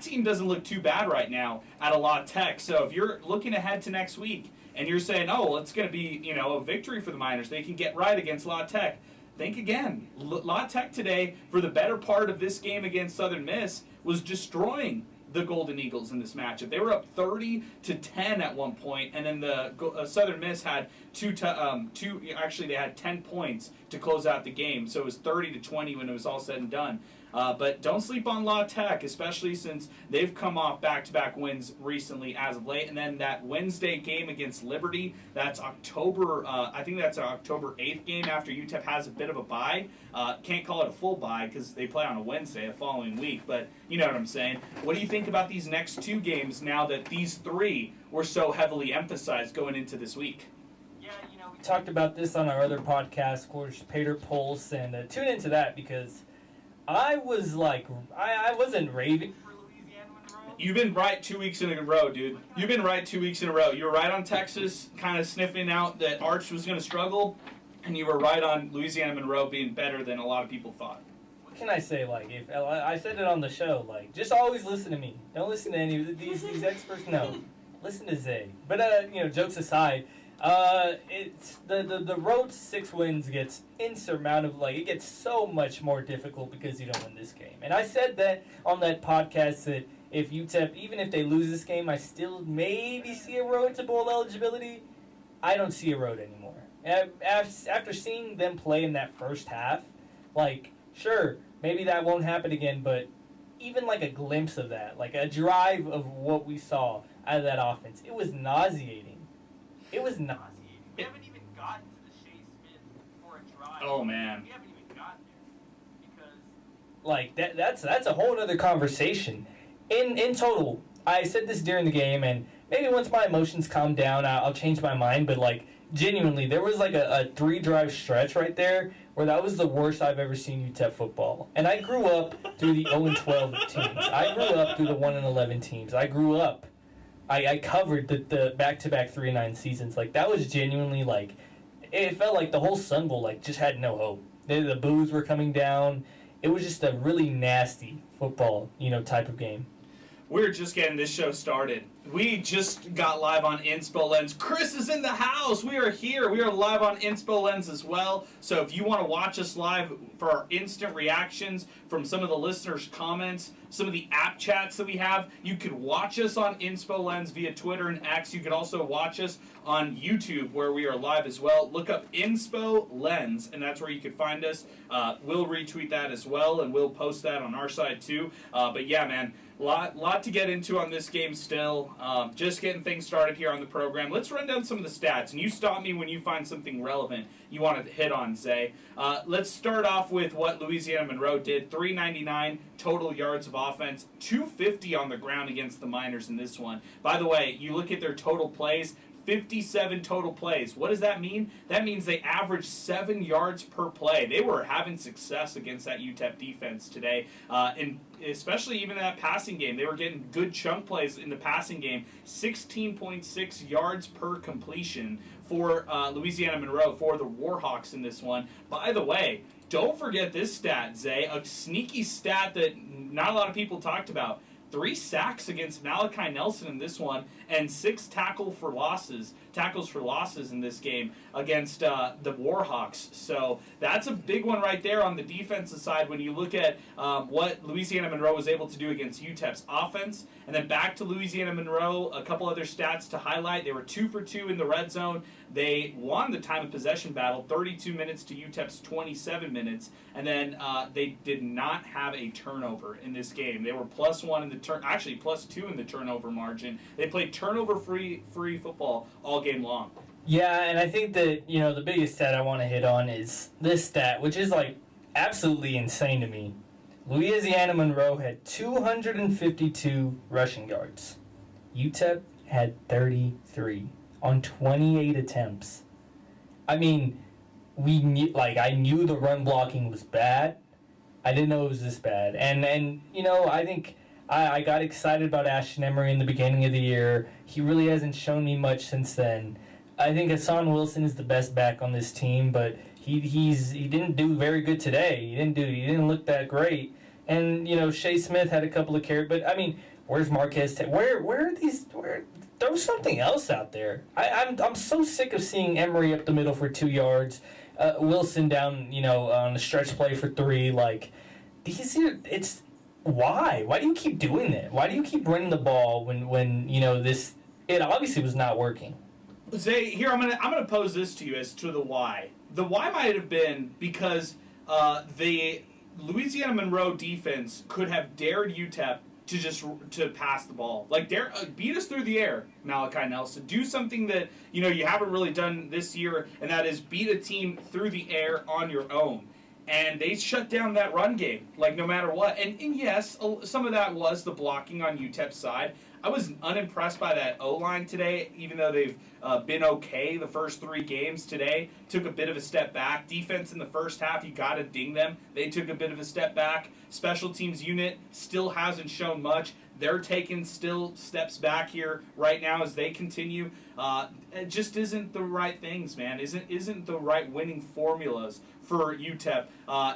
team doesn't look too bad right now at a La Tech. So if you're looking ahead to next week and you're saying, oh, well, it's going to be a victory for the Miners, they can get right against La Tech. Think again. La Tech today, for the better part of this game against Southern Miss, was destroying the Golden Eagles in this matchup. They were up 30-10 at one point, and then the Southern Miss had they had 10 points to close out the game, so it was 30-20 when it was all said and done. But don't sleep on La Tech, especially since they've come off back-to-back wins recently as of late. And then that Wednesday game against Liberty, that's October, I think that's an October 8th game after UTEP has a bit of a bye. Can't call it a full bye because they play on a Wednesday the following week, but you know what I'm saying. What do you think about these next two games now that these three were so heavily emphasized going into this week? Yeah, we talked about this on our other podcast, of course, Pater Pulse, and tune into that because I was like, I wasn't raving for Louisiana Monroe. You've been right 2 weeks in a row, dude. You've been right 2 weeks in a row. You were right on Texas, kind of sniffing out that Arch was going to struggle, and you were right on Louisiana Monroe being better than a lot of people thought. What can I say? Like, if I said it on the show, like, just always listen to me. Don't listen to any of these experts. No, listen to Zay. But jokes aside. It's the road to 6 wins gets insurmountable. Like, it gets so much more difficult because you don't win this game. And I said that on that podcast that if UTEP, even if they lose this game, I still maybe see a road to bowl eligibility. I don't see a road anymore. After seeing them play in that first half, like, sure, maybe that won't happen again, but even like a glimpse of that, like a drive of what we saw out of that offense, it was nauseating. It was nauseating. We haven't even gotten to the Shea Smith for a drive. Oh, man. We haven't even gotten there because like that's a whole other conversation. In total, I said this during the game, and maybe once my emotions calm down, I'll change my mind. But like genuinely, there was like a 3-drive stretch right there where that was the worst I've ever seen UTEP football. And I grew up through the 0-12 teams. I grew up through the 1-11 teams. I grew up. I covered the back-to-back 3-9 seasons. Like, that was genuinely, like, it felt like the whole Sun Bowl, like, just had no hope. The boos were coming down. It was just a really nasty football, type of game. We're just getting this show started. We just got live on Inspo Lens. Chris is in the house. We are here. We are live on Inspo Lens as well. So if you want to watch us live for our instant reactions from some of the listeners' comments, some of the app chats that we have, you could watch us on Inspo Lens via Twitter and X. You could also watch us on YouTube where we are live as well. Look up Inspo Lens, and that's where you could find us. We'll retweet that as well, and we'll post that on our side too. But yeah, man. Lot to get into on this game still. Just getting things started here on the program. Let's run down some of the stats, and you stop me when you find something relevant you want to hit on, Zay. Let's start off with what Louisiana Monroe did. 399 total yards of offense, 250 on the ground against the Miners in this one. By the way, you look at their total plays, 57 total plays. What does that mean? That means they averaged 7 yards per play. They were having success against that UTEP defense today, and especially even in that passing game. They were getting good chunk plays in the passing game, 16.6 yards per completion for Louisiana Monroe, for the Warhawks in this one. By the way, don't forget this stat, Zay, a sneaky stat that not a lot of people talked about. 3 sacks against Malachi Nelson in this one, and 6 tackles for losses in this game against the Warhawks. So that's a big one right there on the defensive side when you look at what Louisiana Monroe was able to do against UTEP's offense. And then back to Louisiana Monroe, a couple other stats to highlight. They were 2 for 2 in the red zone. They won the time of possession battle, 32 minutes to UTEP's 27 minutes. And then they did not have a turnover in this game. They were +1 in the actually +2 in the turnover margin. They played turnover-free football all game long. Yeah, and I think that, the biggest stat I want to hit on is this stat, which is, like, absolutely insane to me. Louisiana Monroe had 252 rushing yards. UTEP had 33 on 28 attempts. I mean, I knew the run blocking was bad. I didn't know it was this bad. And I think I got excited about Ashton Emery in the beginning of the year. He really hasn't shown me much since then. I think Hassan Wilson is the best back on this team, but he didn't do very good today. He didn't look that great. And Shea Smith had a couple of carries, but I mean, Where's Marquez? Where are these? Throw something else out there. I'm so sick of seeing Emery up the middle for 2 yards, Wilson down, on a stretch play for 3. Like, it's why? Why do you keep doing that? Why do you keep running the ball when this? It obviously was not working. Zay, here I'm gonna pose this to you as to the why. The why might have been because the Louisiana Monroe defense could have dared UTEP to pass the ball, like beat us through the air, Malachi Nelson. Do something that you haven't really done this year, and that is beat a team through the air on your own. And they shut down that run game, like no matter what. And yes, some of that was the blocking on UTEP's side. I was unimpressed by that O-line today, even though they've been okay the first 3 games today. Took a bit of a step back. Defense in the first half, you got to ding them. They took a bit of a step back. Special teams unit still hasn't shown much. They're taking still steps back here right now as they continue. It just isn't the right things, man. Isn't the right winning formulas for UTEP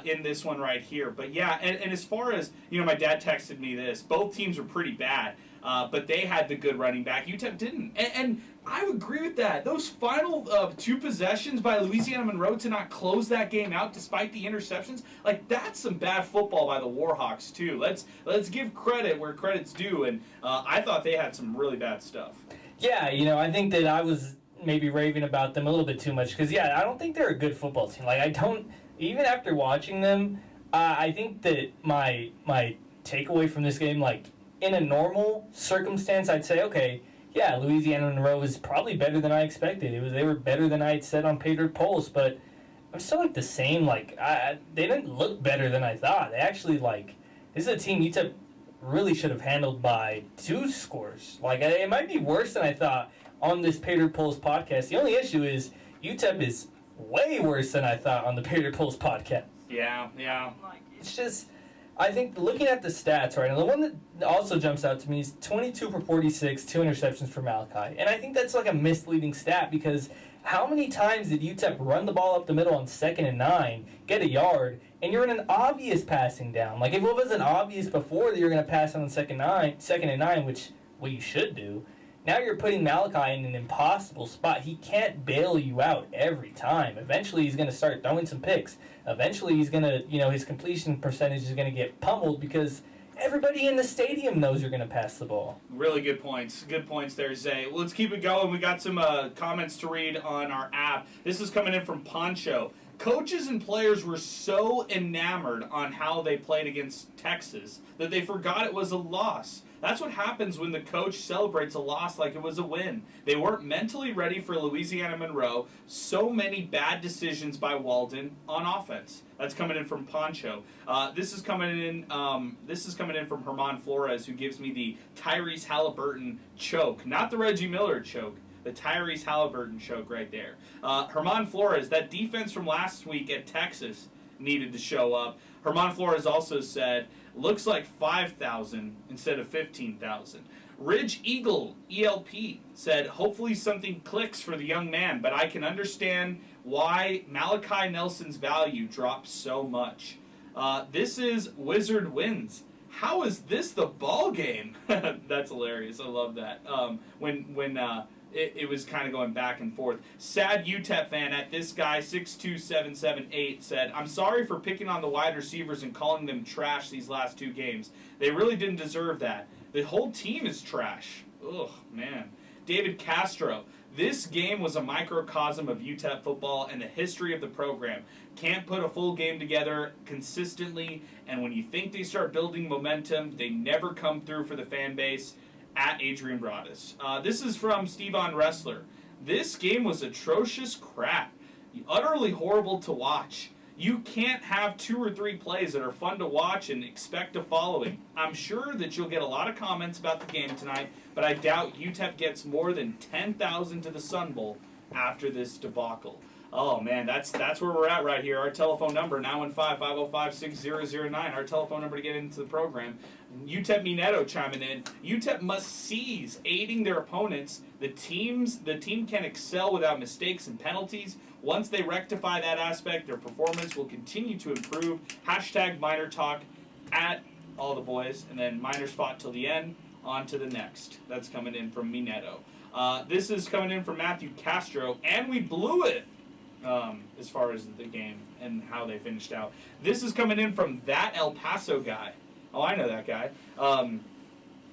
in this one right here. But yeah, and as far as, my dad texted me this. Both teams were pretty bad. But they had the good running back. UTEP didn't. And I would agree with that. Those final 2 possessions by Louisiana Monroe to not close that game out despite the interceptions, like that's some bad football by the Warhawks too. Let's give credit where credit's due. And I thought they had some really bad stuff. Yeah, I think that I was maybe raving about them a little bit too much because, I don't think they're a good football team. Like, I don't, even after watching them, I think that my takeaway from this game, like, in a normal circumstance, I'd say, okay, yeah, Louisiana Monroe is probably better than I expected. They were better than I had said on Patriot Pulse, but I'm still like the same. Like, they didn't look better than I thought. They actually, like, this is a team UTEP really should have handled by 2 scores. Like, it might be worse than I thought on this Patriot Pulse podcast. The only issue is UTEP is way worse than I thought on the Patriot Pulse podcast. Yeah. It's just, I think looking at the stats right now, the one that also jumps out to me is 22 for 46, 2 interceptions for Malachi. And I think that's like a misleading stat because how many times did UTEP run the ball up the middle on 2nd and 9, get a yard, and you're in an obvious passing down? Like, if it wasn't obvious before that you're going to pass on 2nd and 9, which you should do, now you're putting Malachi in an impossible spot. He can't bail you out every time. Eventually he's going to start throwing some picks. Eventually he's going to, his completion percentage is going to get pummeled because everybody in the stadium knows you're going to pass the ball. Really good points. Good points there, Zay. Let's keep it going. We got some comments to read on our app. This is coming in from Poncho. Coaches and players were so enamored on how they played against Texas that they forgot it was a loss. That's what happens when the coach celebrates a loss like it was a win. They weren't mentally ready for Louisiana Monroe. So many bad decisions by Walden on offense. That's coming in from Poncho. This is coming in from Herman Flores, who gives me the Tyrese Halliburton choke, not the Reggie Miller choke. The Tyrese Halliburton choke right there. Herman Flores, that defense from last week at Texas needed to show up. Herman Flores also said, looks like 5,000 instead of 15,000. Ridge Eagle, ELP, said, hopefully something clicks for the young man, but I can understand why Malachi Nelson's value drops so much. This is Wizard Wins. How is this the ball game? That's hilarious. I love that. It was kind of going back and forth. Sad UTEP fan at this guy, 62778, said, I'm sorry for picking on the wide receivers and calling them trash these last 2 games. They really didn't deserve that. The whole team is trash. Ugh, man. David Castro, this game was a microcosm of UTEP football and the history of the program. Can't put a full game together consistently, and when you think they start building momentum, they never come through for the fan base. At Adrian Broaddus. This is from Steve-On Wrestler. This game was atrocious crap. Utterly horrible to watch. You can't have 2 or 3 plays that are fun to watch and expect a following. I'm sure that you'll get a lot of comments about the game tonight, but I doubt UTEP gets more than 10,000 to the Sun Bowl after this debacle. Oh, man, that's where we're at right here. Our telephone number, 915-505-6009. Our telephone number to get into the program. UTEP Mineto chiming in. UTEP must seize aiding their opponents. The team can excel without mistakes and penalties. Once they rectify that aspect, their performance will continue to improve. # MinerTalk at all the boys. And then Miners fought till the end. On to the next. That's coming in from Mineto. This is coming in from Matthew Castro, and we blew it as far as the game and how they finished out. This is coming in from that El Paso guy. Oh, I know that guy.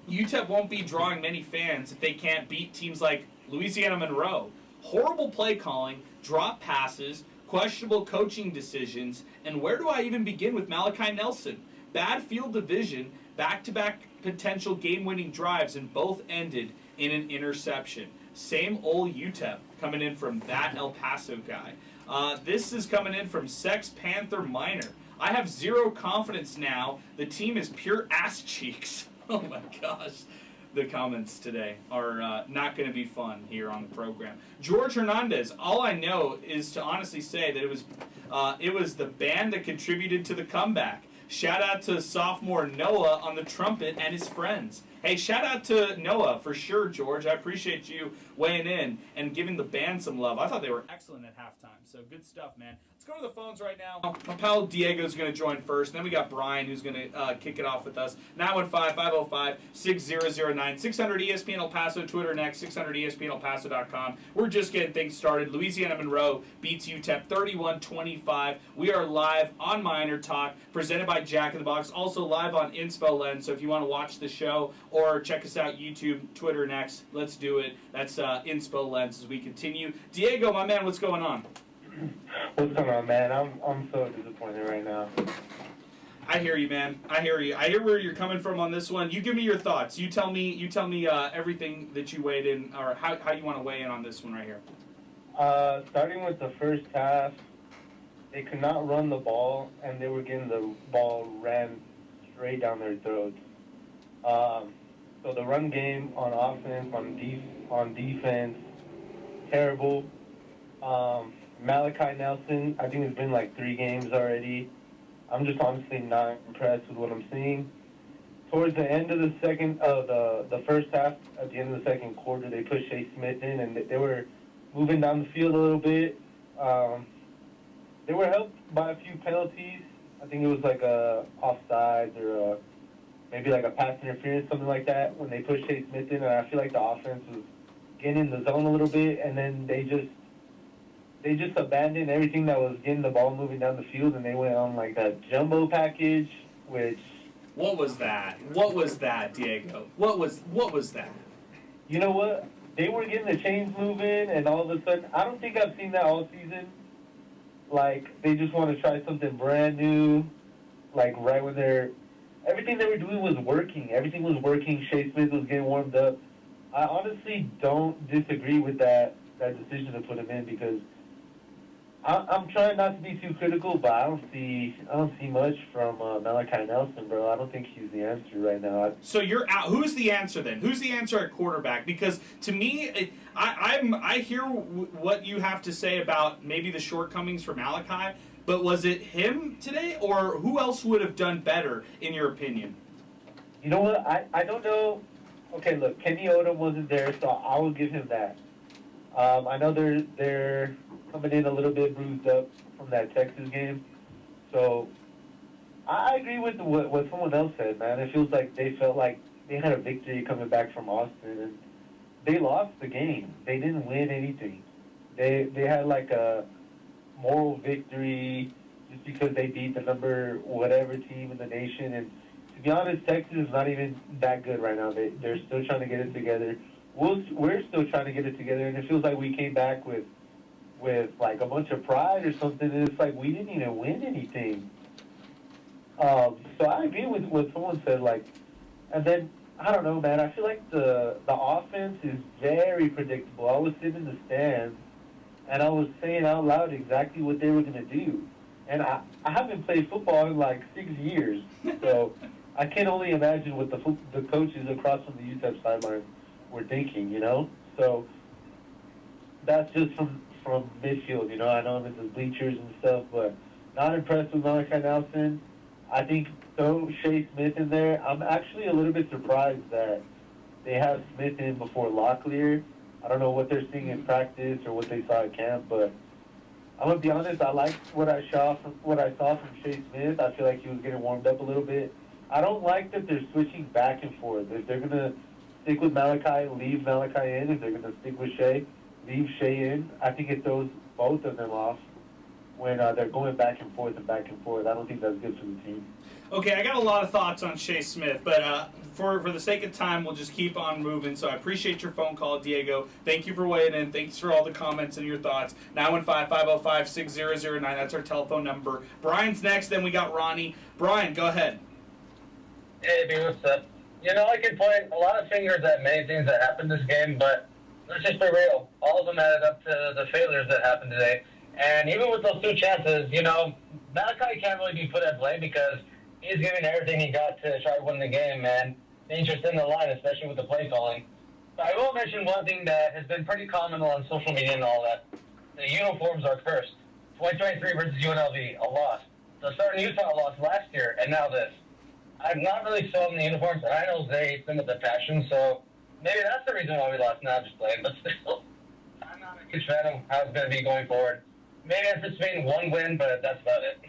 UTEP won't be drawing many fans if they can't beat teams like Louisiana Monroe. Horrible play calling, drop passes, questionable coaching decisions, and where do I even begin with Malachi Nelson? Bad field division, back-to-back potential game-winning drives, and both ended in an interception. Same old UTEP coming in from that El Paso guy. This is coming in from Sex Panther Minor. I have zero confidence now. The team is pure ass cheeks. Oh my gosh. The comments today are not going to be fun here on the program. George Hernandez, all I know is to honestly say that it was the band that contributed to the comeback. Shout out to sophomore Noah on the trumpet and his friends. Hey, shout out to Noah for sure, George. I appreciate you weighing in and giving the band some love. I thought they were excellent at halftime, so good stuff, man. Let's go to the phones right now. My pal Diego's going to join first, and then we got Brian who's going to kick it off with us. 915-505-6009, 600 ESPN El Paso, Twitter next, 600ESPNElPaso.com. We're just getting things started. Louisiana Monroe beats UTEP 31-25. We are live on MinerTalk, presented by Jack in the Box, also live on Inspo Lens, so if you want to watch the show or check us out YouTube, Twitter next, let's do it. That's Inspo Lens as we continue. Diego, my man, what's going on? What's going on, man? I'm so disappointed right now. I hear you, man. I hear you. I hear where you're coming from on this one. You give me your thoughts. You tell me everything that you weighed in, or how you want to weigh in on this one right here. Starting with the first half, they could not run the ball, and they were getting the ball ran straight down their throats. So the run game on offense, on defense, terrible. Malachi Nelson, I think it's been like 3 games already. I'm just honestly not impressed with what I'm seeing. Towards the end of the first half, at the end of the second quarter, they put Shea Smith in, and they were moving down the field a little bit. They were helped by a few penalties. I think it was like a offsides or maybe like a pass interference, something like that, when they pushed Shea Smith in, and I feel like the offense was getting in the zone a little bit, and then they just abandoned everything that was getting the ball moving down the field, and they went on like that jumbo package, which... What was that? What was that, Diego? What was that? You know what? They were getting the chains moving, and all of a sudden, I don't think I've seen that all season. Like, they just want to try something brand new, like right when everything they were doing was working. Everything was working. Shea Smith was getting warmed up. I honestly don't disagree with that decision to put him in, because I'm trying not to be too critical, but I don't see much from Malachi Nelson, bro. I don't think he's the answer right now. So you're out. Who's the answer then? Who's the answer at quarterback? Because to me, I hear what you have to say about maybe the shortcomings for Malachi, but was it him today, or who else would have done better in your opinion? You know what? I don't know. Okay, look, Kenny Odom wasn't there, so I will give him that. I know they're coming in a little bit bruised up from that Texas game. So I agree with what someone else said, man. It feels like they felt like they had a victory coming back from Austin, and they lost the game. They didn't win anything. They had like a moral victory just because they beat the number whatever team in the nation. And to be honest, Texas is not even that good right now. They're still trying to get it together. We're still trying to get it together, and it feels like we came back with like a bunch of pride or something, and it's like we didn't even win anything. So I agree with what someone said, like, and then, I don't know, man, I feel like the offense is very predictable. I was sitting in the stands, and I was saying out loud exactly what they were going to do. And I haven't played football in like 6 years, so I can only imagine what the coaches across from the UTEP sideline were thinking, you know? So that's just from midfield, you know? I know I'm in the bleachers and stuff, but not impressed with Malachi Nelson. I think throw Shea Smith in there. I'm actually a little bit surprised that they have Smith in before Locklear. I don't know what they're seeing in practice or what they saw at camp, but I'm going to be honest, I liked what I saw from Shea Smith. I feel like he was getting warmed up a little bit. I don't like that they're switching back and forth. If they're going to stick with Malachi, leave Malachi in. If they're going to stick with Shea, leave Shea in. I think it throws both of them off when they're going back and forth and back and forth. I don't think that's good for the team. Okay, I got a lot of thoughts on Shea Smith, but for the sake of time, we'll just keep on moving. So I appreciate your phone call, Diego. Thank you for weighing in. Thanks for all the comments and your thoughts. 915-505-6009. That's our telephone number. Brian's next, then we got Ronnie. Brian, go ahead. Hey, B, what's up? You know, I can point a lot of fingers at many things that happened this game, but let's just be real. All of them added up to the failures that happened today. And even with those 2 chances, you know, Malachi can't really be put at blame because he's giving everything he got to try to win the game, man. Dangerous in the line, especially with the play calling. But I will mention one thing that has been pretty common on social media and all that. The uniforms are cursed. 2023 versus UNLV, a loss. The Southern Utah lost last year, and now this. I'm not really sold on the uniforms, and I know Zay's been with the passion, so maybe that's the reason why we lost. Now just playing, but still, I'm not a huge fan of how it's going to be going forward. Maybe anticipating 1 win, but that's about it.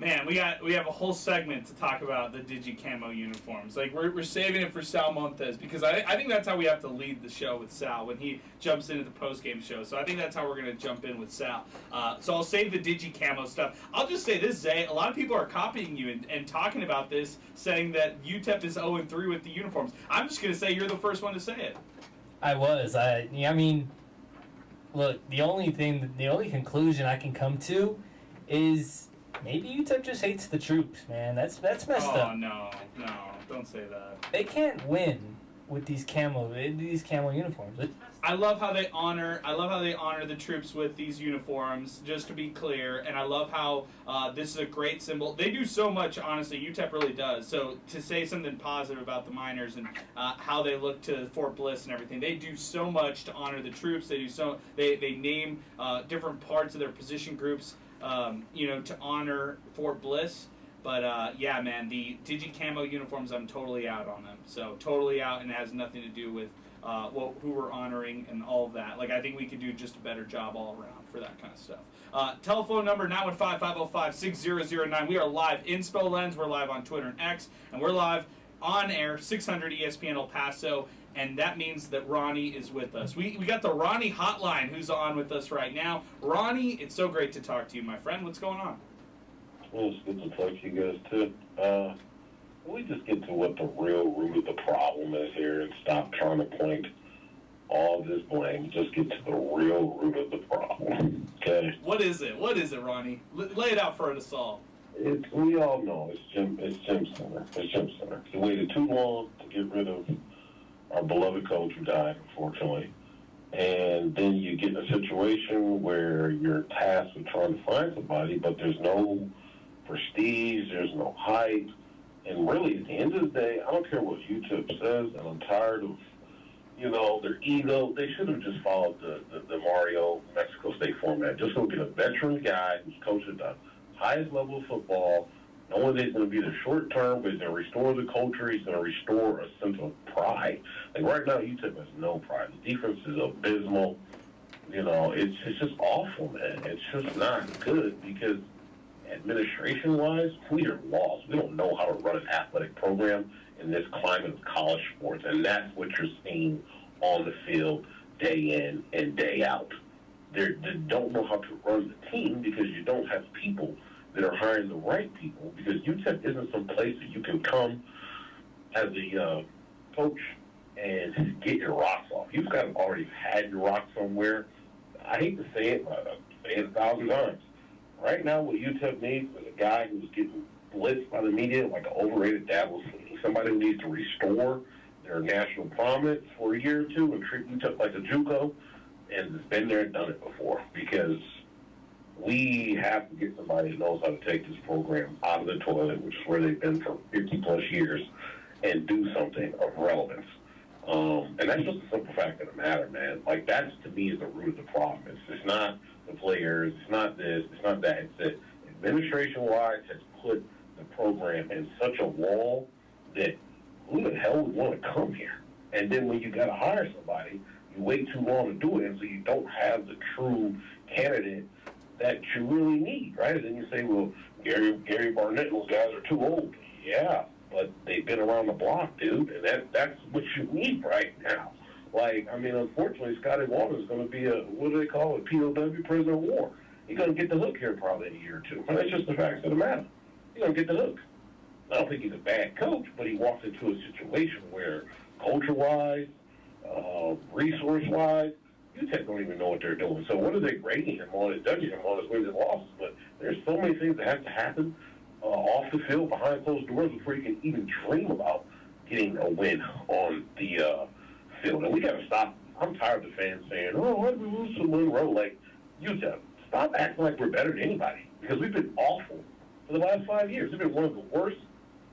Man, we have a whole segment to talk about the Digi Camo uniforms. Like we're saving it for Sal Montes because I think that's how we have to lead the show with Sal when he jumps into the post game show. So I think that's how we're gonna jump in with Sal. So I'll save the Digi Camo stuff. I'll just say this, Zay. A lot of people are copying you and talking about this, saying that UTEP is 0-3 with the uniforms. I'm just gonna say you're the first one to say it. I was. I mean, look, the only conclusion I can come to is maybe UTEP just hates the troops, man. That's messed up. Oh no, don't say that. They can't win with these camo uniforms. I love how they honor the troops with these uniforms. Just to be clear, and I love how this is a great symbol. They do so much, honestly. UTEP really does. So to say something positive about the Miners and how they look to Fort Bliss and everything, they do so much to honor the troops. They name different parts of their position groups. To honor Fort Bliss. But, yeah, man, the Digi Camo uniforms, I'm totally out on them. So, totally out, and it has nothing to do with who we're honoring and all of that. Like, I think we could do just a better job all around for that kind of stuff. Telephone number, 915-505-6009. We are live in Spell Lens. We're live on Twitter and X. And we're live on air, 600 ESPN El Paso. And that means that Ronnie is with us. We got the Ronnie hotline who's on with us right now. Ronnie, it's so great to talk to you, my friend. What's going on? Well, it's good to talk to you guys, too. We just get to what the real root of the problem is here and stop trying to point all this blame. Just get to the real root of the problem, okay? What is it? What is it, Ronnie? Lay it out for us all. We all know it's Jim Center. It's Jim Center. He waited too long to get rid of our beloved coach who died, unfortunately. And then you get in a situation where you're tasked with trying to find somebody, but there's no prestige, there's no hype. And really, at the end of the day, I don't care what UTEP says, and I'm tired of, their ego. They should have just followed the Mario Mexico State format. Just go get a veteran guy who's coached at the highest level of football, knowing that he's going to be there short term, but he's going to restore the culture. He's going to restore a sense of pride. Like right now, UTEP has no pride. The defense is abysmal. It's just awful, man. It's just not good because administration-wise, we are lost. We don't know how to run an athletic program in this climate of college sports, and that's what you're seeing on the field day in and day out. They don't know how to run the team because you don't have people that are hiring the right people, because UTEP isn't some place that you can come as a coach and get your rocks off. You've got to already had your rocks somewhere. I hate to say it, but I've said it 1,000 times. Right now, what UTEP needs is a guy who's getting blitzed by the media like an overrated Davos Sweeney, somebody who needs to restore their national prominence for a year or two and treat UTEP like a JUCO, and has been there and done it before, because we have to get somebody who knows how to take this program out of the toilet, which is where they've been for 50-plus years, and do something of relevance. And that's just a simple fact of the matter, man. Like, that's, to me, is the root of the problem. It's not the players, it's not this, it's not that. It's that administration-wise has put the program in such a wall that who the hell would want to come here? And then when you got to hire somebody, you wait too long to do it, and so you don't have the true candidate that you really need, right? And then you say, well, Gary Barnett, those guys are too old. Yeah, but they've been around the block, dude, and that's what you need right now. Like, I mean, unfortunately, Scotty Walden's going to be what do they call it, POW, prisoner of war. He's going to get the hook here probably in a year or two. And that's just the facts of the matter. He's going to get the hook. I don't think he's a bad coach, but he walks into a situation where culture-wise, resource-wise, UTEP don't even know what they're doing. So what are they grading him on? It's judging him on his wins and losses. But there's so many things that have to happen off the field, behind closed doors, before you can even dream about getting a win on the field. And we got to stop. I'm tired of the fans saying, oh, why did we lose to Monroe? Like, UTEP, stop acting like we're better than anybody, because we've been awful for the last 5 years. We've been one of the worst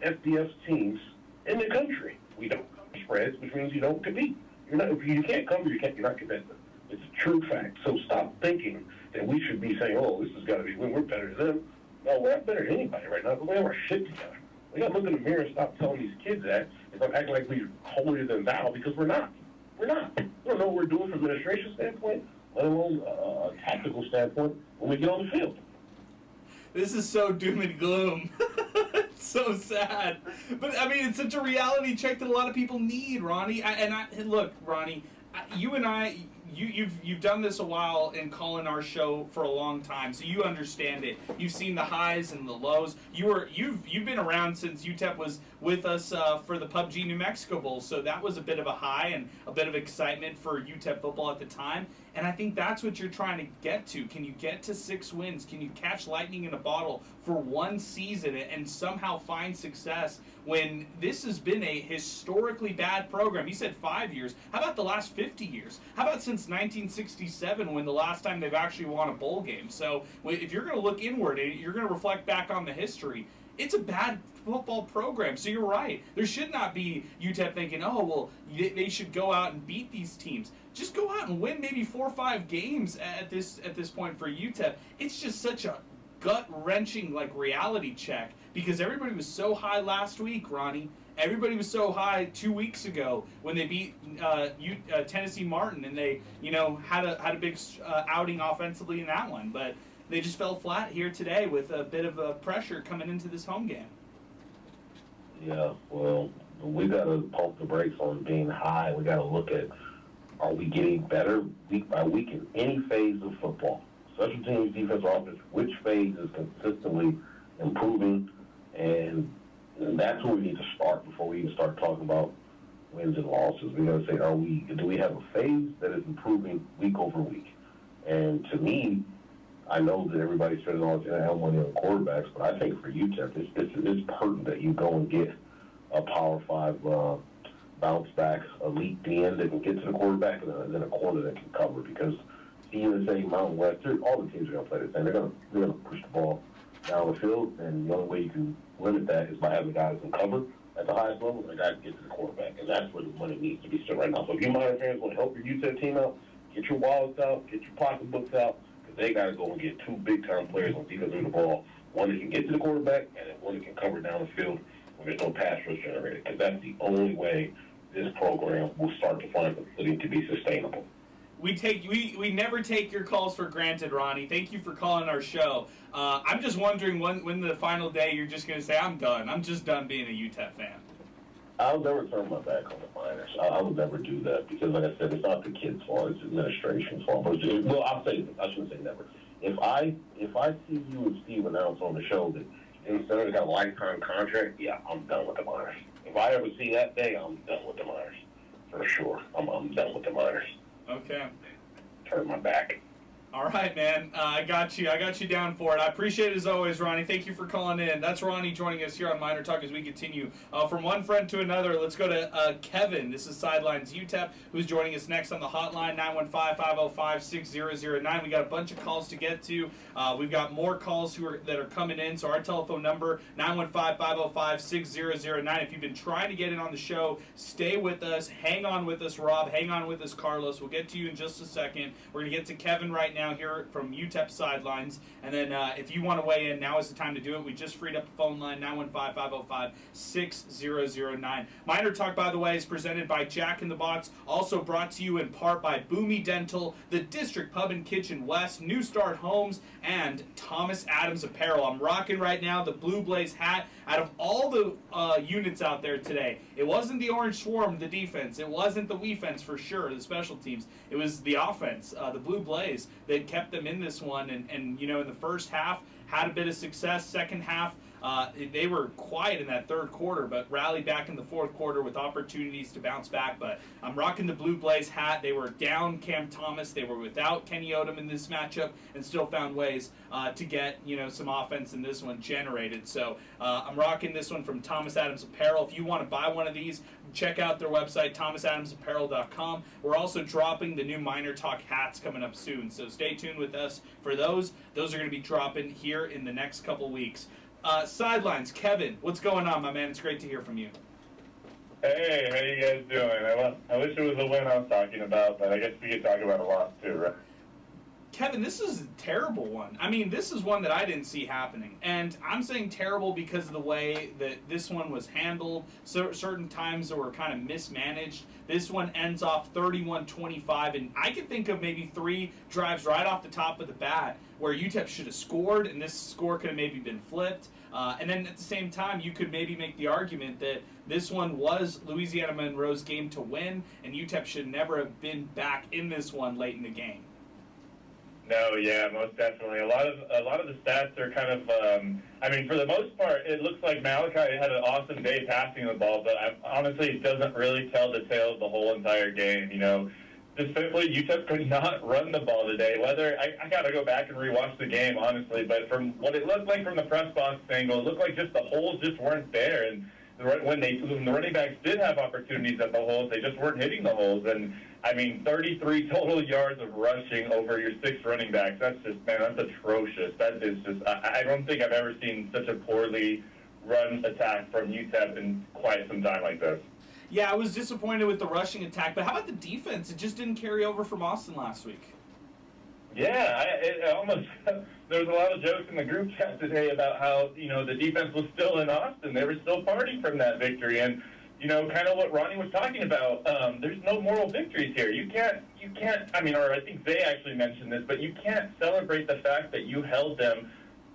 FBS teams in the country. We don't cover spreads, which means you don't compete. If you can't cover, you're not competitive. It's a true fact. So stop thinking that we should be saying, oh, this has got to be win. We're better than them. No, we're not better than anybody right now, but we have our shit together. We got to look in the mirror and stop telling these kids that and stop acting like we're holier than thou, because we're not. We're not. We don't know what we're doing from an administration standpoint, let alone a tactical standpoint when we get on the field. This is so doom and gloom. It's so sad. But, I mean, it's such a reality check that a lot of people need, Ronnie. Look, Ronnie, you and I, you've done this a while and calling our show for a long time, so you understand it. You've seen the highs and the lows. You've been around since UTEP was with us for the PUBG New Mexico Bowl, so that was a bit of a high and a bit of excitement for UTEP football at the time. And I think that's what you're trying to get to. Can you get to 6 wins? Can you catch lightning in a bottle for one season and somehow find success when this has been a historically bad program? You said 5 years. How about the last 50 years? How about since 1967, when the last time they've actually won a bowl game? So if you're going to look inward and you're going to reflect back on the history, it's a bad football program. So you're right. There should not be UTEP thinking, oh, well, they should go out and beat these teams. Just go out and win maybe 4 or 5 games at this point for UTEP. It's just such a gut-wrenching reality check, because everybody was so high last week, Ronnie. Everybody was so high 2 weeks ago when they beat Tennessee Martin, and they had a big outing offensively in that one. But they just fell flat here today with a bit of pressure coming into this home game. Yeah, well, we got to pump the brakes on being high. We got to look at, are we getting better week by week in any phase of football? Special teams, defense, offense, which phase is consistently improving? And that's where we need to start before we even start talking about wins and losses. We got to say, do we have a phase that is improving week over week? And to me, I know that everybody's spending all this NIL money on quarterbacks, but I think for UTEP, it's pertinent that you go and get a Power 5 bounce back, elite DN that can get to the quarterback, and then a corner that can cover, because CUSA, Mountain West, all the teams are going to play the same. They're going to push the ball down the field, and the only way you can limit that is by having guys in cover at the highest level, and guys get to the quarterback, and that's where the money needs to be spent right now. So if you Miner fans want to help your UTEP team out, get your wallets out, get your pocketbooks out, because they got to go and get 2 big-time players on defense of the ball, one that can get to the quarterback, and then one that can cover down the field when there's no pass rush generated, because that's the only way this program will start to find the footing to be sustainable. We never take your calls for granted, Ronnie. Thank you for calling our show. I'm just wondering when the final day you're just going to say, I'm done. I'm just done being a UTEP fan. I'll never turn my back on the Miners. I would never do that, because, like I said, it's not the kids' fault. It's administration's fault. But I'll say this. I shouldn't say never. If I see you and Steve announce on the show that Instead got a lifetime contract, yeah, I'm done with the Miners. If I ever see that day, I'm done with the Miners. For sure. I'm done with the Miners. Okay. Turn my back. All right, man. I got you down for it. I appreciate it as always, Ronnie. Thank you for calling in. That's Ronnie joining us here on MinerTalk as we continue from one friend to another. Let's go to Kevin. This is Sidelines UTEP, who's joining us next on the hotline, 915-505-6009. We got a bunch of calls to get to. We've got more calls that are coming in. So our telephone number, 915-505-6009. If you've been trying to get in on the show, stay with us. Hang on with us, Rob. Hang on with us, Carlos. We'll get to you in just a second. We're going to get to Kevin right now. now here from UTEP sidelines. And then if you want to weigh in, now is the time to do it. We just freed up the phone line, 915-505-6009. Miner Talk, by the way, is presented by Jack in the Box, also brought to you in part by Boomy Dental, the District Pub and Kitchen West, New Start Homes, and Thomas Adams Apparel. I'm rocking right now the Blue Blaze hat. Out of all the units out there today, it wasn't the Orange Swarm, the defense. It wasn't the defense for sure, the special teams. It was the offense, the Blue Blaze, that kept them in this one. And you know, in the first half, had a bit of success. Second half, they were quiet in that third quarter, but rallied back in the fourth quarter with opportunities to bounce back. But I'm rocking the Blue Blaze hat. They were down Cam Thomas. They were without Kenny Odom in this matchup and still found ways to get, you know, some offense in this one generated. So I'm rocking this one from Thomas Adams Apparel. If you want to buy one of these, check out their website, thomasadamsapparel.com. We're also dropping the new MinerTalk hats coming up soon, so stay tuned with us for those. Those are going to be dropping here in the next couple weeks. Sidelines, Kevin, what's going on, my man? It's great to hear from you. Hey, how you guys doing? I wish it was a win I was talking about, but I guess we could talk about a loss too, right? Kevin, this is a terrible one. I mean, this is one that I didn't see happening. And I'm saying terrible because of the way that this one was handled. Certain times that were kind of mismanaged. This one ends off 31-25, and I can think of maybe 3 drives right off the top of the bat where UTEP should have scored, and this score could have maybe been flipped. And then at the same time, you could maybe make the argument that this one was Louisiana Monroe's game to win, and UTEP should never have been back in this one late in the game. No, yeah, most definitely. A lot of the stats are kind of, I mean, for the most part, it looks like Malachi had an awesome day passing the ball, but honestly, it doesn't really tell the tale of the whole entire game, you know. Just simply, UTEP could not run the ball today. Whether I got to go back and rewatch the game, honestly, but from what it looked like from the press box angle, it looked like just the holes just weren't there. And when the running backs did have opportunities at the holes, they just weren't hitting the holes. And I mean, 33 total yards of rushing over your 6 running backs. That's just, man, that's atrocious. That is just, I don't think I've ever seen such a poorly run attack from UTEP in quite some time like this. Yeah, I was disappointed with the rushing attack, but how about the defense? It just didn't carry over from Austin last week. Yeah, it almost, there was a lot of jokes in the group chat today about how, you know, the defense was still in Austin. They were still partying from that victory. And, you know, kind of what Ronnie was talking about, there's no moral victories here. You can't, I mean, or I think Zay actually mentioned this, but you can't celebrate the fact that you held them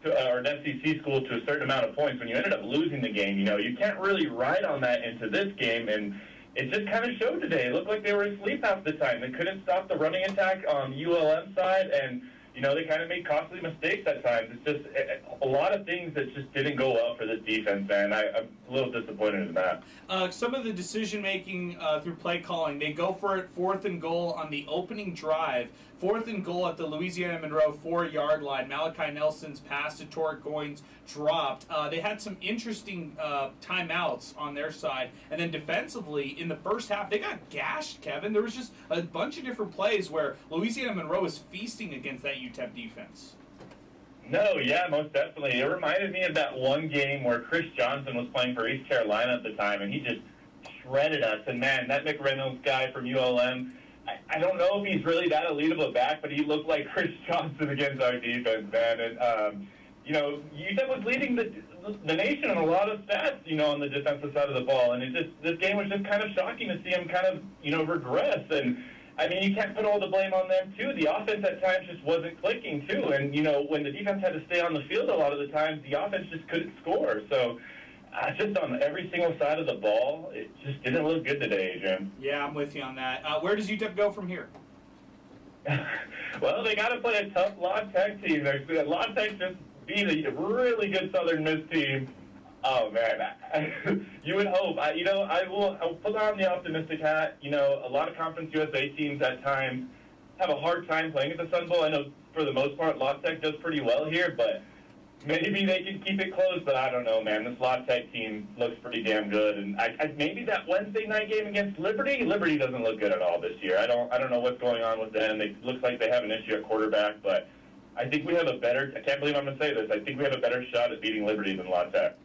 to, or an SEC school to a certain amount of points when you ended up losing the game. You know, you can't really ride on that into this game, and it just kind of showed today. It looked like they were asleep half the time. They couldn't stop the running attack on ULM side, and, you know, they kind of made costly mistakes at times. It's just a lot of things that just didn't go well for this defense, man. I'm a little disappointed in that. Some of the decision-making through play calling, they go for it 4th and goal on the opening drive. 4th and goal at the Louisiana Monroe 4-yard line. Malachi Nelson's pass to Torrek Goins dropped. They had some interesting timeouts on their side. And then defensively, in the first half, they got gashed, Kevin. There was just a bunch of different plays where Louisiana Monroe was feasting against that UTEP defense. No, yeah, most definitely. It reminded me of that one game where Chris Johnson was playing for East Carolina at the time, and he just shredded us. And, man, that McReynolds guy from ULM, I don't know if he's really that elite of a back, but he looked like Chris Johnson against our defense, man. And, you know, UTEP was leading the nation in a lot of stats, you know, on the defensive side of the ball. And this game was just kind of shocking to see him kind of, you know, regress. And, I mean, you can't put all the blame on them, too. The offense at times just wasn't clicking, too. And, you know, when the defense had to stay on the field a lot of the times, the offense just couldn't score. So, just on every single side of the ball, it just didn't look good today, Jim. Yeah, I'm with you on that. Where does UTEP go from here? Well, they got to play a tough La Tech team. La Tech just beat a really good Southern Miss team. Oh, man, you would hope. I'll put on the optimistic hat. You know, a lot of Conference USA teams at times have a hard time playing at the Sun Bowl. I know for the most part, La Tech does pretty well here, but maybe they can keep it close, but I don't know, man. This La Tech team looks pretty damn good, and maybe that Wednesday night game against Liberty doesn't look good at all this year. I don't know what's going on with them. It looks like they have an issue at quarterback, but I think we have a better. I can't believe I'm going to say this. I think we have a better shot at beating Liberty than La Tech.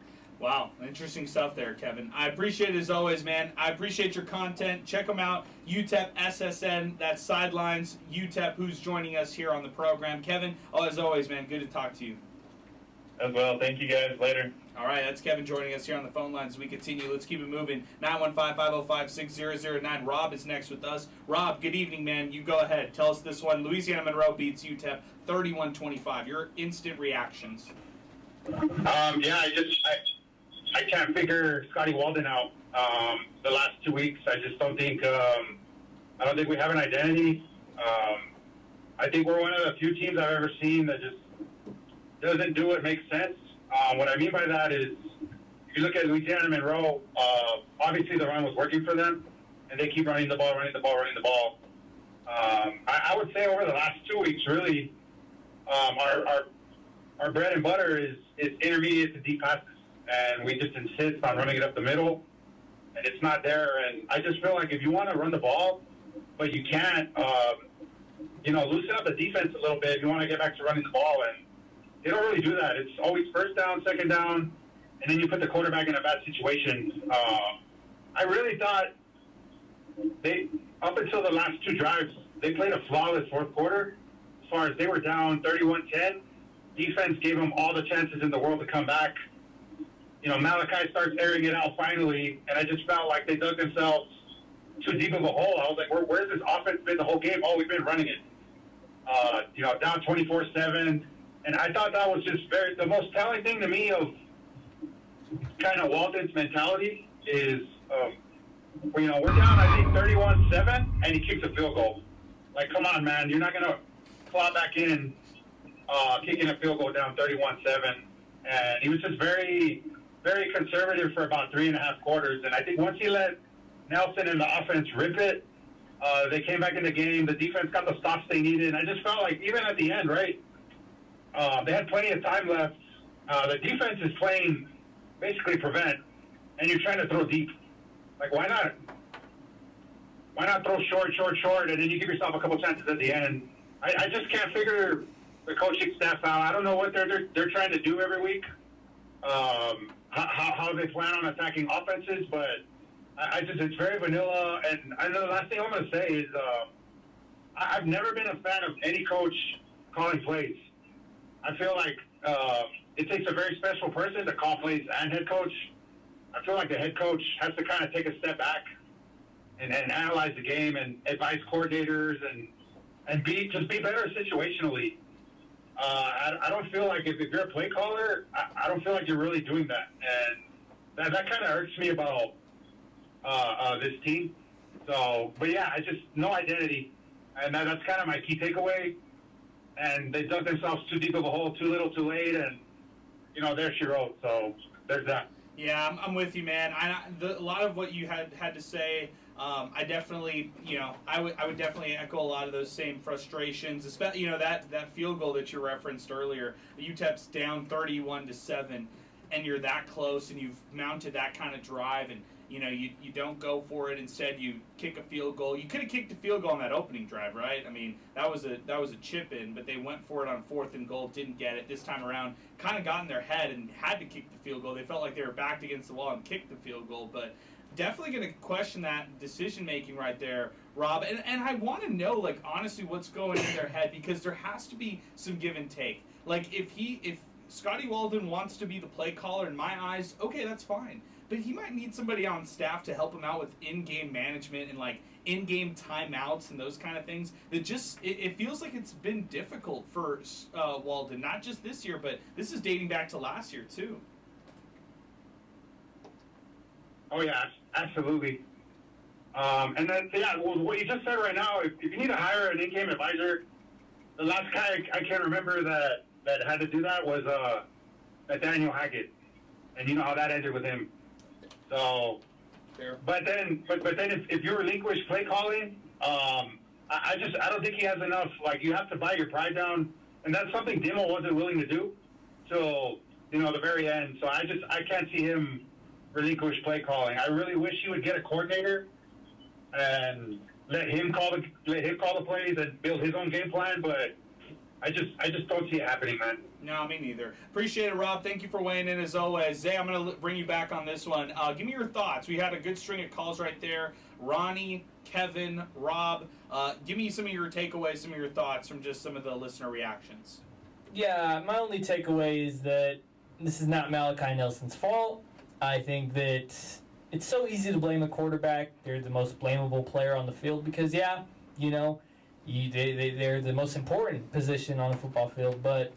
Wow, interesting stuff there, Kevin. I appreciate it as always, man. I appreciate your content. Check them out, UTEP SSN. That's Sidelines UTEP, who's joining us here on the program. Kevin, as always, man, good to talk to you. As well. Thank you guys. Later. All right, that's Kevin joining us here on the phone lines as we continue. Let's keep it moving. 915-505-6009. Rob is next with us. Rob, good evening, man. You go ahead. Tell us this one. Louisiana Monroe beats UTEP 31-25. Your instant reactions. I can't figure Scotty Walden out. The last 2 weeks, I just don't think we have an identity. I think we're one of the few teams I've ever seen that just doesn't do what makes sense. What I mean by that is, if you look at Louisiana Monroe, obviously the run was working for them, and they keep running the ball. I would say over the last 2 weeks, really, our bread and butter is intermediate to deep passes. And we just insist on running it up the middle, and it's not there. And I just feel like if you want to run the ball, but you can't, loosen up the defense a little bit if you want to get back to running the ball. And they don't really do that. It's always first down, second down, and then you put the quarterback in a bad situation. I really thought up until the last two drives, they played a flawless fourth quarter. As far as they were down 31-10, defense gave them all the chances in the world to come back. Malachi starts airing it out finally, and I just felt like they dug themselves too deep of a hole. I was like, where's this offense been the whole game? Oh, we've been running it. Down 24-7. And I thought that was just the most telling thing to me of kind of Walden's mentality is, we're down, I think, 31-7, and he kicks a field goal. Like, come on, man. You're not going to claw back in kicking a field goal down 31-7. And he was just very, very conservative for about 3.5 quarters. And I think once he let Nelson and the offense rip it, they came back in the game. The defense got the stops they needed. And I just felt like even at the end, right, they had plenty of time left. The defense is playing basically prevent, and you're trying to throw deep. Like, why not? Why not throw short, and then you give yourself a couple chances at the end? And I just can't figure the coaching staff out. I don't know what they're trying to do every week, how they plan on attacking offenses, but it's very vanilla. And I know the last thing I'm going to say is I've never been a fan of any coach calling plays. I feel like it takes a very special person to call plays and head coach. I feel like the head coach has to kind of take a step back and analyze the game and advise coordinators and be better situationally. I don't feel like if you're a play caller, I don't feel like you're really doing that. And that kind of irks me about this team. So, but yeah, no identity. And that's kind of my key takeaway. And they dug themselves too deep of a hole, too little, too late, and there she wrote. So there's that. Yeah, I'm with you, man. A lot of what you had to say, I definitely, I would definitely echo a lot of those same frustrations. Especially, that field goal that you referenced earlier. UTEP's down 31-7, and you're that close, and you've mounted that kind of drive, and you don't go for it. Instead, you kick a field goal. You could have kicked a field goal on that opening drive, right? I mean, that was a chip in, but they went for it on 4th and goal, didn't get it. This time around, kind of got in their head and had to kick the field goal. They felt like they were backed against the wall and kicked the field goal, but definitely going to question that decision making right there, Rob. And I want to know, like, honestly, what's going in their head, because there has to be some give and take. Like, if Scotty Walden wants to be the play caller, in my eyes, okay, that's fine. But he might need somebody on staff to help him out with in-game management and, like, in-game timeouts and those kind of things. That just, it feels like it's been difficult for Walden, not just this year, but this is dating back to last year, too. Oh, yeah, absolutely. And then, what you just said right now, if you need to hire an in-game advisor, the last guy I can't remember that had to do that was Daniel Hackett. And you know how that ended with him. So, fair. But then if you relinquish play calling, I don't think he has enough. Like, you have to buy your pride down, and that's something Dimo wasn't willing to do till the very end. So I can't see him relinquish play calling. I really wish he would get a coordinator and let him call the plays and build his own game plan. But I just don't see it happening, man. No, me neither. Appreciate it, Rob. Thank you for weighing in as always. Zay, I'm going to bring you back on this one. Give me your thoughts. We had a good string of calls right there. Ronnie, Kevin, Rob. Give me some of your takeaways, some of your thoughts from just some of the listener reactions. Yeah, my only takeaway is that this is not Malachi Nelson's fault. I think that it's so easy to blame a quarterback. They're the most blamable player on the field because, they're the most important position on the football field. But,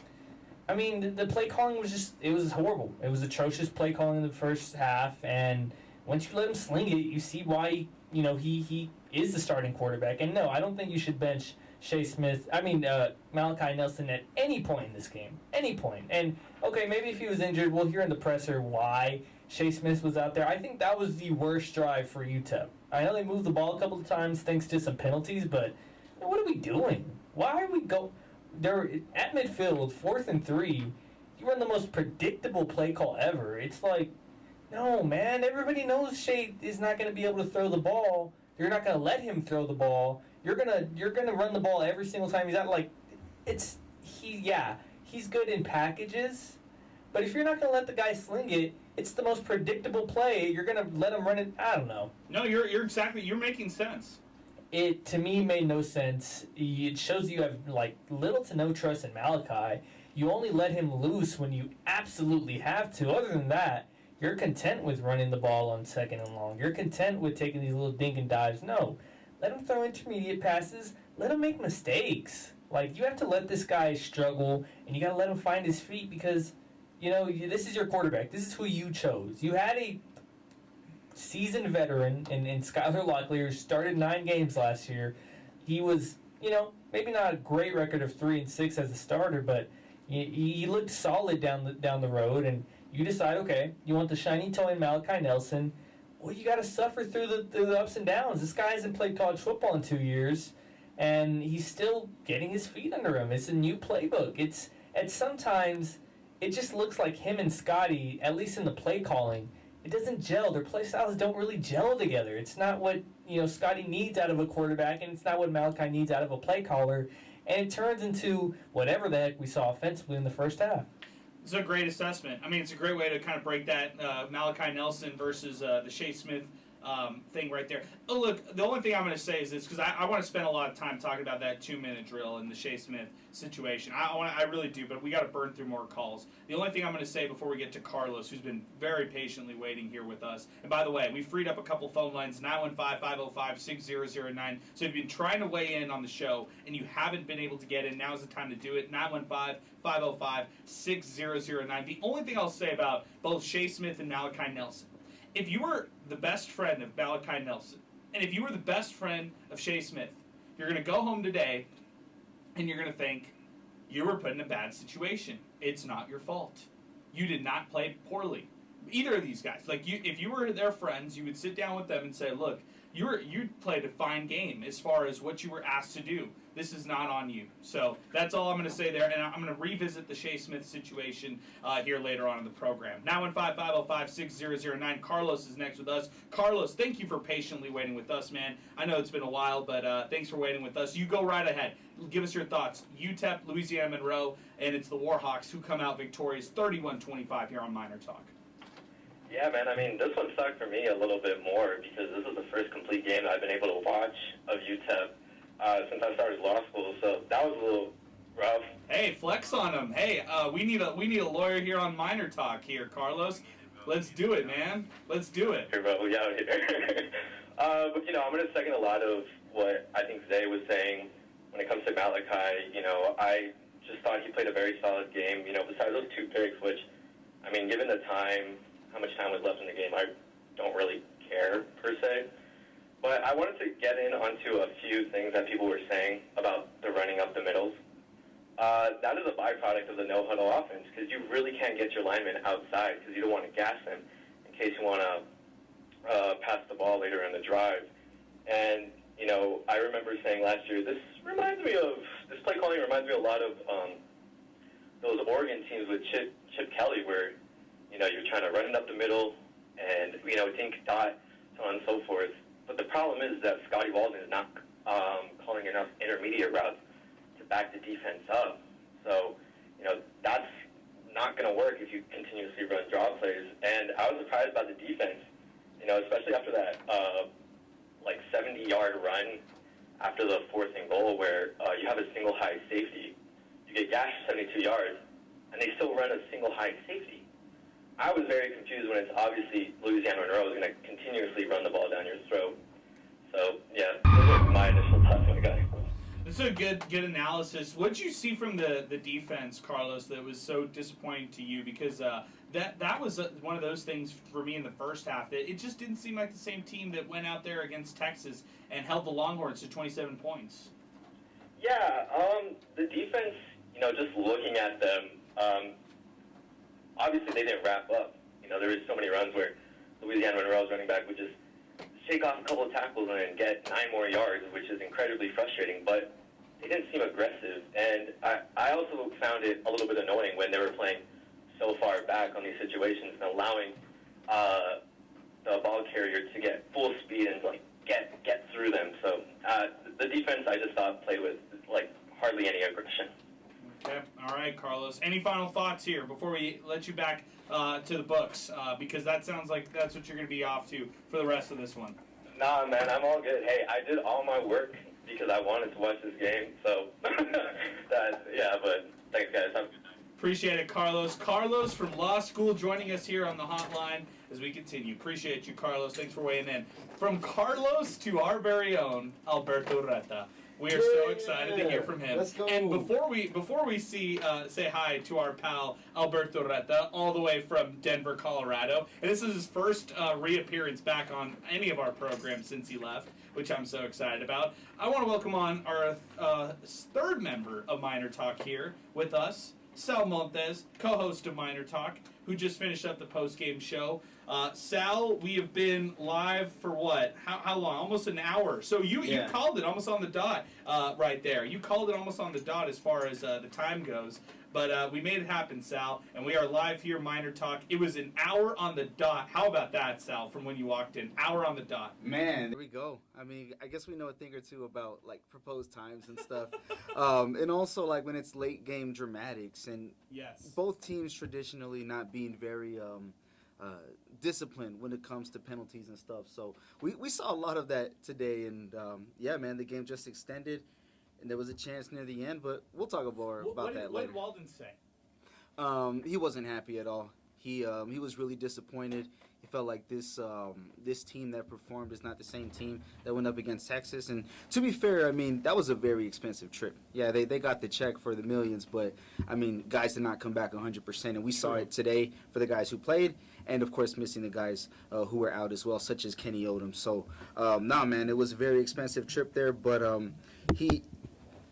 I mean, the play calling it was horrible. It was atrocious play calling in the first half. And once you let him sling it, you see why, he is the starting quarterback. And no, I don't think you should bench Malachi Nelson at any point in this game. Any point. And, okay, maybe if he was injured, we'll hear in the presser why Shea Smith was out there. I think that was the worst drive for UTEP. I know they moved the ball a couple of times thanks to some penalties, but what are we doing? Why are we they're at midfield, 4th and 3. You run the most predictable play call ever. It's like, no, man, everybody knows Shea is not going to be able to throw the ball. You're not going to let him throw the ball. You're gonna run the ball every single time he's out. Like, he's good in packages, but if you're not gonna let the guy sling it, it's the most predictable play. You're gonna let him run it. I don't know. No, you're making sense. It to me made no sense. It shows you have little to no trust in Malachi. You only let him loose when you absolutely have to. Other than that, you're content with running the ball on 2nd and long. You're content with taking these little dink and dives. No. Let him throw intermediate passes. Let him make mistakes. You have to let this guy struggle, and you got to let him find his feet because, this is your quarterback. This is who you chose. You had a seasoned veteran in Skylar Locklear, who started 9 games last year. He was, maybe not a great record of 3-6 as a starter, but he looked solid down the road, and you decide, okay, you want the shiny toy in Malachi Nelson. Well, you got to suffer through the ups and downs. This guy hasn't played college football in 2 years, and he's still getting his feet under him. It's a new playbook. Sometimes it just looks like him and Scotty, at least in the play calling, it doesn't gel. Their play styles don't really gel together. It's not what Scotty needs out of a quarterback, and it's not what Malachi needs out of a play caller, and it turns into whatever the heck we saw offensively in the first half. It's a great assessment. I mean, it's a great way to kind of break that Malachi Nelson versus the Shea Smith thing right there. Oh, look, the only thing I'm going to say is this, because I want to spend a lot of time talking about that 2-minute drill and the Shea Smith situation. I really do, but we got to burn through more calls. The only thing I'm going to say before we get to Carlos, who's been very patiently waiting here with us. And by the way, we freed up a couple phone lines, 915-505-6009. So if you've been trying to weigh in on the show and you haven't been able to get in, now's the time to do it. 915-505-6009. The only thing I'll say about both Shea Smith and Malachi Nelson, if you were the best friend of Malachi Nelson, and if you were the best friend of Shea Smith, you're going to go home today, and you're going to think, you were put in a bad situation. It's not your fault. You did not play poorly. Either of these guys. If you were their friends, you would sit down with them and say, look, you played a fine game as far as what you were asked to do. This is not on you. So that's all I'm going to say there, and I'm going to revisit the Shea Smith situation here later on in the program. 915-505-6009. Carlos is next with us. Carlos, thank you for patiently waiting with us, man. I know it's been a while, but thanks for waiting with us. You go right ahead. Give us your thoughts. UTEP, Louisiana Monroe, and it's the Warhawks who come out victorious 31-25 here on MinerTalk. Yeah, man, I mean, this one sucked for me a little bit more because this was the first complete game I've been able to watch of UTEP since I started law school, so that was a little rough. Hey, flex on him. Hey, we need a lawyer here on MinerTalk here, Carlos. Let's do it, man. Let's do it. Here, bro, we out here. But, I'm going to second a lot of what I think Zay was saying when it comes to Malachi. I just thought he played a very solid game, besides those 2 picks, which, I mean, given the time, how much time was left in the game, I don't really care, per se. But I wanted to get in onto a few things that people were saying about the running up the middles. That is a byproduct of the no-huddle offense, because you really can't get your linemen outside because you don't want to gas them in case you want to pass the ball later in the drive. And, I remember saying last year, this play calling reminds me a lot of those Oregon teams with Chip Kelly, where you're trying to run it up the middle and, dink, dot, so on and so forth. But the problem is that Scotty Walden is not calling enough intermediate routes to back the defense up. So, that's not going to work if you continuously run draw plays. And I was surprised by the defense, especially after that 70-yard run after the fourth and goal where you have a single high safety. You get gashed 72 yards, and they still run a single high safety. I was very confused when it's obviously Louisiana Monroe is going to continuously run the ball down your throat. So, yeah, those are my initial thoughts on the guy. This is a good analysis. What did you see from the defense, Carlos, that was so disappointing to you? Because that was one of those things for me in the first half. That it just didn't seem like the same team that went out there against Texas and held the Longhorns to 27 points. Yeah, the defense, just looking at them, obviously they didn't wrap up. There was so many runs where Louisiana Monroe's running back would just shake off a couple of tackles and then get 9 more yards, which is incredibly frustrating, but they didn't seem aggressive. And I also found it a little bit annoying when they were playing so far back on these situations and allowing the ball carrier to get full speed and get through them. So the defense I just thought played with hardly any aggression. Okay. All right, Carlos. Any final thoughts here before we let you back to the books? Because that sounds like that's what you're going to be off to for the rest of this one. Nah, man, I'm all good. Hey, I did all my work because I wanted to watch this game. So, but thanks, guys. Have a good time. Appreciate it, Carlos. Carlos from law school joining us here on the hotline as we continue. Appreciate you, Carlos. Thanks for weighing in. From Carlos to our very own Alberto Reta. We are so excited to hear from him. Let's go. And before we say hi to our pal Alberto Reta, all the way from Denver, Colorado, and this is his first reappearance back on any of our programs since he left, which I'm so excited about. I want to welcome on our third member of MinerTalk here with us, Sal Montes, co-host of MinerTalk, who just finished up the post-game show. Sal, we have been live for what? How long? Almost an hour. So you called it almost on the dot right there. You called it almost on the dot as far as the time goes. But we made it happen, Sal, and we are live here, MinerTalk. It was an hour on the dot. How about that, Sal, from when you walked in? Hour on the dot. Man, there we go. I mean, I guess we know a thing or two about, proposed times and stuff. And also, when it's late game dramatics. And yes, both teams traditionally not being very disciplined when it comes to penalties and stuff. So we saw a lot of that today. And, man, the game just extended. And there was a chance near the end, but we'll talk more about that later. What did Walden say? He wasn't happy at all. He was really disappointed. He felt like this team that performed is not the same team that went up against Texas. And to be fair, I mean, that was a very expensive trip. Yeah, they got the check for the millions, but, I mean, guys did not come back 100%. And we saw it today for the guys who played and, of course, missing the guys who were out as well, such as Kenny Odom. So, man, it was a very expensive trip there. But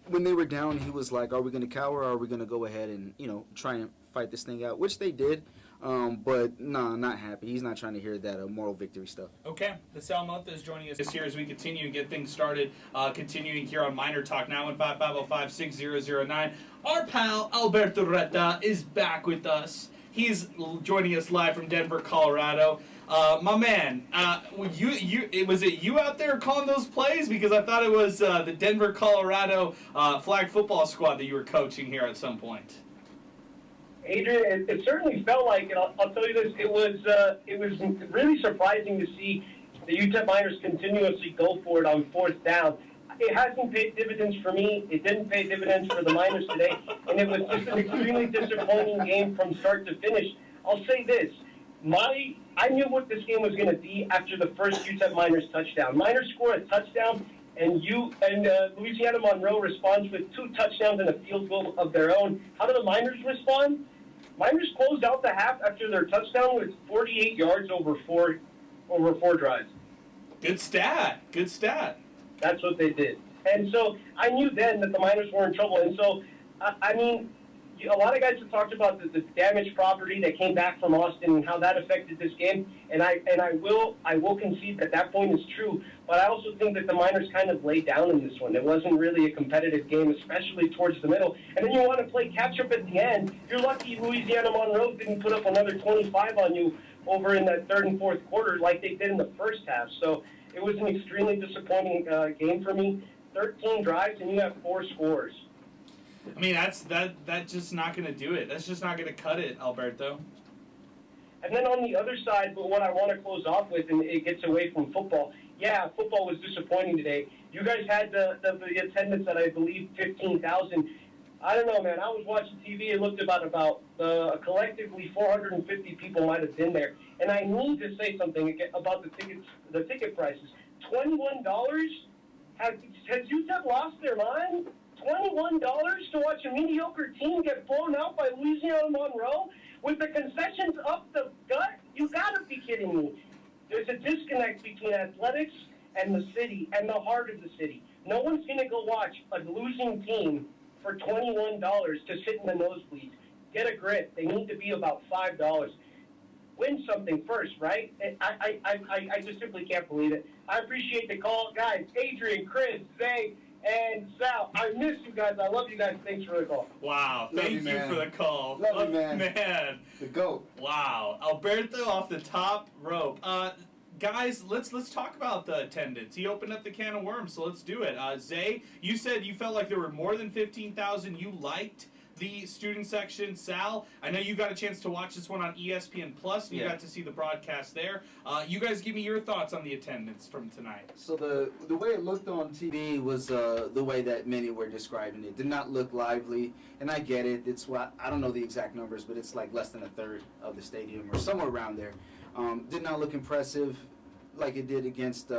when they were down, he was like, are we going to cower or are we going to go ahead and, try and fight this thing out, which they did. But not happy. He's not trying to hear that moral victory stuff. Okay, the Sal Montes is joining us here as we continue and get things started. Continuing here on MinerTalk 915-505-6009. Our pal Alberto Reta is back with us. He's joining us live from Denver, Colorado. My man, was it you out there calling those plays? Because I thought it was the Denver, Colorado flag football squad that you were coaching here at some point. Adrian, it certainly felt like, and I'll tell you this, it was really surprising to see the UTEP Miners continuously go for it on fourth down. It hasn't paid dividends for me. It didn't pay dividends for the Miners today, and it was just an extremely disappointing game from start to finish. I'll say this. I knew what this game was going to be after the first UTEP Miners touchdown. Miners score a touchdown, and Louisiana Monroe responds with 2 touchdowns and a field goal of their own. How do the Miners respond? Miners closed out the half after their touchdown with 48 yards over four drives. Good stat. That's what they did. And so I knew then that the Miners were in trouble. And so, I mean, a lot of guys have talked about the damaged property that came back from Austin and how that affected this game. And I will concede that point is true. But I also think that the Miners kind of laid down in this one. It wasn't really a competitive game, especially towards the middle. And then you want to play catch-up at the end. You're lucky Louisiana Monroe didn't put up another 25 on you over in that third and fourth quarter like they did in the first half. So it was an extremely disappointing game for me. 13 drives, and you have 4 scores. I mean, that's just not going to do it. That's just not going to cut it, Alberto. And then on the other side, but what I want to close off with, and it gets away from football. Yeah, football was disappointing today. You guys had the attendance at, I believe, 15,000. I don't know, man. I was watching TV. It looked about collectively 450 people might have been there. And I need to say something about the ticket prices. $21? Has UTEP lost their mind? $21 to watch a mediocre team get blown out by Louisiana Monroe with the concessions up the gut? You gotta be kidding me. There's a disconnect between athletics and the city and the heart of the city. No one's gonna go watch a losing team for $21 to sit in the nosebleeds. Get a grip. They need to be about $5. Win something first, right? I just simply can't believe it. I appreciate the call. Guys, Adrian, Chris, Zay, and Sal, I miss you guys. I love you guys. Thanks for the call. Wow. Thank you for the call. Love you, man. Man. The GOAT. Wow. Alberto off the top rope. Guys, let's talk about the attendance. He opened up the can of worms, so let's do it. Zay, you said you felt like there were more than 15,000. You liked the student section. Sal, I know you got a chance to watch this one on ESPN Plus, and you got to see the broadcast there. You guys give me your thoughts on the attendance from tonight. So the way it looked on TV was the way that many were describing it. Did not look lively, and I get it. It's what I don't know the exact numbers, but it's like less than a third of the stadium or somewhere around there. Did not look impressive like it did against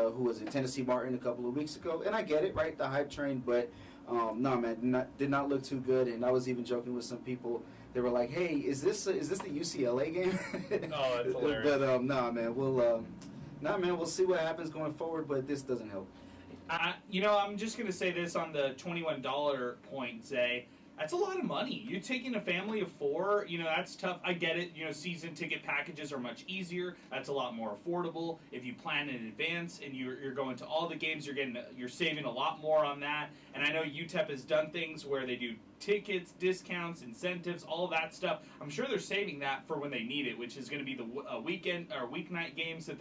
Tennessee Martin a couple of weeks ago. And I get it, right? The hype train, but no, man, did not look too good. And I was even joking with some people. They were like, "Hey, is this the UCLA game?" Oh, that's hilarious. But no, man, we'll see what happens going forward. But this doesn't help. I'm just gonna say this on the $21 point, Zay. That's a lot of money. You're taking a family of four, that's tough. I get it. Season ticket packages are much easier. That's a lot more affordable. If you plan in advance and you're going to all the games, you're saving a lot more on that. And I know UTEP has done things where they do tickets, discounts, incentives, all that stuff. I'm sure they're saving that for when they need it, which is going to be the weekend or weeknight games that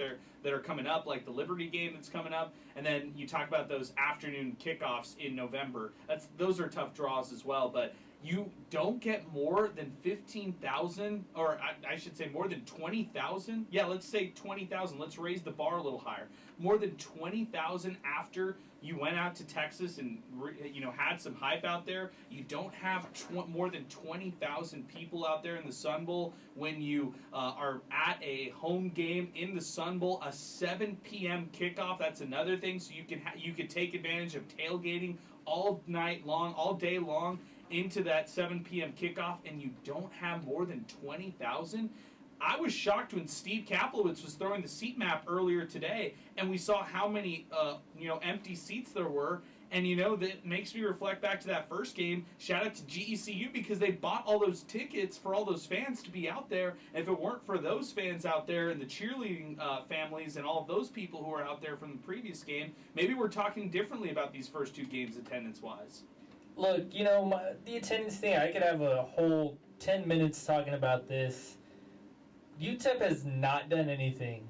are coming up, like the Liberty game that's coming up. And then you talk about those afternoon kickoffs in November. Those are tough draws as well, but you don't get more than 15,000, or I should say more than 20,000. Yeah, let's say 20,000. Let's raise the bar a little higher. More than 20,000 after you went out to Texas and had some hype out there. You don't have more than 20,000 people out there in the Sun Bowl when you are at a home game in the Sun Bowl. A 7 p.m. kickoff. That's another thing. So you could take advantage of tailgating all night long, all day long, into that 7 p.m. kickoff, and you don't have more than 20,000. I was shocked when Steve Kaplowitz was throwing the seat map earlier today, and we saw how many empty seats there were. And that makes me reflect back to that first game. Shout out to GECU because they bought all those tickets for all those fans to be out there. And if it weren't for those fans out there and the cheerleading families and all of those people who were out there from the previous game, maybe we're talking differently about these first two games attendance-wise. Look, the attendance thing, I could have a whole 10 minutes talking about this. UTEP has not done anything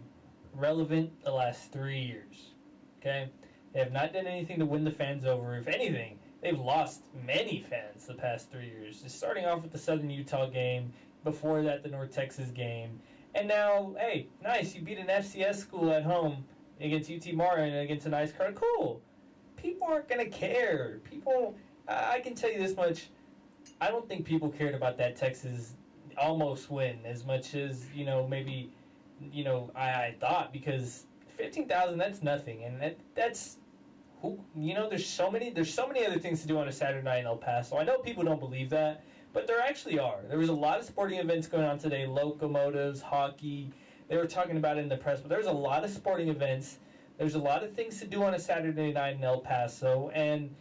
relevant the last 3 years, okay? They have not done anything to win the fans over. If anything, they've lost many fans the past 3 years. Just starting off with the Southern Utah game, before that the North Texas game, and now, hey, nice, you beat an FCS school at home against UT Martin against a nice crowd. Cool. People aren't going to care. I can tell you this much. I don't think people cared about that Texas almost win as much as, maybe, I thought, because 15,000, that's nothing. And that's, there's so many other things to do on a Saturday night in El Paso. I know people don't believe that, but there actually are. There was a lot of sporting events going on today, locomotives, hockey. They were talking about it in the press, but there's a lot of sporting events. There's a lot of things to do on a Saturday night in El Paso. And,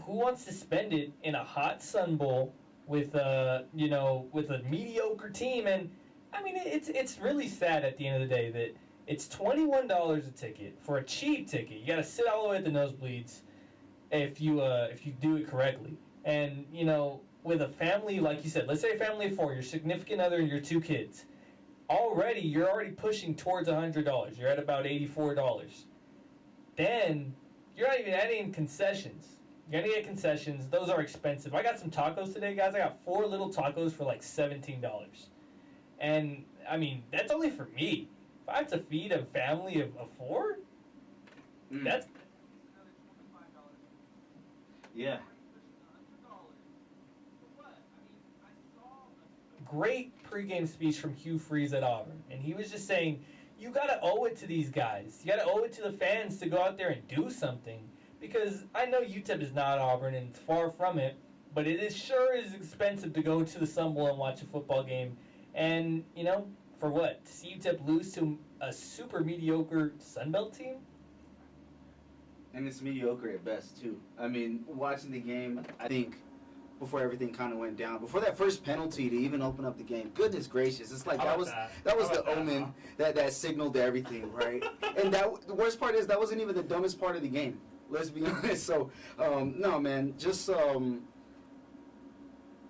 who wants to spend it in a hot Sun Bowl with a mediocre team? And I mean, it's really sad at the end of the day that it's $21 a ticket for a cheap ticket. You got to sit all the way at the nosebleeds if you do it correctly. And with a family, like you said, let's say a family of four, your significant other and your two kids. You're already pushing towards $100. You're at about $84. Then you're not even adding concessions. You gotta get concessions. Those are expensive. I got some tacos today, guys. I got 4 little tacos for like $17. And, I mean, that's only for me. If I have to feed a family of 4, that's... Yeah. Great pregame speech from Hugh Freeze at Auburn. And he was just saying, you gotta owe it to these guys. You gotta owe it to the fans to go out there and do something. Because I know UTEP is not Auburn and it's far from it, but it is sure is expensive to go to the Sun Bowl and watch a football game. And, you know, for what? To see UTEP lose to a super mediocre Sun Belt team? And it's mediocre at best, too. I mean, watching the game, I think, before everything kind of went down, before that first penalty to even open up the game, goodness gracious, it's like that was the omen that signaled everything, right? And the worst part is that wasn't even the dumbest part of the game. Let's be honest. So, no, man, just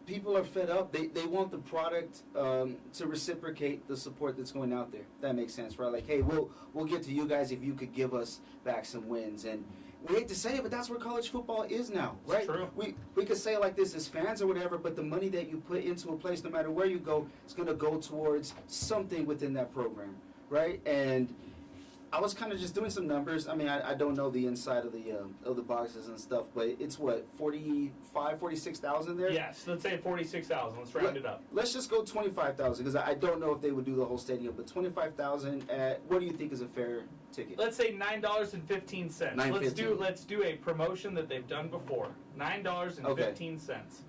people are fed up. They want the product to reciprocate the support that's going out there. That makes sense, right? Like, hey, we'll get to you guys if you could give us back some wins. And we hate to say it, but that's where college football is now, right? It's true. We could say it like this as fans or whatever, but the money that you put into a place, no matter where you go, is going to go towards something within that program, right? And I was kind of just doing some numbers. I mean, I don't know the inside of the boxes and stuff, but it's what, 46,000 there? Yes, let's say 46,000. Let's round it up. Let's just go 25,000 because I don't know if they would do the whole stadium, but 25,000 at what do you think is a fair ticket? Let's say $9.15. Let's do a promotion that they've done before. $9.15. Okay.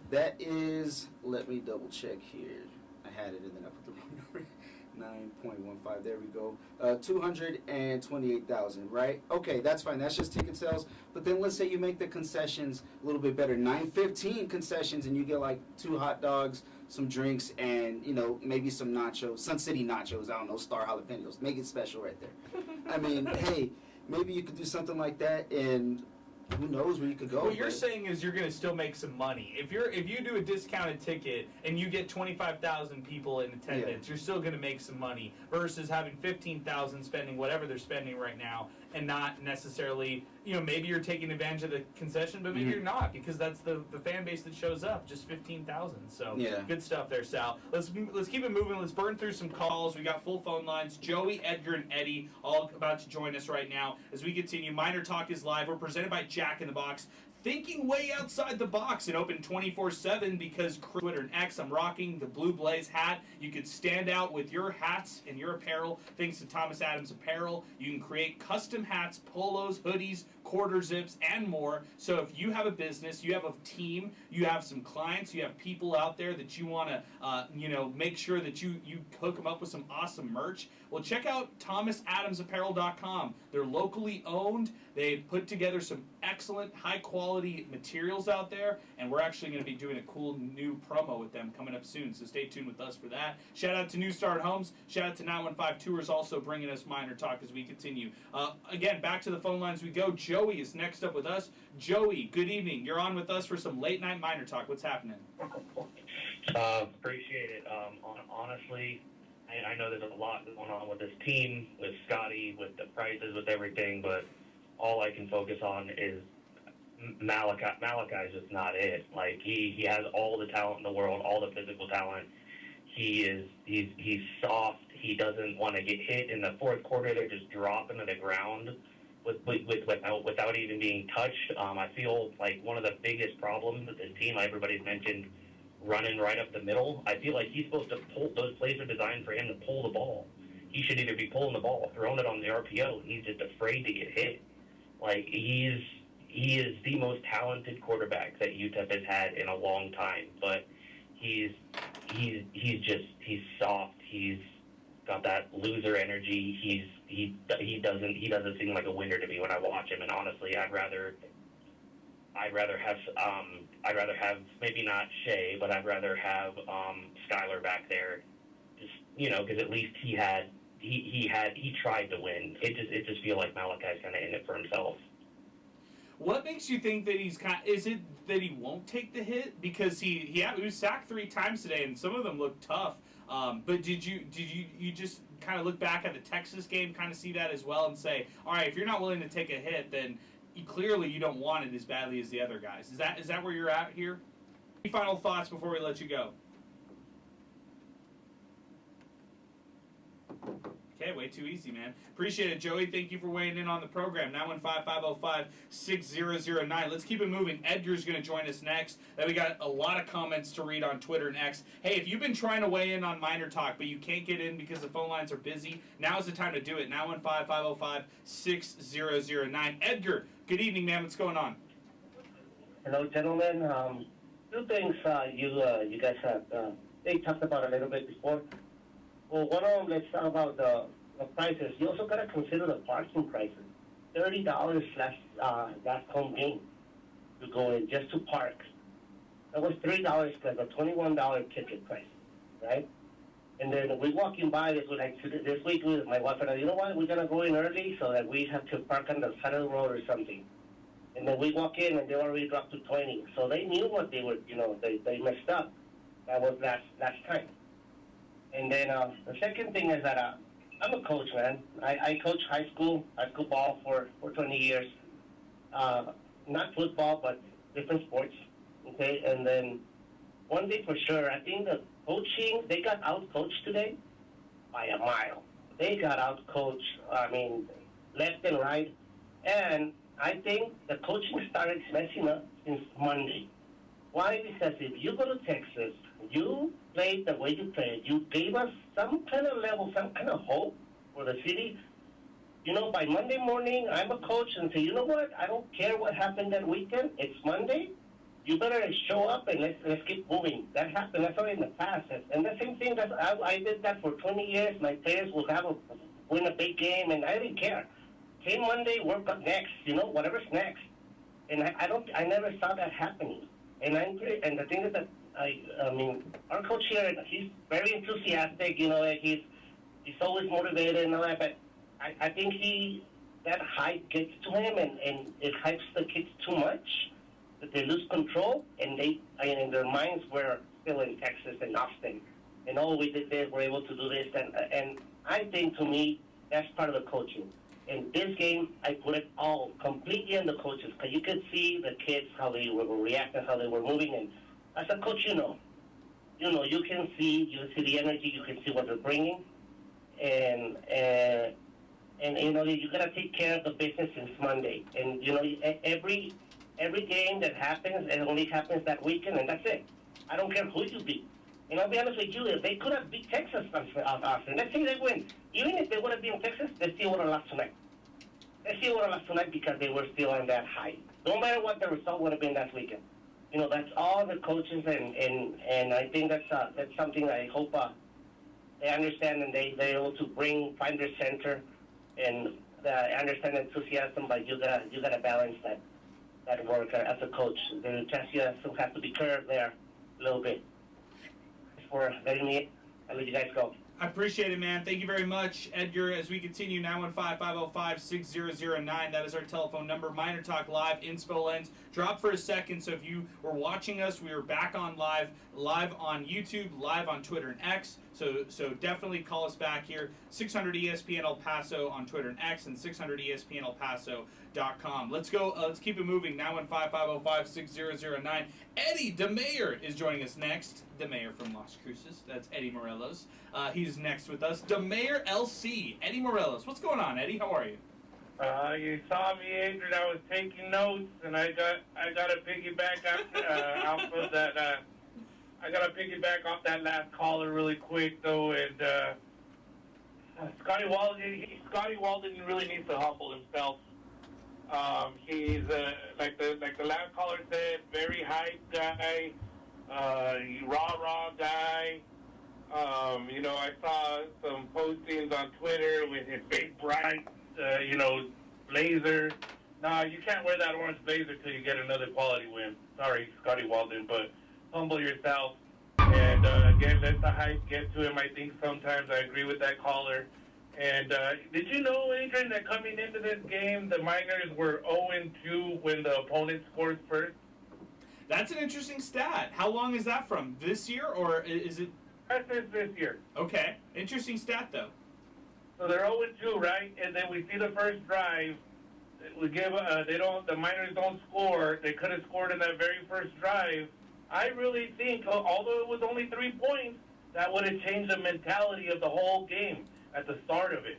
That is, let me double check here. I had it and then I put the wrong number. 9.15. There we go. 228,000. Right? Okay, that's fine. That's just ticket sales. But then let's say you make the concessions a little bit better. 9.15 concessions, and you get like 2 hot dogs, some drinks, and maybe some nachos, Sun City nachos. I don't know, star jalapenos. Make it special right there. I mean, hey, maybe you could do something like that, and who knows where you could go. What you're saying is you're going to still make some money. If you do a discounted ticket and you get 25,000 people in attendance, you're still going to make some money versus having 15,000 spending whatever they're spending right now and not necessarily, maybe you're taking advantage of the concession, but maybe you're not because that's the fan base that shows up, just 15,000. So good stuff there, Sal. Let's keep it moving. Let's burn through some calls. We got full phone lines. Joey, Edgar, and Eddie all about to join us right now as we continue. MinerTalk is live. We're presented by Jack in the Box. Thinking way outside the box and open 24/7 because Twitter and X, I'm rocking the Blue Blaze hat. You could stand out with your hats and your apparel thanks to Thomas Adams Apparel. You can create custom hats, polos, hoodies, quarter zips, and more. So if you have a business, you have a team, you have some clients, you have people out there that you want to, make sure that you hook them up with some awesome merch, well, check out thomasadamsapparel.com. They're locally owned. They put together some excellent, high-quality materials out there, and we're actually going to be doing a cool new promo with them coming up soon, so stay tuned with us for that. Shout out to New Start Homes. Shout out to 915 Tours, also bringing us Miner Talk as we continue. Again, back to the phone lines we go. Joey is next up with us. Joey, good evening. You're on with us for some late-night Miner Talk. What's happening? Appreciate it. Honestly, I know there's a lot going on with this team, with Scotty, with the prices, with everything, but all I can focus on is Malachi. Malachi's just not it. Like, he has all the talent in the world, all the physical talent. He's soft. He doesn't want to get hit in the fourth quarter. They're just dropping to the ground without even being touched. I feel like one of the biggest problems with this team, everybody's mentioned running right up the middle. I feel like he's supposed to pull. Those plays are designed for him to pull the ball. He should either be pulling the ball or throwing it on the RPO. He's just afraid to get hit. Like, he is the most talented quarterback that UTEP has had in a long time, but he's soft. He's got that loser energy. He doesn't seem like a winner to me when I watch him. And honestly, I'd rather have maybe not Shea, but I'd rather have Skylar back there. Just because at least he tried to win. It just feel like Malachi's kind of in it for himself. What makes you think that is it that he won't take the hit? Because he was sacked 3 times today, and some of them looked tough. But did you just kind of look back at the Texas game, kind of see that as well, and say, all right, if you're not willing to take a hit, then clearly you don't want it as badly as the other guys. Is that where you're at here? Any final thoughts before we let you go? Okay, way too easy, man. Appreciate it, Joey. Thank you for weighing in on the program. 915-505-6009. Let's keep it moving. Edgar's going to join us next. Then we got a lot of comments to read on Twitter and X. Hey, if you've been trying to weigh in on MinerTalk, but you can't get in because the phone lines are busy, now's the time to do it. 915-505-6009. Edgar, good evening, man. What's going on? Hello, gentlemen. Two things you guys have they talked about a little bit before. Well, one of them, let's talk about the prices. You also got to consider the parking prices. $30 last home game to go in just to park. That was $3 plus a $21 ticket price, right? And then we walking by this week with my wife and I, you know what, we're going to go in early so that we have to park on the side of the road or something. And then we walk in and they already dropped to 20. So they knew what they were, they messed up. That was last time. And then the second thing is that I'm a coach, man. I coach high school ball for 20 years. Not football, but different sports. Okay, and then one thing for sure, I think the coaching, they got out-coached today by a mile. They got out-coached, left and right. And I think the coaching started messing up since Monday. Why? Because if you go to Texas, you played the way you played. You gave us some kind of level, some kind of hope for the city. By Monday morning, I'm a coach and say, you know what? I don't care what happened that weekend. It's Monday. You better show up and let's keep moving. That happened. That's already in the past. And the same thing that I did that for 20 years. My players will win a big game, and I didn't care. Came Monday, work up next. Whatever's next. And I never saw that happening. And the thing is that our coach here, he's very enthusiastic. He's always motivated and all that. But I think that hype gets to him, and it hypes the kids too much that they lose control, and in their minds we're still in Texas and Austin, and we did this, we're able to do this, and I think to me that's part of the coaching. In this game, I put it all completely on the coaches, because you could see the kids, how they were reacting, how they were moving, and as a coach, you can see the energy, you can see what they're bringing, and you gotta take care of the business since Monday, and every game that happens, it only happens that weekend, and that's it. I don't care who you beat. And I'll be honest with you, if they could have beat Texas often, let's say they win. Even if they would have beaten Texas, they still would have lost tonight. They still would have lost tonight because they were still on that high. No matter what the result would have been that weekend. That's all the coaches, and I think that's something I hope they understand, and they're able to find their center, and I understand enthusiasm, but you gotta balance that work as a coach. The enthusiasm has to be curbed there a little bit. For letting me, I'll let you guys go. I appreciate it, man. Thank you very much, Edgar. As we continue, 915-505-6009. That is our telephone number. MinerTalk Live, Inspo Lens. Drop for a second. So if you were watching us, we are back on live on YouTube, live on Twitter and X. So definitely call us back here. 600 ESPN El Paso on Twitter and X, and 600 ESPN El Paso.com. Let's go. Let's keep it moving. 915-505-6009. Eddie DeMayer is joining us next. DeMayer from Las Cruces. That's Eddie Morelos. He's next with us. DeMayer LC. Eddie Morelos. What's going on, Eddie? How are you? You saw me, Adrian. I was taking notes, and I got to piggyback off of that. I got to piggyback off that last caller really quick, though. And Scotty Walden really needs to humble himself. He's like the last caller said, very hype guy, rah guy. I saw some postings on Twitter with his big bright, blazer. Nah, you can't wear that orange blazer till you get another quality win. Sorry, Scotty Walden, but humble yourself. And again, let the hype get to him. I think sometimes I agree with that caller. And did you know, Adrian, that coming into this game, the Miners were 0-2 when the opponent scored first? That's an interesting stat. How long is that from? This year, or is it? That's this year. Okay. Interesting stat, though. So they're 0-2, right? And then we see the first drive. we give the Miners don't score. They could have scored in that very first drive. I really think, although it was only 3 points, that would have changed the mentality of the whole game at the start of it.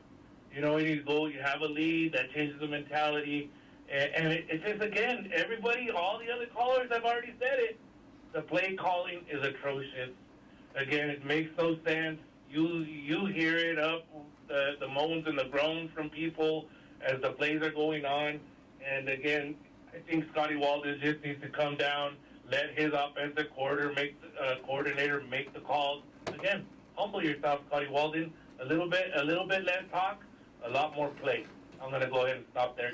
You know, you have a lead, that changes the mentality. And it's just, again, everybody, all the other callers have already said it. The play calling is atrocious. Again, it makes no sense. You hear it up, the moans and the groans from people as the plays are going on. And again, I think Scotty Walden just needs to come down, let his offensive coordinator make the calls. Again, humble yourself, Scotty Walden. A little bit less talk, a lot more play. I'm going to go ahead and stop there.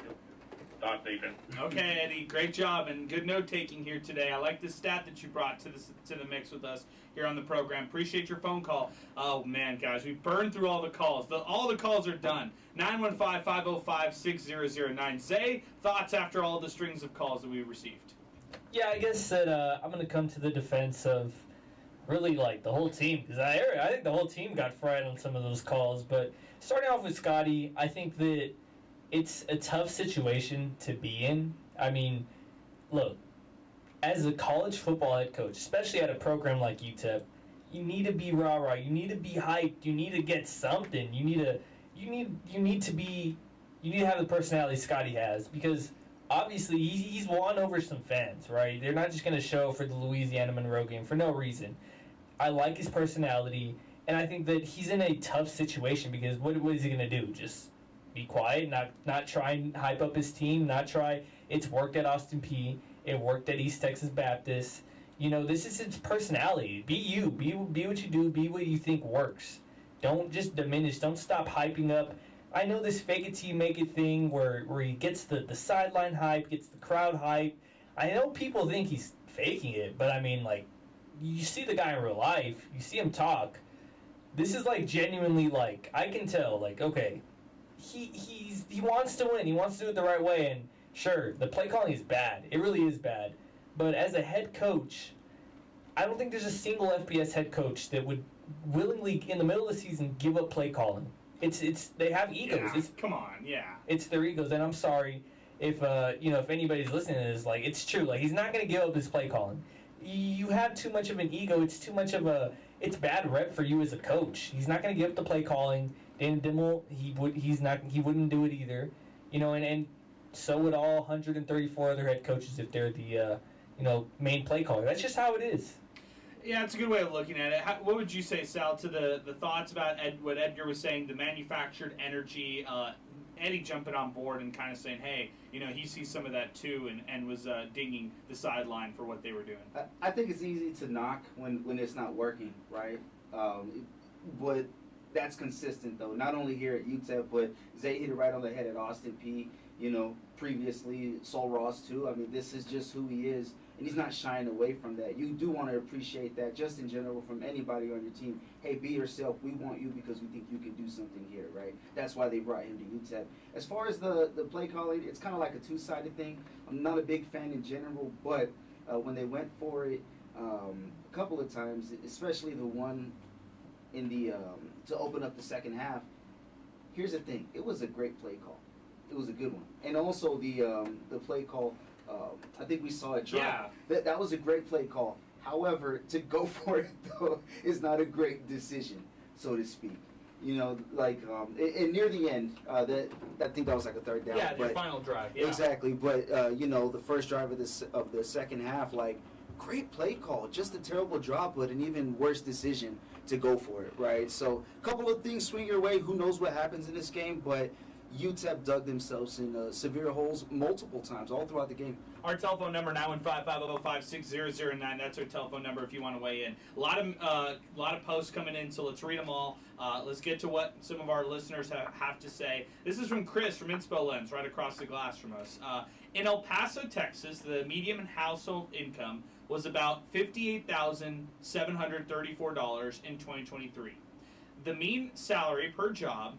Stop, Adrian. Okay, Eddie, great job and good note taking here today. I like the stat that you brought to the mix with us here on the program. Appreciate your phone call. Oh man, guys, we burned through all the calls. All the calls are done. 915-505-6009. Zay, thoughts after all the strings of calls that we received? Yeah, I guess that I'm going to come to the defense of really like the whole team, because I think the whole team got fried on some of those calls. But starting off with Scotty, I think that it's a tough situation to be in. I mean, look, as a college football head coach, especially at a program like UTEP, you need to be rah-rah. You need to be hyped. You need to get something. You need to have the personality Scotty has, because obviously he's won over some fans, right? They're not just going to show for the Louisiana Monroe game for no reason. I like his personality, and I think that he's in a tough situation because what is he going to do? Just be quiet, not try and hype up his team, not try. It's worked at Austin Peay. It worked at East Texas Baptist. You know, this is his personality. Be you. Be what you do. Be what you think works. Don't just diminish. Don't stop hyping up. I know this fake it till you make it thing where he gets the sideline hype, gets the crowd hype. I know people think he's faking it, but I mean, like, you see the guy in real life. You see him talk. This is, like, genuinely, like, I can tell, like, okay, he wants to win. He wants to do it the right way. And sure, the play calling is bad. It really is bad. But as a head coach, I don't think there's a single FBS head coach that would willingly, in the middle of the season, give up play calling. It's they have egos. Yeah, come on, yeah. It's their egos, and I'm sorry if if anybody's listening to this, like, it's true. Like, he's not going to give up his play calling. You have too much of an ego. It's too much of it's bad rep for you as a coach. He's not going to give up the play calling. Dan Dimmel, he wouldn't do it either. You know, and so would all 134 other head coaches if they're the main play caller. That's just how it is. Yeah, it's a good way of looking at it. What would you say, Sal, to the thoughts about what Edgar was saying, the manufactured energy, Eddie jumping on board and kind of saying, hey, he sees some of that too, and was dinging the sideline for what they were doing? I think it's easy to knock when it's not working, right? But that's consistent, though. Not only here at UTEP, but Zay hit it right on the head at Austin Peay. Previously, Sol Ross, too. I mean, this is just who he is, and he's not shying away from that. You do want to appreciate that, just in general, from anybody on your team. Hey, be yourself. We want you because we think you can do something here, right? That's why they brought him to UTEP. As far as the play calling, it's kind of like a two-sided thing. I'm not a big fan in general, but when they went for it a couple of times, especially the one in the to open up the second half, here's the thing. It was a great play call. It was a good one. And also the play call, I think we saw it drop. Yeah. That was a great play call. However, to go for it, though, is not a great decision, so to speak. And near the end, I think that was like a third down. Yeah, the final drive. Yeah. Exactly. But, the first drive of the second half, like, great play call. Just a terrible drop, but an even worse decision to go for it, right? So a couple of things swing your way. Who knows what happens in this game, but UTEP dug themselves in severe holes multiple times all throughout the game. Our telephone number, 915-505-6009. That's our telephone number if you want to weigh in. A lot of posts coming in, so let's read them all. Let's get to what some of our listeners have to say. This is from Chris from Inspo Lens, right across the glass from us. In El Paso, Texas, the median household income was about $58,734 in 2023. The mean salary per job,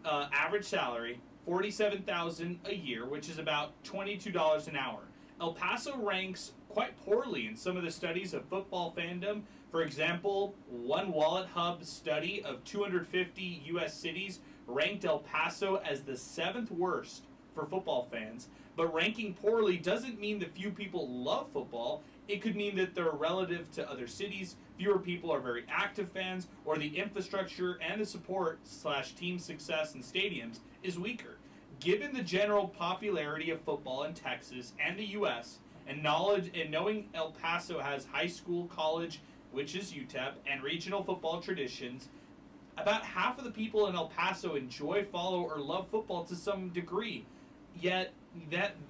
average salary, $47,000 a year, which is about $22 an hour. El Paso ranks quite poorly in some of the studies of football fandom. For example, one Wallet Hub study of 250 U.S. cities ranked El Paso as the 7th worst for football fans. But ranking poorly doesn't mean that few people love football. It could mean that they're relative to other cities, fewer people are very active fans, or the infrastructure and the support / team success in stadiums is weaker. Given the general popularity of football in Texas and the U.S., and knowing El Paso has high school, college, which is UTEP, and regional football traditions, about half of the people in El Paso enjoy, follow, or love football to some degree. Yet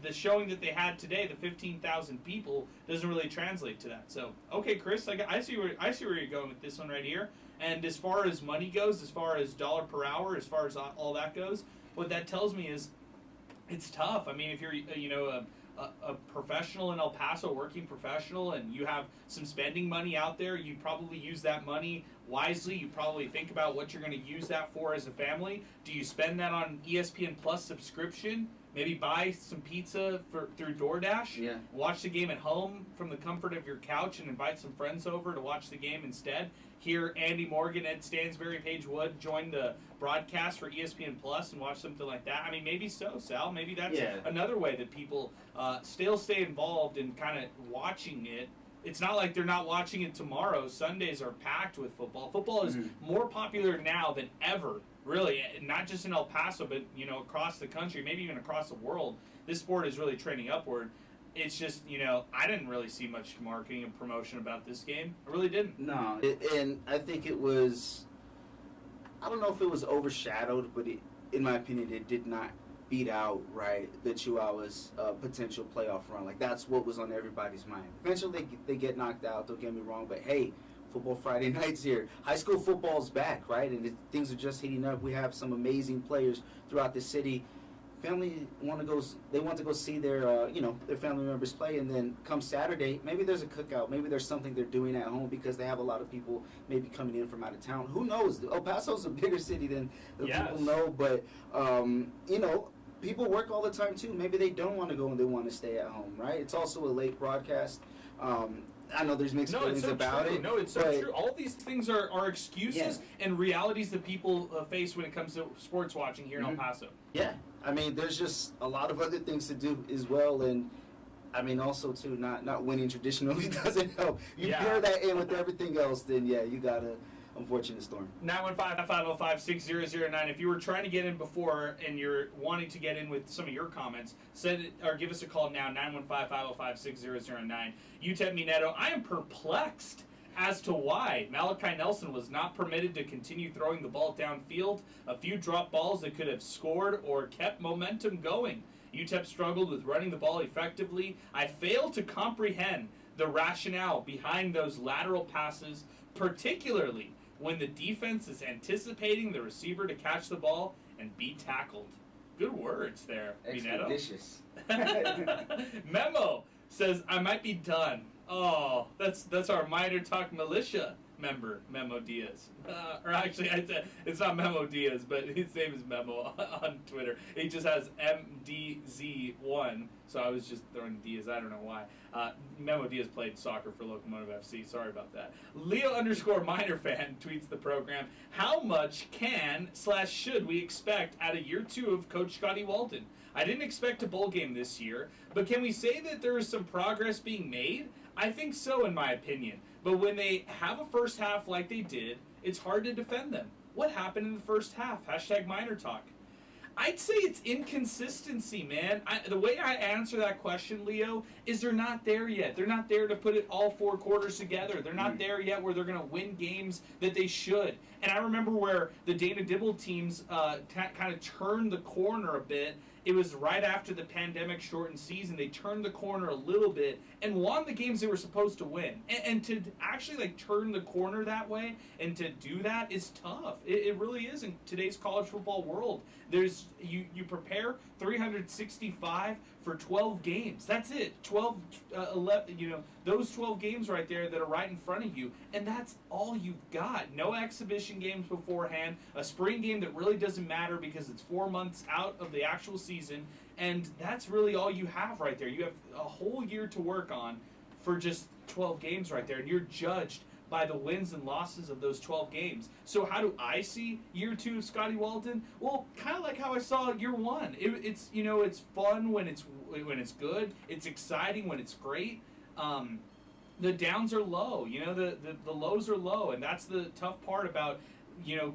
the showing that they had today, the 15,000 people, doesn't really translate to that. So, okay, Chris, I see where you're going with this one right here. And as far as money goes, as far as dollar per hour, as far as all that goes, what that tells me is it's tough. I mean, if you're a professional in El Paso, working professional, and you have some spending money out there, you probably use that money wisely. You probably think about what you're going to use that for as a family. Do you spend that on ESPN Plus subscription? Maybe buy some pizza through DoorDash. Yeah. Watch the game at home from the comfort of your couch and invite some friends over to watch the game instead. Hear Andy Morgan, Ed Stansbury, Paige Wood join the broadcast for ESPN Plus and watch something like that. I mean, maybe so, Sal. Maybe that's another way that people still stay involved in kind of watching it. It's not like they're not watching it tomorrow. Sundays are packed with football. Football is more popular now than ever. Really, not just in El Paso, but across the country, maybe even across the world. This sport is really trending upward. It's just, I didn't really see much marketing and promotion about this game. I really didn't. No, and I think it was, I don't know if it was overshadowed, but in my opinion, it did not beat out, right, the Chihuahuas' potential playoff run. Like, that's what was on everybody's mind. Eventually, they get knocked out, don't get me wrong, but hey, Football Friday night's here. High school football's back, right? And things are just heating up. We have some amazing players throughout the city. Family want to go see their their family members play, and then come Saturday, maybe there's a cookout, maybe there's something they're doing at home because they have a lot of people maybe coming in from out of town. Who knows? El Paso's a bigger city than people know, but people work all the time too. Maybe they don't want to go and they want to stay at home, right? It's also a late broadcast. I know there's mixed feelings about it. No, it's so true. All these things are excuses and realities that people face when it comes to sports watching here in El Paso. Yeah. I mean, there's just a lot of other things to do as well, and I mean, also too, not winning traditionally doesn't help. You pair that in with everything else, then you got a unfortunate storm. 915-505-6009. If you were trying to get in before and you're wanting to get in with some of your comments, give us a call now, 915-505-6009. UTEP Mineto, I am perplexed as to why Malachi Nelson was not permitted to continue throwing the ball downfield. A few drop balls that could have scored or kept momentum going. UTEP struggled with running the ball effectively. I fail to comprehend the rationale behind those lateral passes, particularly when the defense is anticipating the receiver to catch the ball and be tackled. Good words there, Mineto. Expeditious. Memo says, I might be done. Oh, that's our MinerTalk militia member, Memo Diaz. Or actually, it's not Memo Diaz, but his name is Memo on Twitter. He just has MDZ1, so I was just throwing Diaz. I don't know why. Memo Diaz played soccer for Locomotive FC. Sorry about that. Leo_Miner fan tweets the program. How much can/should we expect out of year 2 of Coach Scotty Walton? I didn't expect a bowl game this year, but can we say that there is some progress being made? I think so, in my opinion. But when they have a first half like they did, it's hard to defend them. What happened in the first half? #MinerTalk. I'd say it's inconsistency, man. The way I answer that question, Leo, is they're not there yet. They're not there to put it all 4 quarters together. They're not there yet where they're going to win games that they should. And I remember where the Dana Dibble teams kind of turned the corner a bit. It was right after the pandemic-shortened season. They turned the corner a little bit and won the games they were supposed to win. And to actually turn the corner that way and to do that is tough. It really is in today's college football world. There's you prepare 365 for 12 games. That's it. 11. Those 12 games right there that are right in front of you, and that's all you've got. No exhibition games beforehand. A spring game that really doesn't matter because it's 4 months out of the actual season, and that's really all you have right there. You have a whole year to work on for just 12 games right there, and you're judged by the wins and losses of those 12 games. So how do I see year 2 of Scotty Walton? Well, kind of like how I saw year 1. It's it's fun when it's good. It's exciting when it's great. The downs are low. The lows are low, and that's the tough part about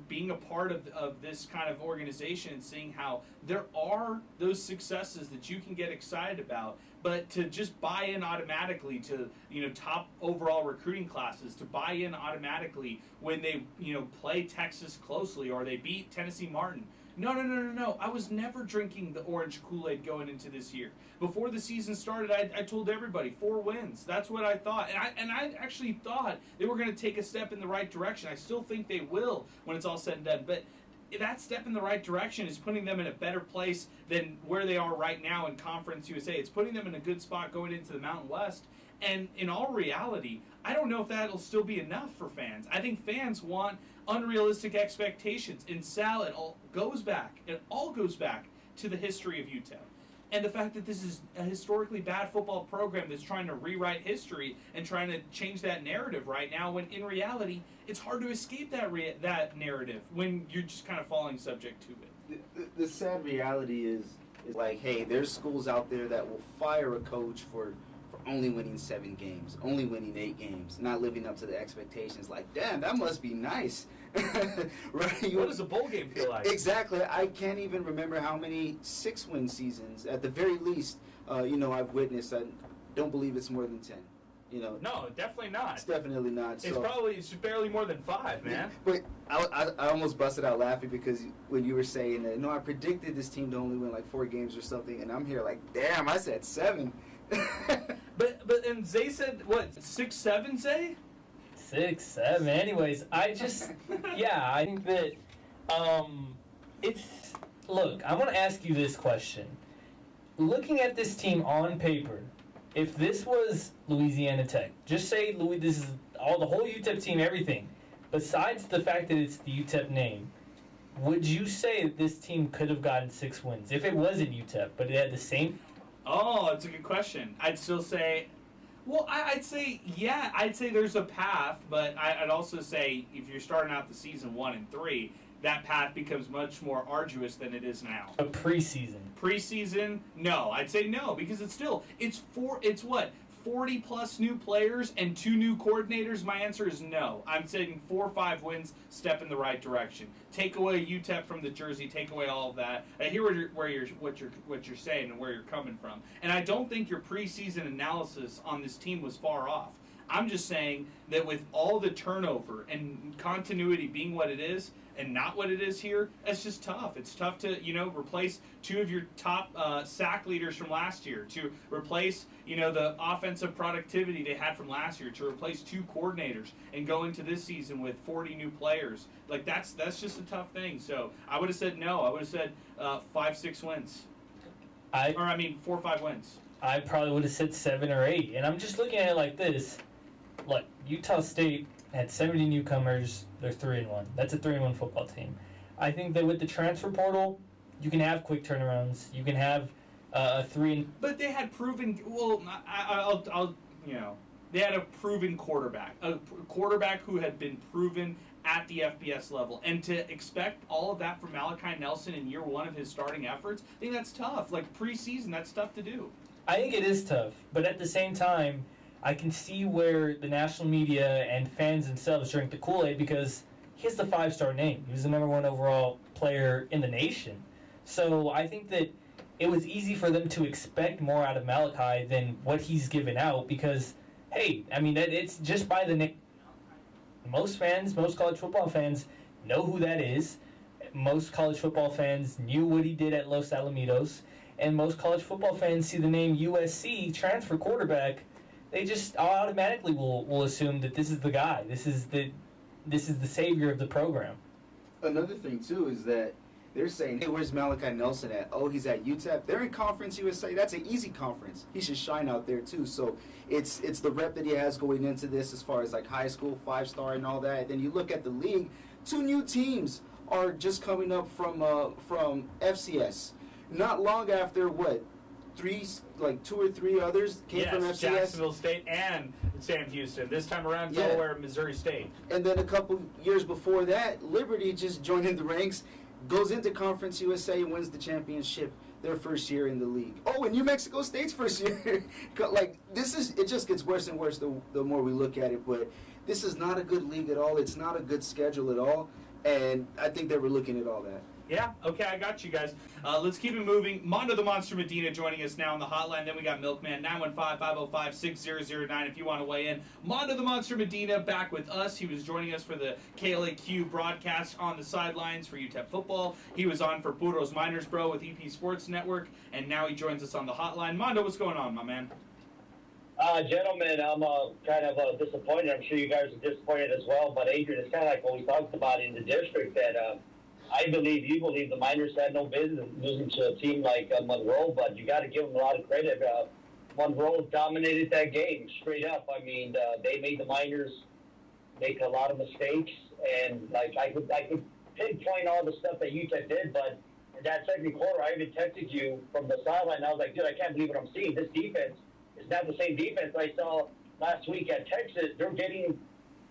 being a part of this kind of organization and seeing how there are those successes that you can get excited about, but to just buy in automatically to top overall recruiting classes, to buy in automatically when they play Texas closely or they beat Tennessee Martin. No. I was never drinking the orange Kool-Aid going into this year. Before the season started, I told everybody 4 wins. That's what I thought. And I actually thought they were going to take a step in the right direction. I still think they will when it's all said and done. But that step in the right direction is putting them in a better place than where they are right now in Conference USA. It's putting them in a good spot going into the Mountain West. And in all reality, I don't know if that'll still be enough for fans. I think fans want unrealistic expectations. And Sal, it all goes back to the history of UTEP. And the fact that this is a historically bad football program that's trying to rewrite history and trying to change that narrative right now, when in reality, it's hard to escape that narrative when you're just kind of falling subject to it. The sad reality is like, hey, there's schools out there that will fire a coach for only winning 7 games, only winning 8 games, not living up to the expectations. Like, damn, that must be nice. Right? What does a bowl game feel like? Exactly. I can't even remember how many 6-win seasons, at the very least, I've witnessed. I don't believe it's more than 10. No, definitely not. It's definitely not. It's barely more than 5, man. But I almost busted out laughing because when you were saying that, I predicted this team to only win like 4 games or something, and I'm here like, damn, I said 7. But and Zay said what, 6-7, Zay? 6-7. Anyways, I think that look, I want to ask you this question. Looking at this team on paper, if this was Louisiana Tech, just say this is the whole UTEP team, everything, besides the fact that it's the UTEP name, would you say that this team could have gotten 6 wins if it wasn't UTEP, but it had the same? Oh, that's a good question. I'd still say, I'd say there's a path, but I'd also say if you're starting out the season 1-3, that path becomes much more arduous than it is now. A preseason? Preseason? No, I'd say no, because it's 40 plus new players and 2 new coordinators. My answer is no. I'm saying 4 or 5 wins, step in the right direction. Take away UTEP from the jersey, take away all of that. I hear what you're saying and where you're coming from, and I don't think your preseason analysis on this team was far off. I'm just saying that with all the turnover and continuity being what it is and not what it is here, it's just tough. It's tough to, replace 2 of your top sack leaders from last year, to replace, the offensive productivity they had from last year, to replace 2 coordinators and go into this season with 40 new players. Like, that's just a tough thing. So I would have said no. I would have said 5-6 wins. 4 or 5 wins. I probably would have said 7 or 8. And I'm just looking at it like this. Look, Utah State had 70 newcomers. They're 3-1. That's a 3-1 football team. I think that with the transfer portal, you can have quick turnarounds. You can have a 3. But they had proven. Well, they had a proven quarterback, who had been proven at the FBS level, and to expect all of that from Malachi Nelson in year 1 of his starting efforts, I think that's tough. Like preseason, that's tough to do. I think it is tough, but at the same time, I can see where the national media and fans themselves drink the Kool-Aid because he has the 5-star name. He was the number 1 overall player in the nation. So I think that it was easy for them to expect more out of Malachi than what he's given out because, hey, it's just by the name. Most college football fans know who that is. Most college football fans knew what he did at Los Alamitos. And most college football fans see the name USC transfer quarterback. They just automatically will assume that this is the guy. This is the savior of the program. Another thing too is that they're saying, hey, where's Malachi Nelson at? Oh, he's at UTEP. They're in Conference USA. That's an easy conference. He should shine out there too. So it's the rep that he has going into this as far as like high school, 5-star and all that. Then you look at the league, 2 new teams are just coming up from FCS. Not long after two or three others came from Yes, FCS. Jacksonville State and Sam Houston. This time around, Yeah. Delaware and Missouri State. And then a couple years before that, Liberty just joined in the ranks, goes into Conference USA, and wins the championship their first year in the league. Oh, and New Mexico State's first year. It just gets worse and worse the more we look at it. But this is not a good league at all. It's not a good schedule at all. And I think they were looking at all that. Yeah, okay, I got you guys. Let's keep it moving. Mondo the Monster Medina joining us now on the hotline. Then we got Milkman, 915-505-6009 if you want to weigh in. Mondo the Monster Medina back with us. He was joining us for the KLAQ broadcast on the sidelines for UTEP football. He was on for Puros Miners Bro with EP Sports Network, and now he joins us on the hotline. Mondo, what's going on, my man? Gentlemen, I'm kind of disappointed. I'm sure you guys are disappointed as well. But Adrian, it's kind of like what we talked about in the district that you believe the Miners had no business losing to a team like Monroe, but you got to give them a lot of credit. Monroe dominated that game straight up. I mean, they made the Miners make a lot of mistakes, and I could pinpoint all the stuff that UTEP did, but in that second quarter, I even texted you from the sideline. I was like, dude, I can't believe what I'm seeing. This defense is not the same defense I saw last week at Texas. They're getting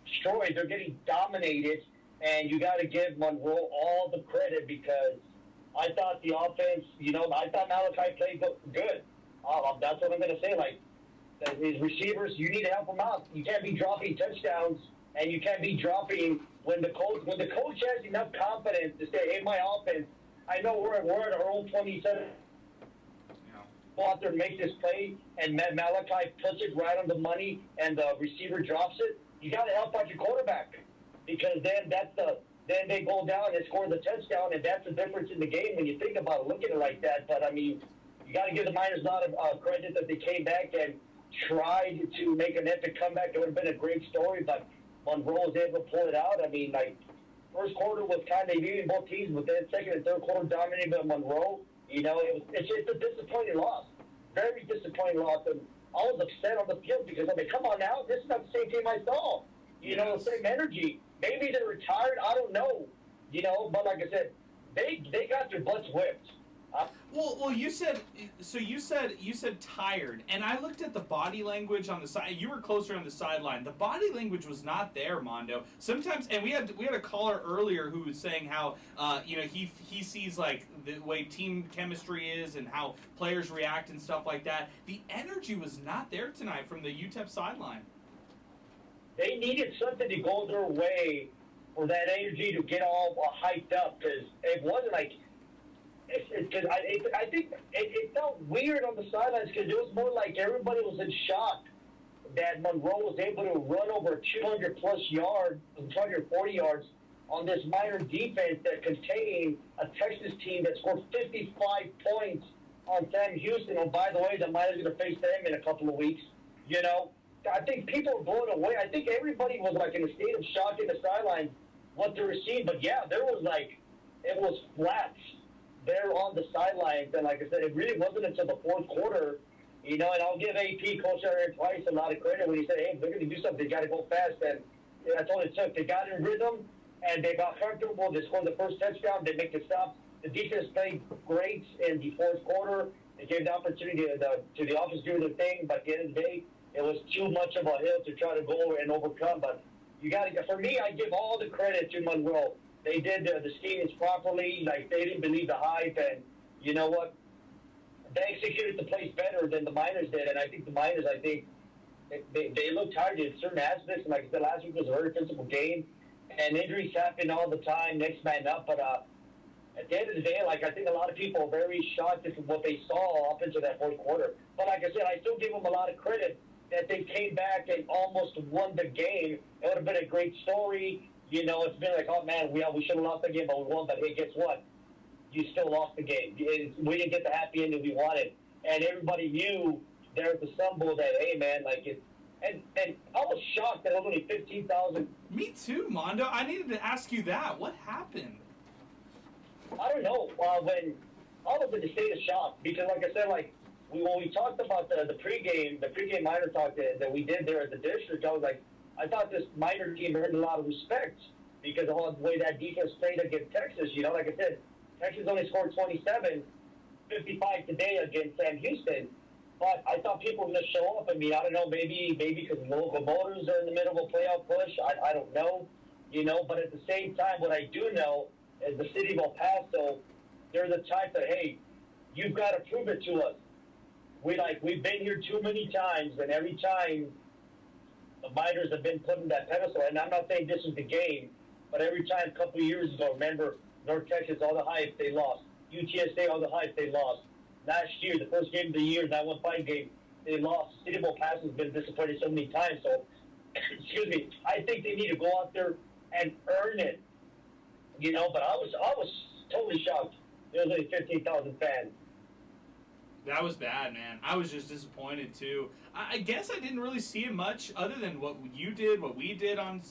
destroyed. They're getting dominated. And you got to give Monroe all the credit because I thought the offense, I thought Malachi played good. That's what I'm going to say. Like, his receivers, you need to help them out. You can't be dropping touchdowns, and you can't be dropping when the coach has enough confidence to say, hey, my offense, I know we're at our own 27. Go out there and make this play, and Malachi puts it right on the money, and the receiver drops it. You got to help out your quarterback. Because then then they go down and score the touchdown, and that's the difference in the game when you think about it, look at it like that. But, I mean, you got to give the Miners a lot of credit that they came back and tried to make an epic comeback. It would have been a great story, but Monroe was able to pull it out. I mean, first quarter was kind of even both teams, but then second and third quarter dominated by Monroe. It's just a disappointing loss. Very disappointing loss. And I was upset on the field because, come on now, this is not the same team I saw. The same energy. Maybe they're retired. I don't know. But like I said, they got their butts whipped. Well, you said tired, and I looked at the body language on the side. You were closer on the sideline. The body language was not there, Mondo. Sometimes, and we had a caller earlier who was saying how he sees like the way team chemistry is and how players react and stuff like that. The energy was not there tonight from the UTEP sideline. They needed something to go their way for that energy to get all hyped up because it wasn't like. I think it felt weird on the sidelines because it was more like everybody was in shock that Monroe was able to run over 200-plus yards, 240 yards on this Miner defense that contained a Texas team that scored 55 points on Sam Houston. And by the way, the Miners going to face them in a couple of weeks. I think people were blown away. I think everybody was in a state of shock in the sidelines what they were seeing. But yeah, it was flat there on the sidelines. And like I said, it really wasn't until the fourth quarter, and I'll give AP, Coach Aaron Price, a lot of credit when he said, hey, they're going to do something. They got to go fast. And that's all it took. They got in rhythm, and they got comfortable. They scored the first touchdown. They make the stop. The defense played great in the fourth quarter. They gave the opportunity to the offense to do their thing. But at the end of the day, it was too much of a hill to try to go and overcome. But for me, I give all the credit to Monroe. They did the schemes properly. They didn't believe the hype. And you know what? They executed the plays better than the Miners did. And I think the Miners, they looked tired in certain aspects. And like I said, last week was a very physical game. And injuries happen all the time, next man up. But at the end of the day, I think a lot of people are very shocked at what they saw up into that fourth quarter. But like I said, I still give them a lot of credit that they came back and almost won the game. It would have been a great story. It's been oh, man, we should have lost the game, but we won. But hey, guess what? You still lost the game. We didn't get the happy ending we wanted. And everybody knew there at the Sun Bowl that, hey, man, and I was shocked that it was only 15,000. Me too, Mondo. I needed to ask you that. What happened? I don't know. When I was in a state of shock because, like I said, when we talked about the pregame MinerTalk that we did there at the district, I thought this Miner team earned a lot of respect because of the way that defense played against Texas. Like I said, Texas only scored 27, 55 today against Sam Houston. But I thought people were going to show up. I mean, I don't know, maybe because local motors are in the middle of a playoff push. I don't know, But at the same time, what I do know is the city of El Paso, they're the type that, hey, you've got to prove it to us. We've been here too many times, and every time the Miners have been put in that pedestal. And I'm not saying this is the game, but every time, a couple of years ago, remember North Texas, all the hype, they lost. UTSA, all the hype, they lost. Last year, the first game of the year, 9-1-5 game, they lost. City of El Paso has been disappointed so many times. So, excuse me, I think they need to go out there and earn it. But I was totally shocked. There was only 15,000 fans. That was bad, man. I was just disappointed too. I guess I didn't really see it much other than what you did, what we did on,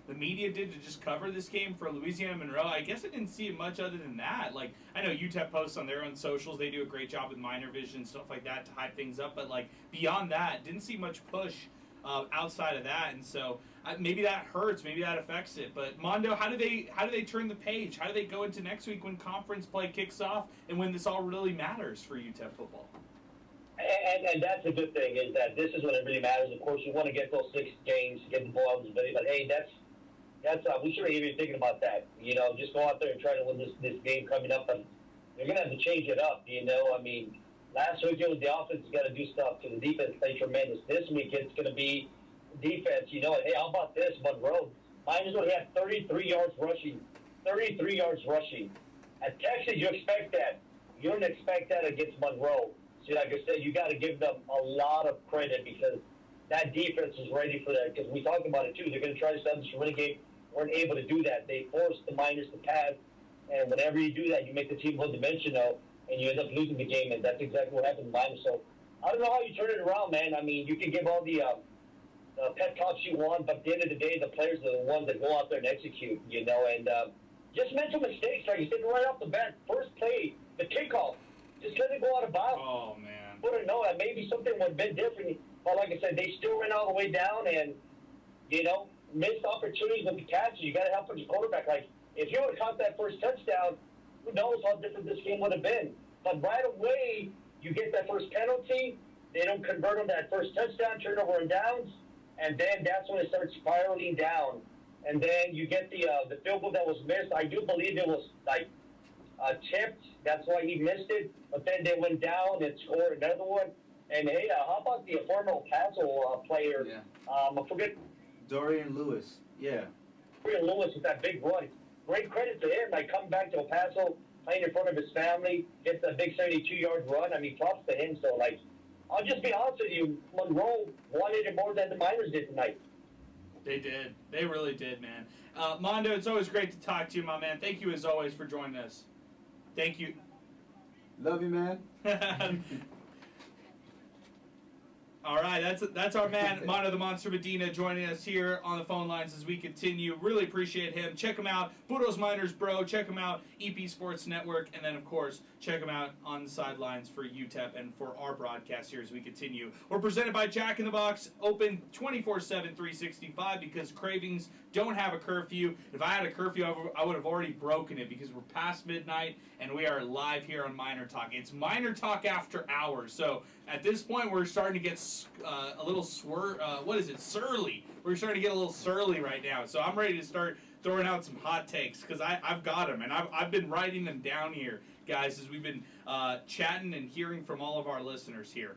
the media did to just cover this game for Louisiana Monroe. I guess I didn't see it much other than that. Like, I know UTEP posts on their own socials. They do a great job with Miner Vision and stuff like that to hype things up. But, beyond that, didn't see much push outside of that. And so maybe that hurts. Maybe that affects it. But, Mondo, how do they turn the page? How do they go into next week when conference play kicks off and when this all really matters for UTEP football? And that's a good thing, is that this is when it really matters. Of course, you want to get those 6 games, get the ball out of the video, but hey, that's we shouldn't even be thinking about that. Just go out there and try to win this game coming up, and you're gonna have to change it up. I mean, last week it was the offense got to do stuff to the defense play tremendous. This week it's gonna be defense. And hey, how about this, Monroe? Miners only have 33 yards rushing. 33 yards rushing. At Texas, you expect that. You don't expect that against Monroe. See, like I said, you got to give them a lot of credit because that defense is ready for that. Because we talked about it, too. They're going to try to establish a running game. Weren't able to do that. They forced the Miners to pass. And whenever you do that, you make the team one-dimensional, and you end up losing the game. And that's exactly what happened to Miners. So I don't know how you turn it around, man. I mean, you can give all the pep talks you want, but at the end of the day, the players are the ones that go out there and execute, And just mental mistakes, like you said, right off the bat. First play, the kickoff. Just let it go out of bounds. Oh, man. Wouldn't know that. Maybe something would have been different. But like I said, they still ran all the way down and, missed opportunities with the catches. You got to help with your quarterback. Like, if you would have caught that first touchdown, who knows how different this game would have been. But right away, you get that first penalty. They don't convert on that first touchdown, turnover and downs. And then that's when it starts spiraling down. And then you get the field goal that was missed. I do believe it was, tipped. That's why he missed it. But then they went down and scored another one. And hey, how about the former El Paso player? Yeah. I forget. Dorian Lewis. Yeah. Dorian Lewis with that big run. Great credit to him. Coming back to El Paso, playing in front of his family, gets a big 72-yard run. I mean, props to him. So, I'll just be honest with you, Monroe wanted it more than the Miners did tonight. They did. They really did, man. Mondo, it's always great to talk to you, my man. Thank you, as always, for joining us. Thank you. Love you, man. All right, that's our man, Mondo the Monster Medina, joining us here on the phone lines as we continue. Really appreciate him. Check him out, Budos Miners Bro. Check him out, EP Sports Network. And then, of course, check him out on the sidelines for UTEP and for our broadcast here as we continue. We're presented by Jack in the Box, open 24/7, 365, because cravings don't have a curfew. If I had a curfew, I would have already broken it because we're past midnight and we are live here on MinerTalk. It's MinerTalk after hours. So at this point, we're starting to get a little surly. We're starting to get a little surly right now. So I'm ready to start throwing out some hot takes because I've got them and I've been writing them down here, guys, as we've been chatting and hearing from all of our listeners here.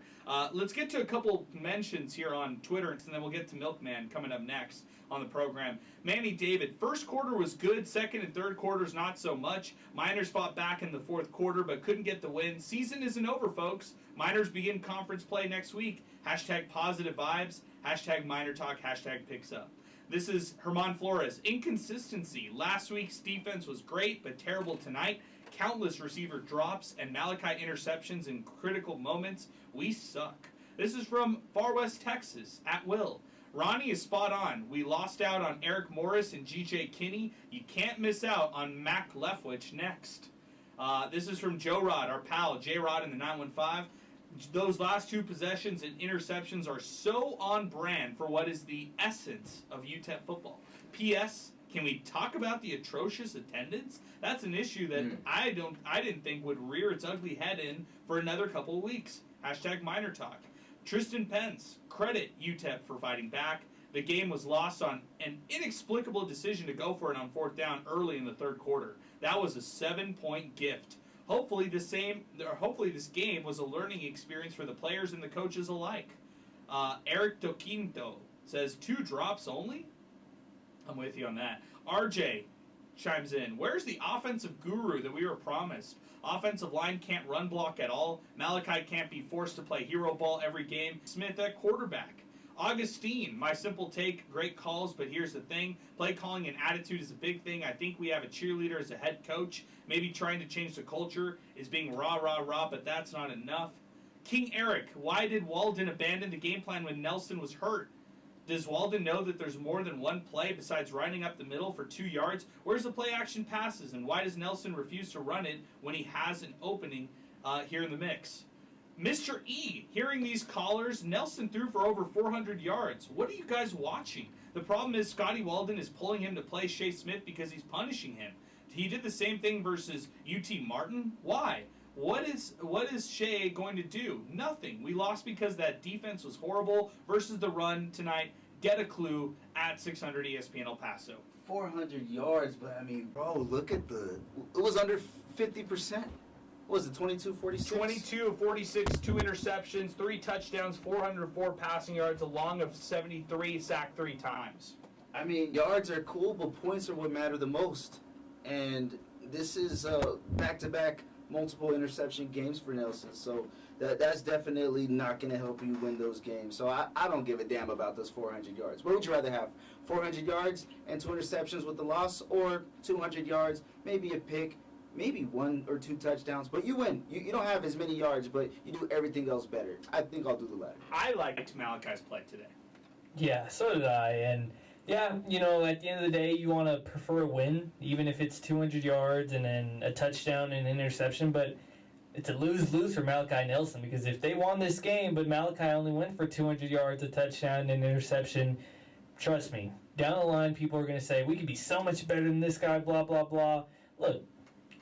Let's get to a couple mentions here on Twitter, and then we'll get to Milkman coming up next on the program. Manny David, first quarter was good, second and third quarters not so much. Miners fought back in the fourth quarter but couldn't get the win. Season isn't over, folks. Miners begin conference play next week. Hashtag positive vibes. Hashtag MinerTalk. Hashtag picks up. This is Herman Flores. Inconsistency. Last week's defense was great but terrible tonight. Countless receiver drops and Malachi interceptions in critical moments. We suck. This is from Far West Texas, at Will. Ronnie is spot on. We lost out on Eric Morris and G.J. Kinney. You can't miss out on Mac Leftwich next. This is from Joe Rod, our pal, J-Rod in the 915. Those last two possessions and interceptions are so on brand for what is the essence of UTEP football. P.S. Can we talk about the atrocious attendance? That's an issue that I didn't think would rear its ugly head in for another couple of weeks. #MinerTalk. Tristan Pence, credit UTEP for fighting back. The game was lost on an inexplicable decision to go for it on 4th down early in the third quarter. That was a 7-point gift. Hopefully this game was a learning experience for the players and the coaches alike. Eric Doquinto says 2 drops only? I'm with you on that. RJ chimes in. Where's the offensive guru that we were promised? Offensive line can't run block at all. Malachi can't be forced to play hero ball every game. Smith at quarterback. Augustine, my simple take, great calls, but here's the thing. Play calling and attitude is a big thing. I think we have a cheerleader as a head coach. Maybe trying to change the culture is being rah, rah, rah, but that's not enough. King Eric, why did Walden abandon the game plan when Nelson was hurt? Does Walden know that there's more than one play besides running up the middle for 2 yards? Where's the play action passes, and why does Nelson refuse to run it when he has an opening here in the mix? Mr. E, hearing these callers, Nelson threw for over 400 yards. What are you guys watching? The problem is Scotty Walden is pulling him to play Shea Smith because he's punishing him. He did the same thing versus UT Martin. Why? What is Shea going to do? Nothing. We lost because that defense was horrible versus the run tonight. Get a clue at 600 ESPN El Paso. 400 yards, but I mean, bro, look at it was under 50%. What was it, 22-46? 22 of 46, 2 interceptions, 3 touchdowns, 404 passing yards, along of 73, sacked 3 times. I mean, yards are cool, but points are what matter the most. And this is back-to-back multiple interception games for Nelson. So that's definitely not going to help you win those games. So I don't give a damn about those 400 yards. What would you rather have? 400 yards and 2 interceptions with the loss, or 200 yards, maybe a pick, maybe 1 or 2 touchdowns, but you win. You don't have as many yards, but you do everything else better. I think I'll do the latter. I liked Malachi's play today. Yeah, so did I. And yeah, you know, at the end of the day, you want to prefer a win, even if it's 200 yards and then a touchdown and an interception. But it's a lose-lose for Malachi Nelson, because if they won this game, but Malachi only went for 200 yards, a touchdown, and an interception, trust me, down the line, people are going to say, we could be so much better than this guy, blah, blah, blah. Look,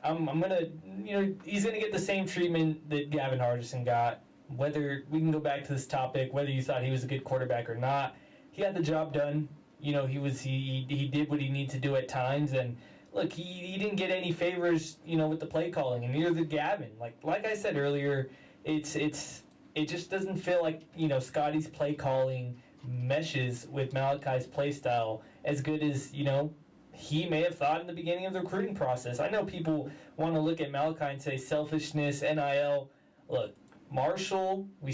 I'm going to, you know, he's going to get the same treatment that Gavin Hardison got. Whether, we can go back to this topic, whether you thought he was a good quarterback or not, he had the job done. You know, he did what he needed to do at times, and look, he didn't get any favors, you know, with the play calling, and neither did Gavin. Like I said earlier, it just doesn't feel like, you know, Scotty's play calling meshes with Malachi's play style as good as, you know, he may have thought in the beginning of the recruiting process. I know people want to look at Malachi and say selfishness, NIL. Look, Marshall, we've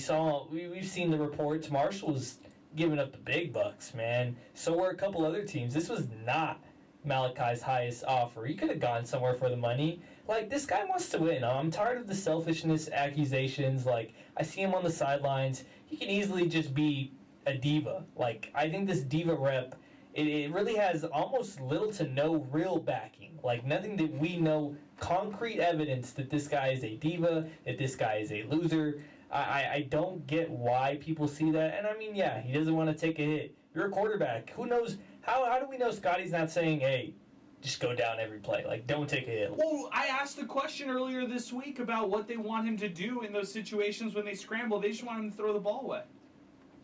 seen the reports. Marshall was giving up the big bucks, man. So were a couple other teams. This was not Malachi's highest offer. He could have gone somewhere for the money. Like, this guy wants to win. I'm tired of the selfishness accusations. Like, I see him on the sidelines. He can easily just be a diva. Like, I think this diva rep, it really has almost little to no real backing. Like, nothing that we know, concrete evidence that this guy is a diva, that this guy is a loser. I don't get why people see that. And, I mean, yeah, he doesn't want to take a hit. You're a quarterback. Who knows? How do we know Scotty's not saying, hey, just go down every play? Like, don't take a hit. Well, I asked the question earlier this week about what they want him to do in those situations when they scramble. They just want him to throw the ball away.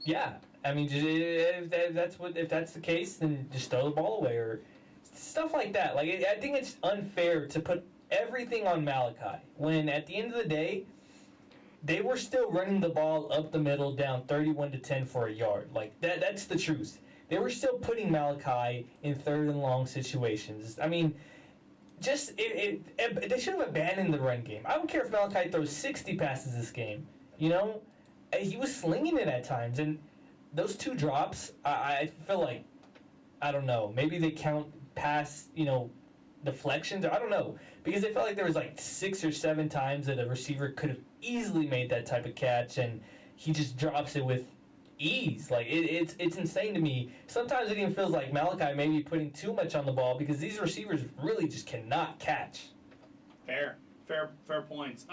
Yeah. I mean, if that's the case, then just throw the ball away or stuff like that. Like, I think it's unfair to put everything on Malachi when, at the end of the day, they were still running the ball up the middle, down 31-10 for a yard. Like, that's the truth. They were still putting Malachi in 3rd and long situations. I mean, just they should have abandoned the run game. I don't care if Malachi throws 60 passes this game. You know, he was slinging it at times, and those 2 drops, I feel like, I don't know, maybe they count pass, you know, deflections. I don't know, because I felt like there was like 6 or 7 times that a receiver could have easily made that type of catch, and he just drops it with ease. Like, it's insane to me. Sometimes it even feels like Malachi may be putting too much on the ball because these receivers really just cannot catch. Fair fair points.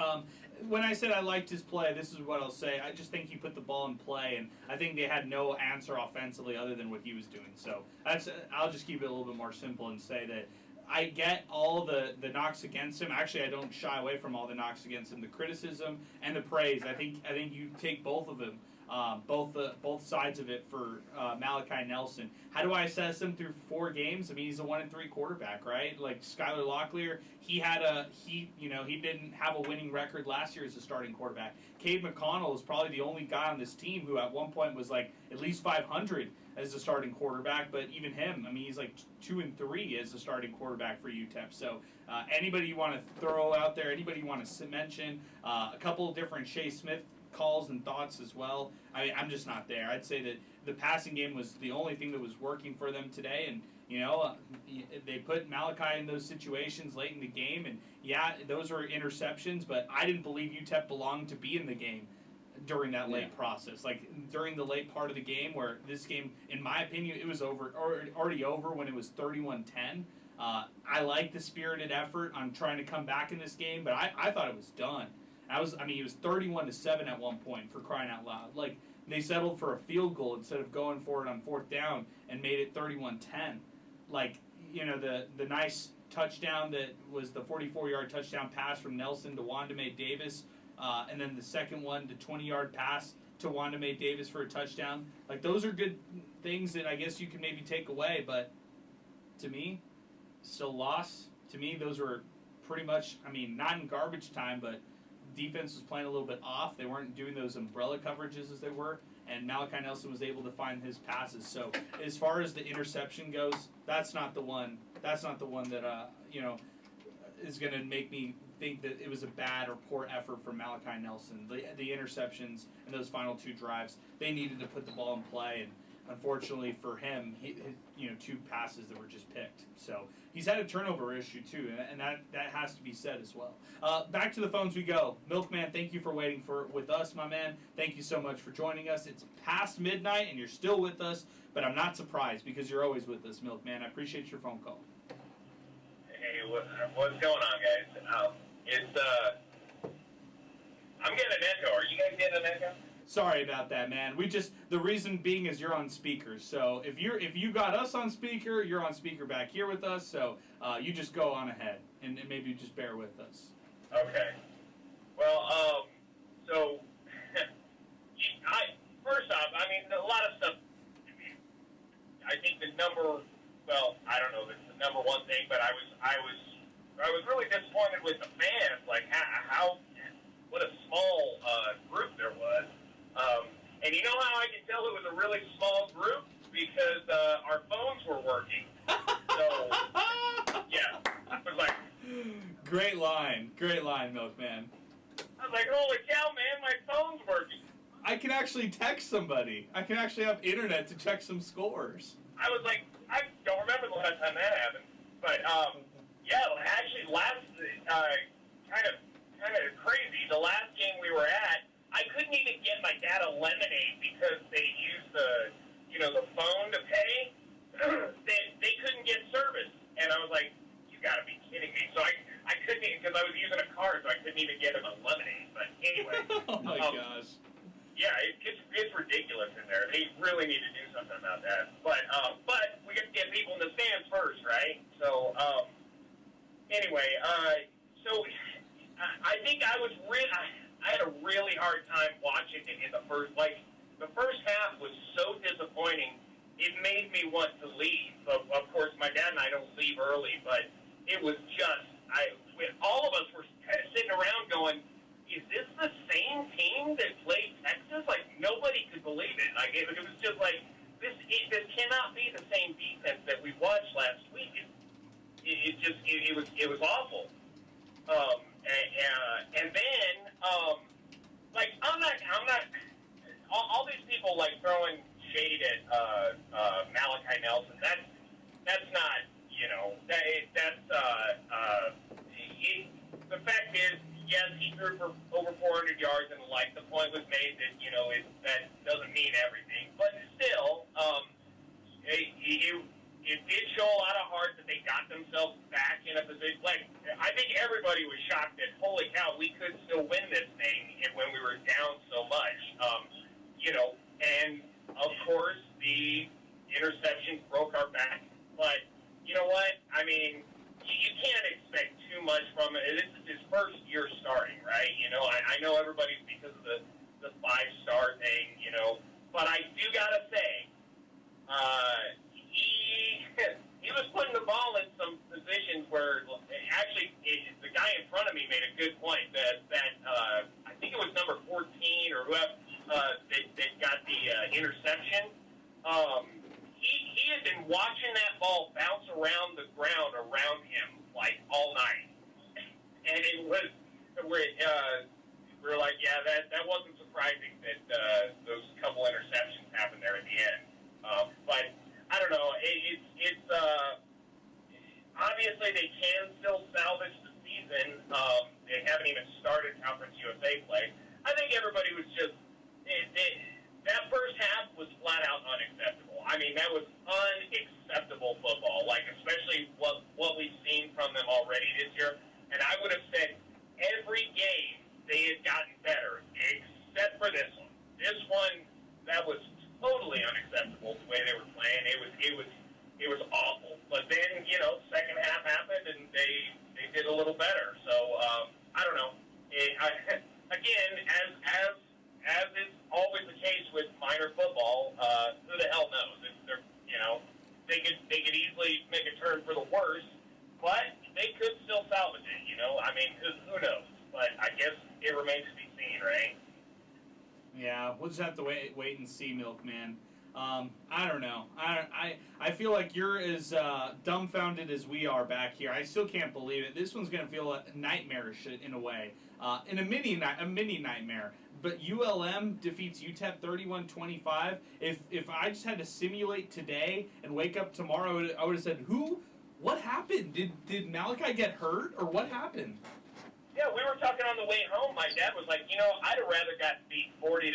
When I said I liked his play, this is what I'll say. I just think he put the ball in play, and I think they had no answer offensively other than what he was doing. So I'll just keep it a little bit more simple and say that I get all the knocks against him. Actually, I don't shy away from all the knocks against him, the criticism and the praise. I think you take both of them. Both sides of it for Malachi Nelson. How do I assess him through 4 games? I mean, he's a 1-3 quarterback, right? Like Skylar Locklear, he didn't have a winning record last year as a starting quarterback. Cade McConnell is probably the only guy on this team who at one point was like at least 500 as a starting quarterback, but even him, I mean, he's like 2-3 as a starting quarterback for UTEP. So anybody you want to throw out there, anybody you want to mention, a couple of different Shea Smith calls and thoughts as well. I mean, I'm just not there. I'd say that the passing game was the only thing that was working for them today, and they put Malachi in those situations late in the game, and yeah, those were interceptions, but I didn't believe UTEP belonged to be in the game during that late process. Like during the late part of the game, where this game, in my opinion, it was already over when it was 31-10. I like the spirited effort on trying to come back in this game, but I thought it was done. It was 31-7 at one point, for crying out loud. Like, they settled for a field goal instead of going for it on 4th down and made it 31-10. Like, the nice touchdown that was the 44-yard touchdown pass from Nelson to Wandame Davis, and then the second one, the 20-yard pass to Wandame Davis for a touchdown. Like, those are good things that I guess you can maybe take away, but to me, still loss. To me, those were pretty much, not in garbage time, but defense was playing a little bit off. They weren't doing those umbrella coverages as they were, and Malachi Nelson was able to find his passes. So as far as the interception goes, that's not the one that is going to make me think that it was a bad or poor effort from Malachi Nelson. The interceptions and those final 2 drives, they needed to put the ball in play, and unfortunately for him, he 2 passes that were just picked. So he's had a turnover issue too, and that has to be said as well. Back to the phones we go. Milkman, thank you for waiting with us, my man. Thank you so much for joining us. It's past midnight and you're still with us, but I'm not surprised because you're always with us, Milkman. I appreciate your phone call. Hey, what's going on, guys? I'm getting an echo. Are you guys getting an echo? Sorry about that, man. The reason being is you're on speaker. So if you got us on speaker, you're on speaker back here with us. So you just go on ahead and maybe just bear with us. Okay. Well, so first off, a lot of stuff. I think the number. Well, I don't know if it's the number one thing, but I was really disappointed with the fans. Like what a small group there was. And you know how I can tell it was a really small group? Because our phones were working. So, yeah. I was like... Great line, Milkman. I was like, holy cow, man, my phone's working. I can actually text somebody. I can actually have internet to check some scores. I was like, I don't remember the last time that happened. But, actually, last... kind of crazy. The last game we were at, I couldn't even get my data lemonade because they used the phone to pay. they couldn't get service, and I was like, "You got to be kidding me!" So I couldn't, because I was using a card, so I couldn't even get them a lemonade. But anyway, oh my gosh, yeah, it's ridiculous in there. They really need to do something about that. But we got to get people in the stands first, right? So anyway, so I think I had a really hard time watching it in the first. The first half was so disappointing, it made me want to leave. But of course, my dad and I don't leave early, but it was just, all of us were sitting around going, is this the same team that played Texas? Like, nobody could believe it. Like, it was just like, this cannot be the same defense that we watched last week. It was awful. And then, I'm not, all these people, throwing shade at, Malachi Nelson, that's not, the fact is, yes, he threw for over 400 yards, and, the point was made that, that doesn't mean everything, but still, it did show a lot of heart that they got themselves back in a position. I think everybody was shocked that, holy of course, the interceptions broke our back. But you know what? I mean, you can't expect too much from it. This is his first year starting, right? You know, I know everybody's because of the 5-star thing, you know. But I do got to say, he was putting the ball in some positions where actually the guy in front of me made a good point that I think it was number 14 or whoever that got the interception. He had been watching that ball bounce around the ground around him like all night, and it was we're like, yeah, that wasn't surprising that those couple interceptions happened there at the end. But I don't know. It's obviously they can still salvage the season. They haven't even started Conference USA play. I think everybody was just that first half was flat out unacceptable. I mean, that was unacceptable football. Like especially what we've seen from them already this year. And I would have said every game they had gotten better, except for this one. This one, that was totally unacceptable the way they were playing. It was awful. But then, you know, second half happened and they did a little better. So I don't know. Again, as is always the case with minor football, who the hell knows? If they're, you know, they could easily make a turn for the worse, but they could still salvage it. You know, I mean, who knows? But I guess it remains to be seen, right? Yeah, we'll just have to wait and see, Milkman. I don't know. I feel like you're as dumbfounded as we are back here. I still can't believe it. This one's gonna feel nightmarish in a way, in a mini nightmare. But ULM defeats UTEP 31-25. If I just had to simulate today and wake up tomorrow, I would have said, what happened? Did Malachi get hurt or what happened? Yeah, we were talking on the way home. My dad was like, you know, I'd have rather got beat 40-0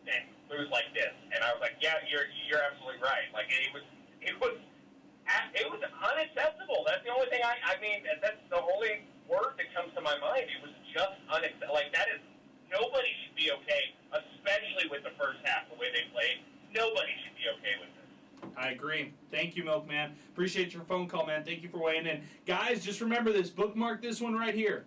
than lose like this. And I was like, yeah, you're absolutely right. Like it was unacceptable. That's the only thing I mean. That's the only word that comes to my mind. It was just unacceptable. Like that is nobody should be okay, especially with the first half the way they played. Nobody should be okay with this. I agree. Thank you, Milkman. Appreciate your phone call, man. Thank you for weighing in. Guys, just remember this. Bookmark this one right here.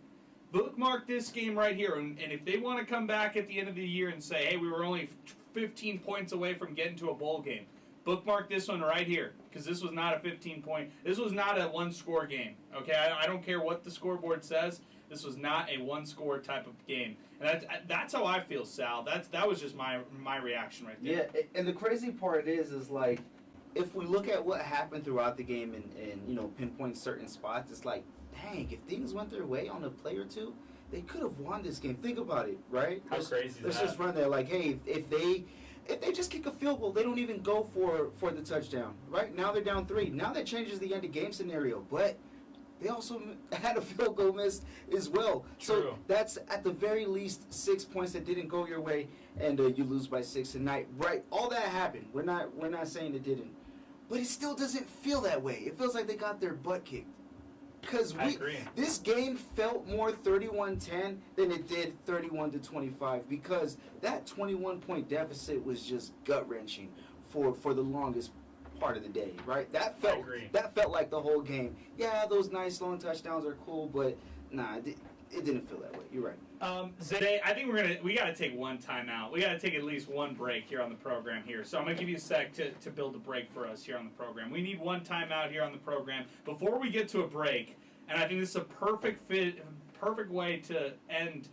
Bookmark this game right here. And if they want to come back at the end of the year and say, hey, we were only 15 points away from getting to a bowl game, bookmark this one right here. Because this was not a 15-point. This was not a one-score game. Okay? I don't care what the scoreboard says. This was not a one-score type of game. And that's how I feel, Sal. That was just my reaction right there. Yeah, and the crazy part is like, if we look at what happened throughout the game and you know, pinpoint certain spots, it's like, dang, if things went their way on a play or two, they could have won this game. Think about it, right? How crazy is that? Let's just run there. Like, hey, if they just kick a field goal, they don't even go for the touchdown. Right now they're down 3. Now that changes the end of game scenario, but they also had a field goal missed as well. True. So that's at the very least 6 points that didn't go your way, and you lose by 6 tonight. Right? All that happened. We're not saying it didn't, but it still doesn't feel that way. It feels like they got their butt kicked. Because this game felt more 31-10 than it did 31-25, because that 21-point deficit was just gut-wrenching for the longest part of the day, right? That felt like the whole game. Yeah, those nice long touchdowns are cool, but nah, it didn't feel that way. You're right. Zay, I think we got to take one timeout. We got to take at least one break here on the program here. So I'm going to give you a sec to build a break for us here on the program. We need one timeout here on the program before we get to a break. And I think this is a perfect way to end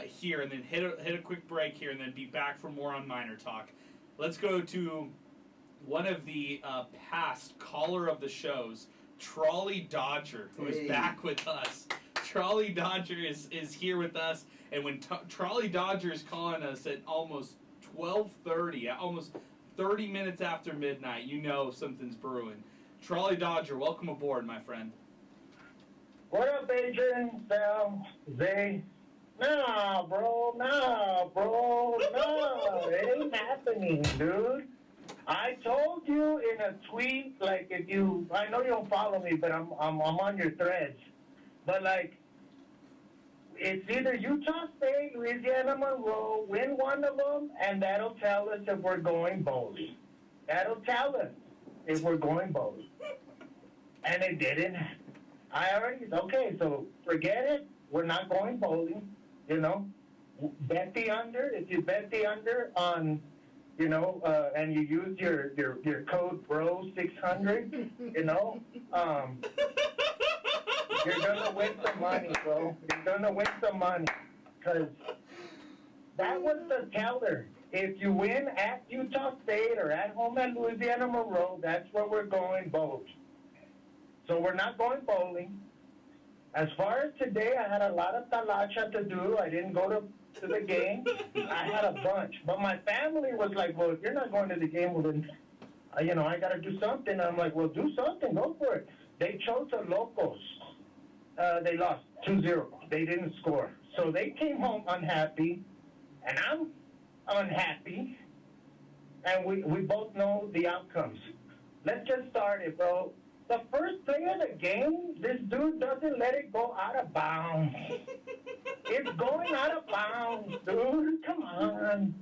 here, and then hit a quick break here, and then be back for more on MinerTalk. Let's go to one of the past caller of the shows, Trolley Dodger, who is back with us. Trolley Dodger is here with us, and when Trolley Dodger is calling us at almost 12:30, almost 30 minutes after midnight, you know something's brewing. Trolley Dodger, welcome aboard, my friend. What up, Adrian, Sal, Zay? Nah, bro, it ain't happening, dude. I told you in a tweet, like, I know you don't follow me, but I'm on your threads. But, like, It's either Utah State, Louisiana Monroe, win one of them, and that'll tell us if we're going bowling. That'll tell us if we're going bowling. And it didn't. Okay, so forget it. We're not going bowling, you know. Bet the under. If you bet the under on, you know, and you use your code BRO600, you know, you're going to win some money, bro. You're going to win some money. Because that was the teller. If you win at Utah State or at home at Louisiana Monroe, that's where we're going bowling. So we're not going bowling. As far as today, I had a lot of talacha to do. I didn't go to the game. I had a bunch. But my family was like, well, if you're not going to the game, well, then, you know, I got to do something. And I'm like, well, do something. Go for it. They chose the locals. They lost 2-0. They didn't score. So they came home unhappy, and I'm unhappy, and we both know the outcomes. Let's just start it, bro. The first play of the game, this dude doesn't let it go out of bounds. It's going out of bounds, dude. Come on.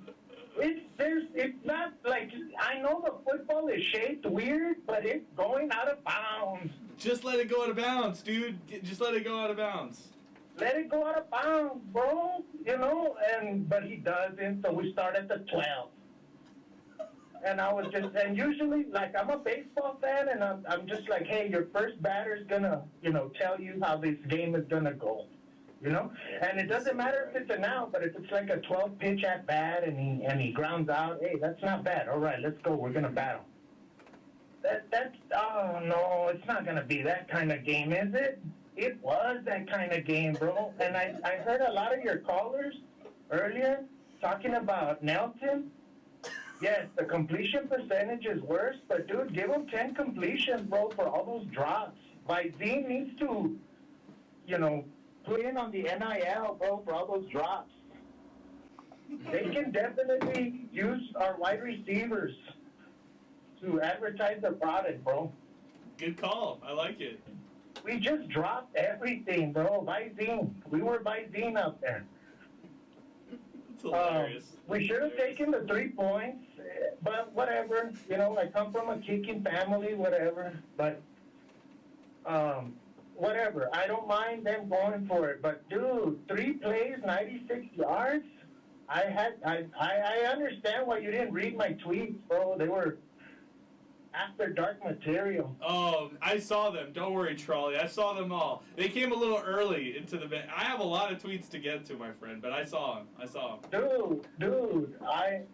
It's not like, I know the football is shaped weird, but it's going out of bounds. Just let it go out of bounds, dude. Just let it go out of bounds. Let it go out of bounds, bro. You know, but he doesn't, so we start at the 12. And I was just, and usually, like, I'm a baseball fan, and I'm just like, hey, your first batter's gonna, you know, tell you how this game is gonna go, you know? And it doesn't matter if it's an out, but if it's like a 12-pitch at bat and he grounds out, hey, that's not bad. All right, let's go. We're gonna battle. Oh, no, it's not gonna be that kind of game, is it? It was that kind of game, bro. And I heard a lot of your callers earlier talking about Nelson. Yes, the completion percentage is worse, but, dude, give him 10 completions, bro, for all those drops. Visine needs to, you know, put in on the NIL, bro, for all those drops. They can definitely use our wide receivers to advertise their product, bro. Good call. I like it. We just dropped everything, bro. Visine. We were Visine out there. It's hilarious. We should have taken the 3 points, but whatever. You know, I come from a kicking family, whatever. But whatever. I don't mind them going for it. But dude, 3 plays, 96 yards. I understand why you didn't read my tweets, bro. They were after dark material. Oh, I saw them. Don't worry, Trolley. I saw them all. They came a little early into the bed. I have a lot of tweets to get to, my friend, but I saw them. Dude, I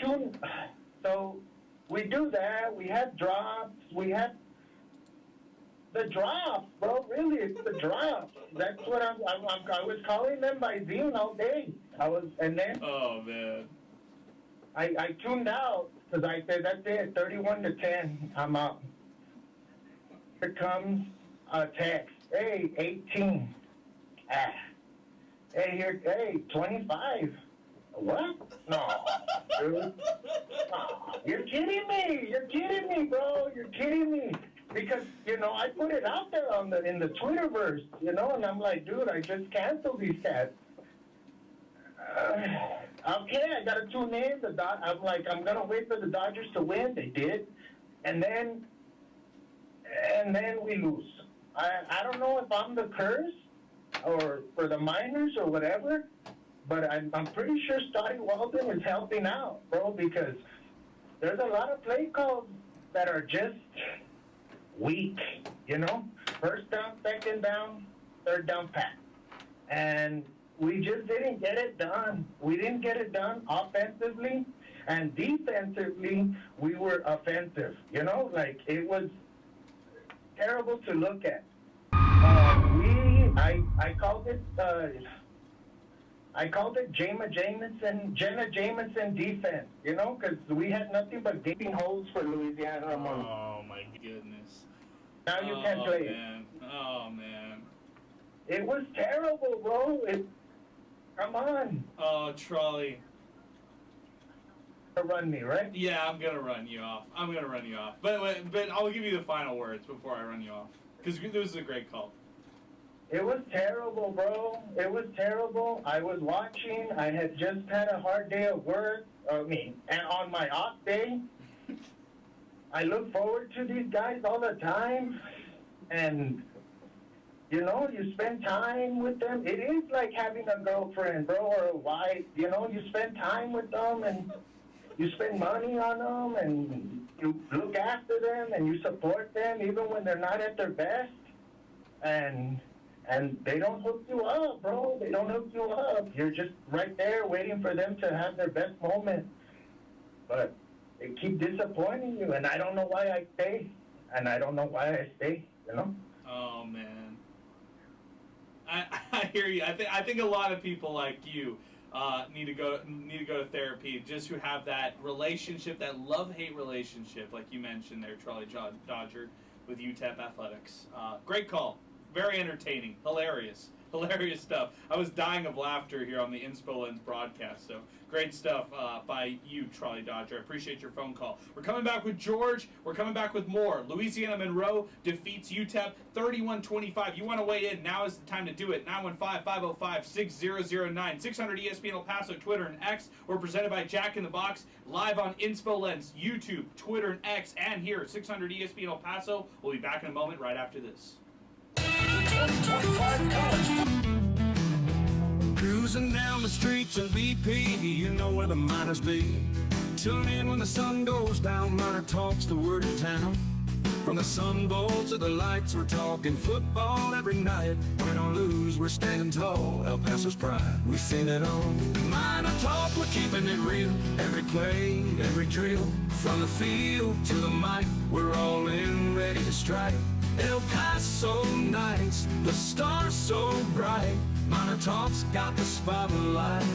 tuned. So we do that. We had drops. We had the drops, bro. Really, it's the drops. That's what I was calling them by Zine all day. And then. Oh man. I tuned out. Because I said, that's it, 31-10, I'm out. Here comes a text. Hey, 18. Hey, 25. What? No, dude. Oh, you're kidding me, bro. You're kidding me. Because, you know, I put it out there in the Twitterverse, you know, and I'm like, dude, I just canceled these cats. Okay, I gotta tune in. I'm like, I'm gonna wait for the Dodgers to win. They did, and then we lose. I don't know if I'm the curse or for the Miners or whatever, but I'm pretty sure Scotty Walden is helping out, bro, because there's a lot of play calls that are just weak. You know, first down, second down, third down pass, and we just didn't get it done. We didn't get it done offensively, and defensively, we were offensive. You know, like, it was terrible to look at. I called it Jenna Jameson defense, you know, because we had nothing but gaping holes for Louisiana. Oh, my goodness. Now you can't play man. Oh, man. It was terrible, bro. Come on. Oh, Trolley. Run me, right? Yeah, I'm gonna run you off. But I'll give you the final words before I run you off. Because this is a great call. It was terrible, bro. It was terrible. I was watching. I had just had a hard day of work. And on my off day, I look forward to these guys all the time. And, you know, you spend time with them. It is like having a girlfriend, bro, or a wife. You know, you spend time with them and you spend money on them and you look after them and you support them even when they're not at their best. And they don't hook you up, bro. They don't hook you up. You're just right there waiting for them to have their best moment. But they keep disappointing you, and I don't know why I stay. And I don't know why I stay, you know? Oh, man. I hear you. I think a lot of people like you need to go to therapy, just who have that relationship, that love-hate relationship, like you mentioned there, Charlie Dodger, with UTEP athletics. Great call. Very entertaining. Hilarious stuff. I was dying of laughter here on the Inspo Lens broadcast, so great stuff by you, Charlie Dodger. I appreciate your phone call. We're coming back with George. We're coming back with more. Louisiana Monroe defeats UTEP 31-25. You want to weigh in? Now is the time to do it. 915-505-6009. 600 ESPN El Paso, Twitter, and X. We're presented by Jack in the Box, live on Inspo Lens, YouTube, Twitter, and X, and here at 600 ESPN El Paso. We'll be back in a moment right after this. Cruising down the streets of BP, you know where the miners be. Tune in when the sun goes down, MinerTalk's the word of town. From the Sun Bowl to the lights, we're talking football every night. Win or lose, we're standing tall, El Paso's pride, we've seen it all. MinerTalk, we're keeping it real, every play, every drill. From the field to the mic, we're all in, ready to strike. El Paso nights, the stars so bright. MinerTalk's got the spotlight.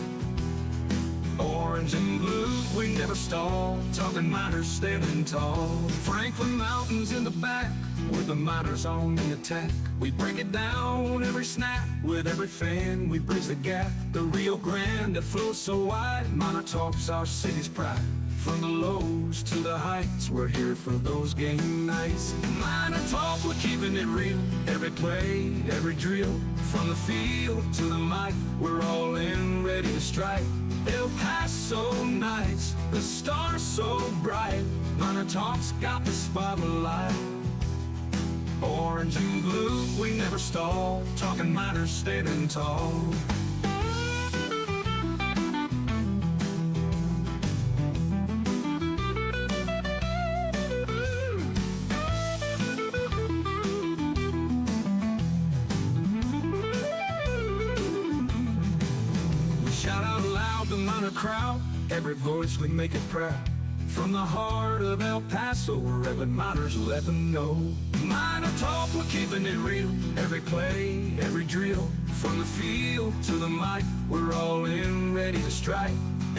Orange and blue, we never stall. Talking miners standing tall. Franklin Mountains in the back, with the miners on the attack. We break it down every snap, with every fan we bridge the gap. The Rio Grande that flows so wide, MinerTalk's our city's pride. From the lows to the heights, we're here for those game nights. MinerTalk, we're keeping it real, every play, every drill. From the field to the mic, we're all in, ready to strike. El Paso nights, the stars so bright. MinerTalk's got the spotlight. Orange and blue, we never stall. Talking miners standing tall. Crowd, every voice we make it proud. From the heart of El Paso, wherever miners let them know. MinerTalk, we're keeping it real, every play, every drill. From the field to the mic, we're all in, ready to strike.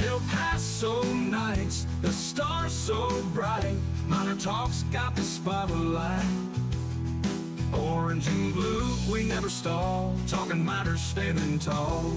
El Paso nights, the stars so bright. MinerTalk's got the spotlight. Orange and blue, we never stall. Talking miners standing tall.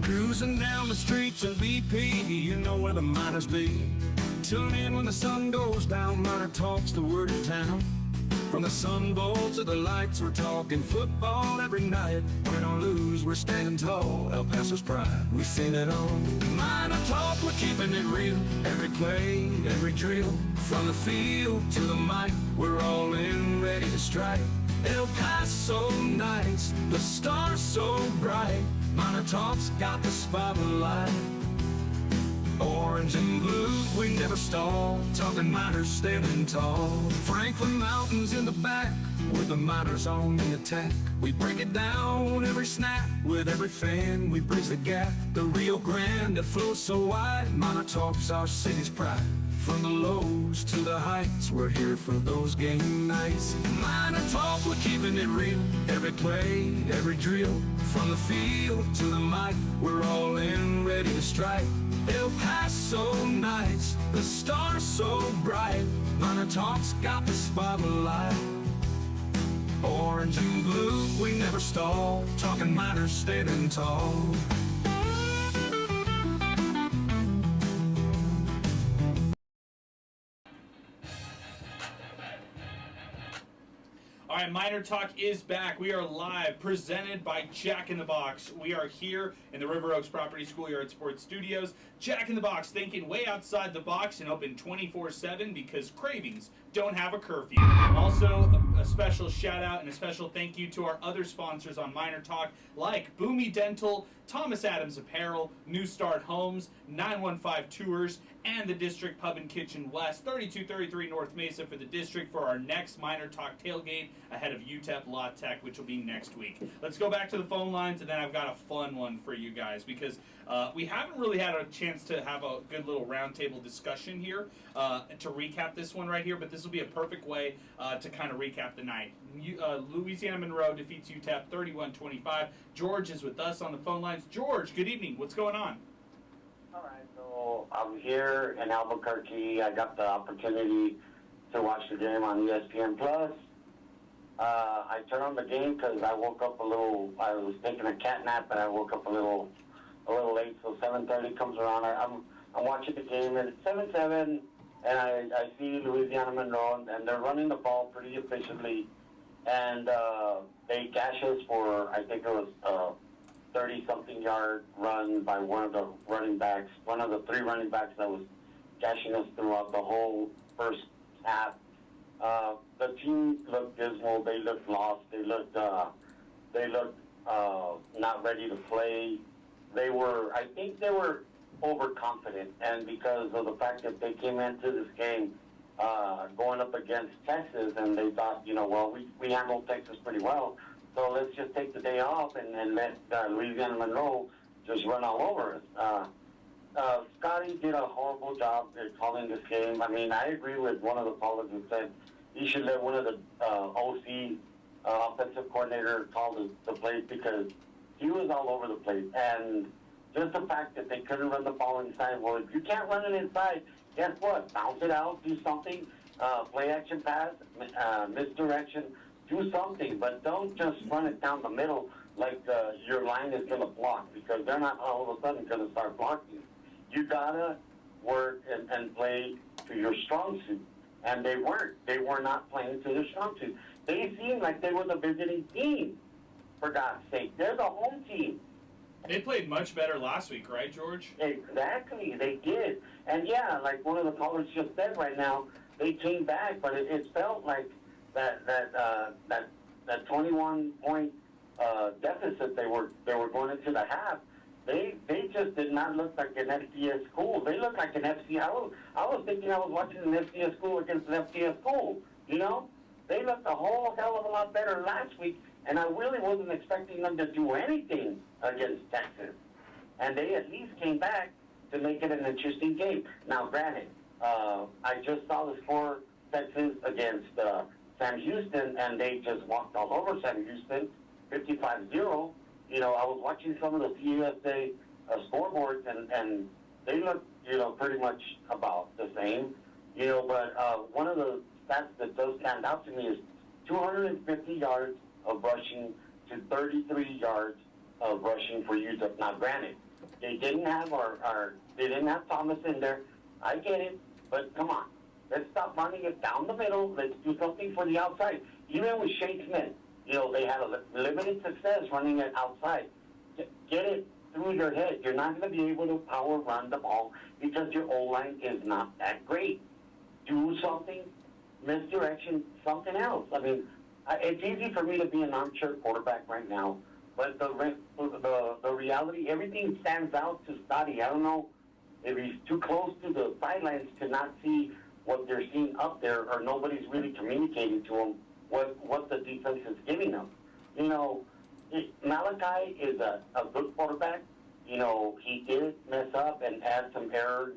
Cruising down the streets of BP, you know where the miners be. Tune in when the sun goes down, MinerTalk's the word of town. From the Sun Bowl to the lights, we're talking football every night. Win or lose, we're standing tall, El Paso's pride, we've seen it all. MinerTalk, we're keeping it real, every play, every drill. From the field to the mic, we're all in, ready to strike. El Paso nights, the stars so bright. MinerTalk's got the spotlight. Orange and blue, we never stall. Talking miners standing tall. Franklin Mountains in the back, with the miners on the attack. We break it down every snap, with every fan we bridge the gap. The Rio Grande that flows so wide, MinerTalk's our city's pride. From the lows to the heights, we're here for those game nights. MinerTalk, we're keeping it real. Every play, every drill. From the field to the mic, we're all in, ready to strike. El Paso nights, the stars so bright. MinerTalk's got the spotlight. Orange and blue, we never stall. Talking Miners, standing tall. All right, Miner Talk is back. We are live, presented by Jack in the Box. We are here in the River Oaks Property Schoolyard Sports Studios. Jack in the Box, thinking way outside the box and open 24/7 because cravings don't have a curfew. Also, a special shout out and a special thank you to our other sponsors on Miner Talk, like Boomy Dental, Thomas Adams Apparel, New Start Homes, 915 Tours, and the District Pub and Kitchen West, 3233 North Mesa for the District for our next Miner Talk tailgate ahead of UTEP La Tech, which will be next week. Let's go back to the phone lines, and then I've got a fun one for you guys because we haven't really had a chance to have a good little roundtable discussion here to recap this one right here, but this will be a perfect way to kind of recap the night. Louisiana Monroe defeats UTEP 31-25. George is with us on the phone lines. George, good evening. What's going on? All right, so I'm here in Albuquerque. I got the opportunity to watch the game on ESPN Plus. I turned on the game because I woke up a little. I was taking a cat nap, and I woke up a little late. So 7:30 comes around. I'm watching the game, and it's 7-7, and I see Louisiana Monroe, and they're running the ball pretty efficiently, and they gash us for, I think it was 30-something yard run by one of the running backs, one of the three running backs that was gashing us throughout the whole first half. The team looked dismal. They looked lost. They looked not ready to play. I think they were overconfident, and because of the fact that they came into this game going up against Texas, and they thought, well, we handled Texas pretty well, so let's just take the day off and let Louisiana Monroe just run all over us. Scotty did a horrible job at calling this game. I mean, I agree with one of the callers who said he should let one of the OC offensive coordinator call the plays because he was all over the place. And just the fact that they couldn't run the ball inside, well, if you can't run it inside, guess what? Bounce it out, do something, play action pass, misdirection, do something, but don't just run it down the middle like your line is going to block because they're not all of a sudden going to start blocking. You got to work and play to your strong suit. And they weren't. They were not playing to their strong suit. They seemed like they were the visiting team, for God's sake. They're the home team. They played much better last week, right, George? Exactly, they did. And yeah, like one of the callers just said right now, they came back, but it felt like that 21-point deficit they were going into the half. They just did not look like an FCS school. They looked like an FCS. I was thinking I was watching an FCS school against an FCS school. They looked a whole hell of a lot better last week, and I really wasn't expecting them to do anything against Texas. And they at least came back to make it an interesting game. Now, granted, I just saw the score, Texas against Sam Houston, and they just walked all over Sam Houston, 55-0. I was watching some of the CUSA scoreboards, and they look, pretty much about the same. But one of the stats that does stand out to me is 250 yards of rushing to 33 yards of rushing for UTEP. Now, granted, they didn't have they didn't have Thomas in there. I get it, but come on, let's stop running it down the middle. Let's do something for the outside. Even with Shane Smith, they had a limited success running it outside. Get it through your head. You're not going to be able to power run the ball because your O-line is not that great. Do something, misdirection, something else. I mean, it's easy for me to be an armchair quarterback right now, but the reality, everything stands out to Scotty. I don't know if he's too close to the sidelines to not see what they're seeing up there, or nobody's really communicating to him what the defense is giving them. Malachi is a good quarterback. He did mess up and add some error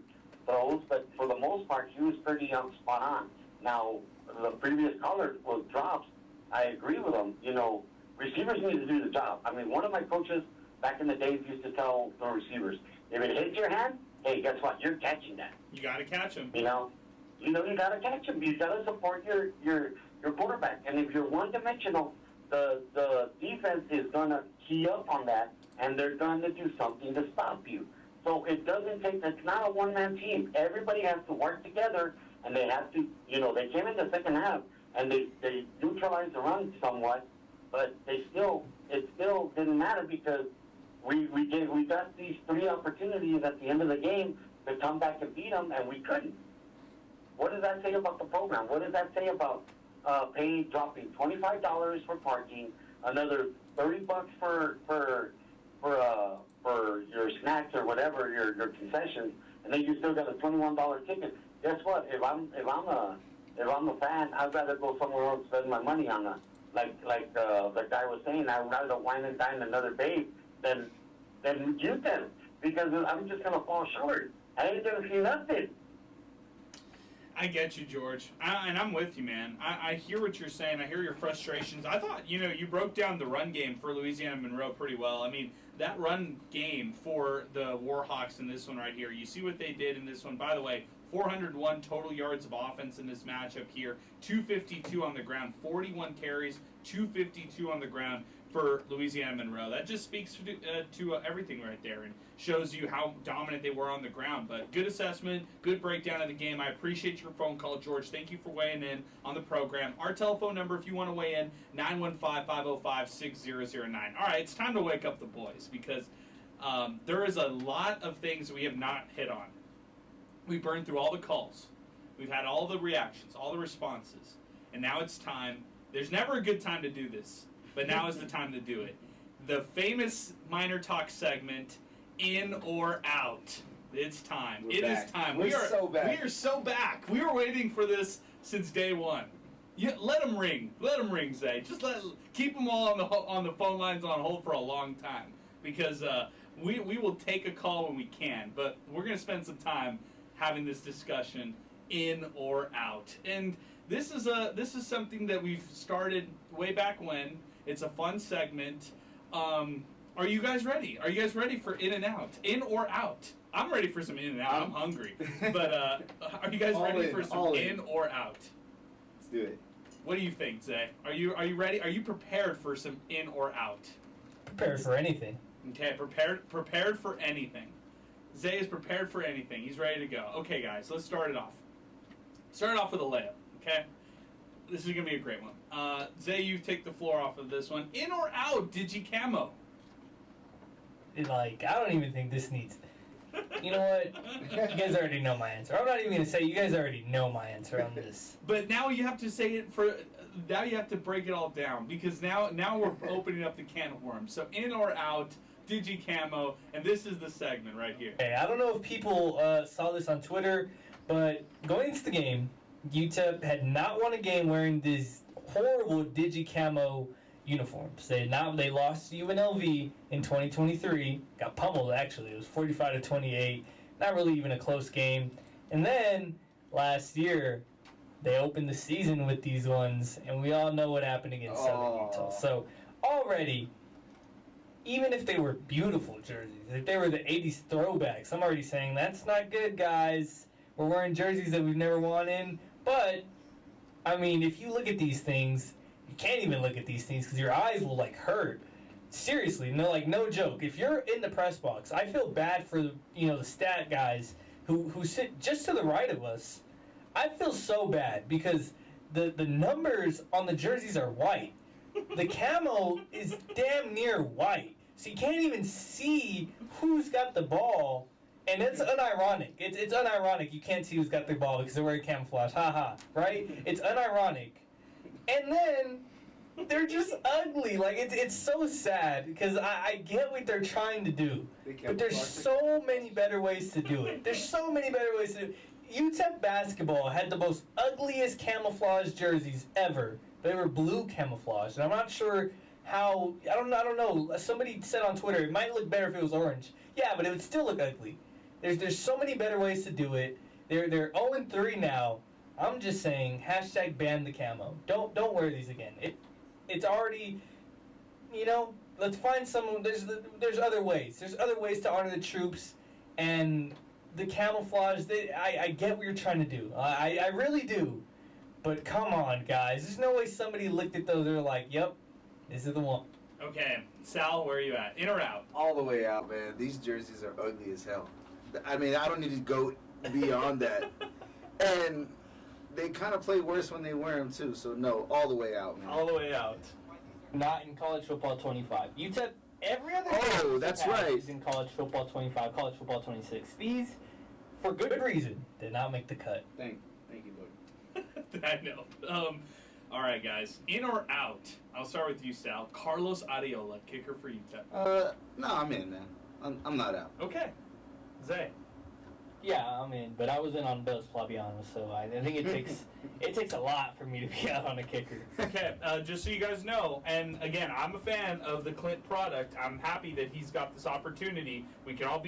throws, but for the most part, he was pretty spot on. Now, the previous caller was drops. I agree with him. You know, receivers need to do the job. I mean, one of my coaches back in the days used to tell the receivers, if it hits your hand, hey, guess what? You're catching that. You got to catch him. You know, you got to catch him. You got to support your quarterback. And if you're one-dimensional, the defense is going to key up on that, and they're going to do something to stop you. So it doesn't take, it's not a one-man team. Everybody has to work together, and they have to, you know, they came in the second half, and they neutralized the run somewhat, but it still didn't matter because we got these 3 opportunities at the end of the game to come back and beat them, and we couldn't. What does that say about the program? What does that say about dropping $25 for parking, another $30 for your snacks or whatever, your concessions, and then you still got a $21 ticket? Guess what? If I'm a fan, I'd rather go somewhere else and spend my money on a like the guy was saying. I'd rather wine and dine another babe than UTEP because I'm just gonna fall short. I ain't gonna see nothing. I get you, George, and I'm with you, man. I hear what you're saying. I hear your frustrations. I thought, you broke down the run game for Louisiana Monroe pretty well. I mean, that run game for the Warhawks in this one right here, you see what they did in this one. By the way, 401 total yards of offense in this matchup here, 252 on the ground, 41 carries, 252 on the ground for Louisiana Monroe. That just speaks to everything right there and shows you how dominant they were on the ground. But good assessment, good breakdown of the game. I appreciate your phone call, George. Thank you for weighing in on the program. Our telephone number, if you want to weigh in, 915-505-6009. All right, it's time to wake up the boys because there is a lot of things we have not hit on. We burned through all the calls. We've had all the reactions, all the responses. And now it's time. There's never a good time to do this, but now is the time to do it. The famous MinerTalk segment, in or out. It's time. It is time. We are so back. We are so back. We were waiting for this since day one. Let them ring. Let them ring, Zay. Just keep them all on the phone lines on hold for a long time because we will take a call when we can, but we're going to spend some time having this discussion, in or out. And this is something that we've started way back when. It's a fun segment. Are you guys ready? Are you guys ready for in and out? In or out? I'm ready for some in and out. I'm hungry. But are you guys ready for some in or out? Let's do it. What do you think, Zay? Are you ready? Are you prepared for some in or out? Prepared for anything. Okay, prepared for anything. Zay is prepared for anything. He's ready to go. Okay, guys, let's start it off. Start it off with a layup, okay? This is going to be a great one. Zay, you take the floor off of this one. In or out, Digicamo? I don't even think this needs... You know what? You guys already know my answer. I'm not even going to say you guys already know my answer on this. But now you have to say it for... Now you have to break it all down because now we're opening up the can of worms. So in or out, Digicamo, and this is the segment right here. Okay, I don't know if people saw this on Twitter, but going into the game, UTEP had not won a game wearing these horrible Digicamo uniforms. They lost to UNLV in 2023. Got pummeled, actually. It was 45-28. Not really even a close game. And then last year, they opened the season with these ones, and we all know what happened against Southern Utah. So already, even if they were beautiful jerseys, if they were the 80s throwbacks, I'm already saying that's not good, guys. We're wearing jerseys that we've never worn in. But, I mean, if you look at these things, you can't even look at these things because your eyes will, hurt. Seriously, no joke. If you're in the press box, I feel bad for, the stat guys who sit just to the right of us. I feel so bad because the numbers on the jerseys are white. The camo is damn near white. So you can't even see who's got the ball. And it's unironic. It's unironic. You can't see who's got the ball because they're wearing camouflage. Ha, right? It's unironic. And then they're just ugly. It's so sad because I get what they're trying to do. But there's so many better ways to do it. There's so many better ways to do it. UTEP basketball had the most ugliest camouflage jerseys ever. They were blue camouflage, and I'm not sure how. I don't know. Somebody said on Twitter it might look better if it was orange. Yeah, but it would still look ugly. There's so many better ways to do it. They're 0-3 now. I'm just saying, hashtag ban the camo. Don't wear these again. It's already, let's find someone. There's other ways. There's other ways to honor the troops, and the camouflage. I get what you're trying to do. I really do. But come on, guys. There's no way somebody looked at those. They're like, yep, this is the one. Okay, Sal, where are you at? In or out? All the way out, man. These jerseys are ugly as hell. I mean, I don't need to go beyond that. And they kind of play worse when they wear them, too. So, no, all the way out, man. All the way out. Not in college football 25. UTEP, every other Oh, that's right. is in college football 25, college football 26. These, for good reason, did not make the cut. Thank you, buddy. I know. All right, guys. In or out? I'll start with you, Sal. Carlos Areola, kicker for UTEP. No, I'm in, man. I'm not out. Okay. Zay. Yeah, I'm in, but I was in on both, I'll be honest, so I think it takes a lot for me to be out on a kicker. Okay, just so you guys know, and again, I'm a fan of the Clint product. I'm happy that he's got this opportunity. We can all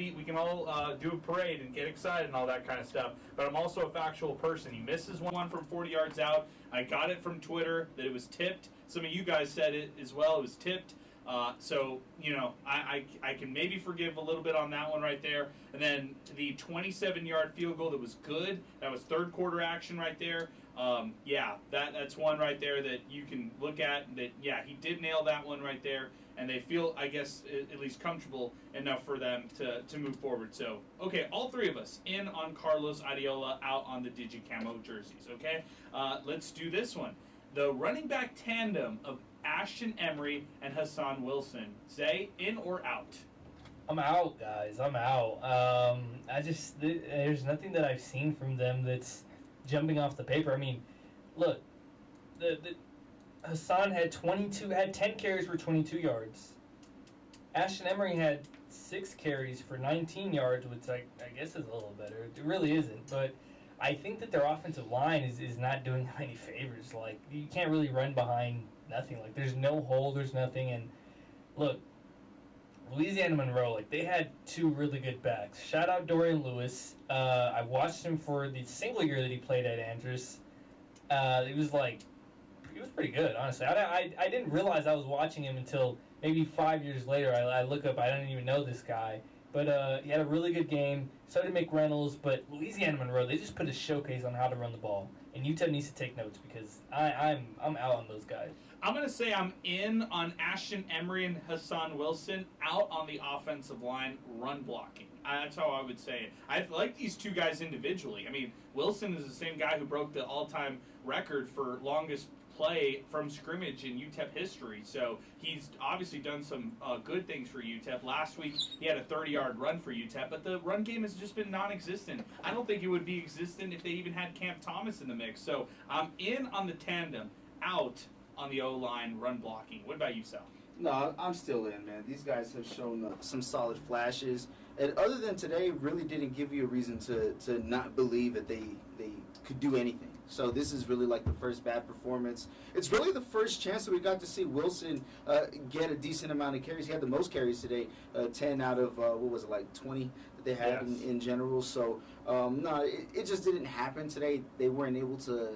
do a parade and get excited and all that kind of stuff. But I'm also a factual person. He misses one from 40 yards out. I got it from Twitter that it was tipped. Some of you guys said it as well. It was tipped. So, I can maybe forgive a little bit on that one right there. And then the 27-yard field goal that was good, that was third quarter action right there. That's one right there that you can look at. That, he did nail that one right there. And they feel, I guess, at least comfortable enough for them to move forward. So, okay, all three of us in on Carlos Areola, out on the Digi-Camo jerseys, okay? Let's do this one. The running back tandem of Ashton Emery and Hassan Wilson. Zay, in or out? I'm out, guys. I'm out. There's nothing that I've seen from them that's jumping off the paper. I mean, look, the Hassan had 10 carries for 22 yards. Ashton Emery had 6 carries for 19 yards, which I guess is a little better. It really isn't, but I think that their offensive line is not doing them any favors. Like, you can't really run behind nothing. Like, there's no hole, there's nothing. And look, Louisiana Monroe, like, they had 2 really good backs. Shout out Dorian Lewis. I watched him for the single year that he played at Andrews. He was pretty good, honestly. I didn't realize I was watching him until maybe 5 years later. I look up, I didn't even know this guy. But he had a really good game. So did McReynolds. But Louisiana Monroe, they just put a showcase on how to run the ball. And UTEP needs to take notes because I'm out on those guys. I'm going to say I'm in on Ashton Emery and Hassan Wilson, out on the offensive line run blocking. That's how I would say it. I like these two guys individually. I mean, Wilson is the same guy who broke the all-time record for longest play from scrimmage in UTEP history. So he's obviously done some good things for UTEP. Last week he had a 30-yard run for UTEP, but the run game has just been non-existent. I don't think it would be existent if they even had Camp Thomas in the mix. So I'm in on the tandem, out on the O-line run blocking. What about you, Sal? No, I'm still in, man. These guys have shown some solid flashes. And other than today, really didn't give you a reason to not believe that they could do anything. So this is really like the first bad performance. It's really the first chance that we got to see Wilson get a decent amount of carries. He had the most carries today, 10 out of, 20 that they had in general. So, it just didn't happen today. They weren't able to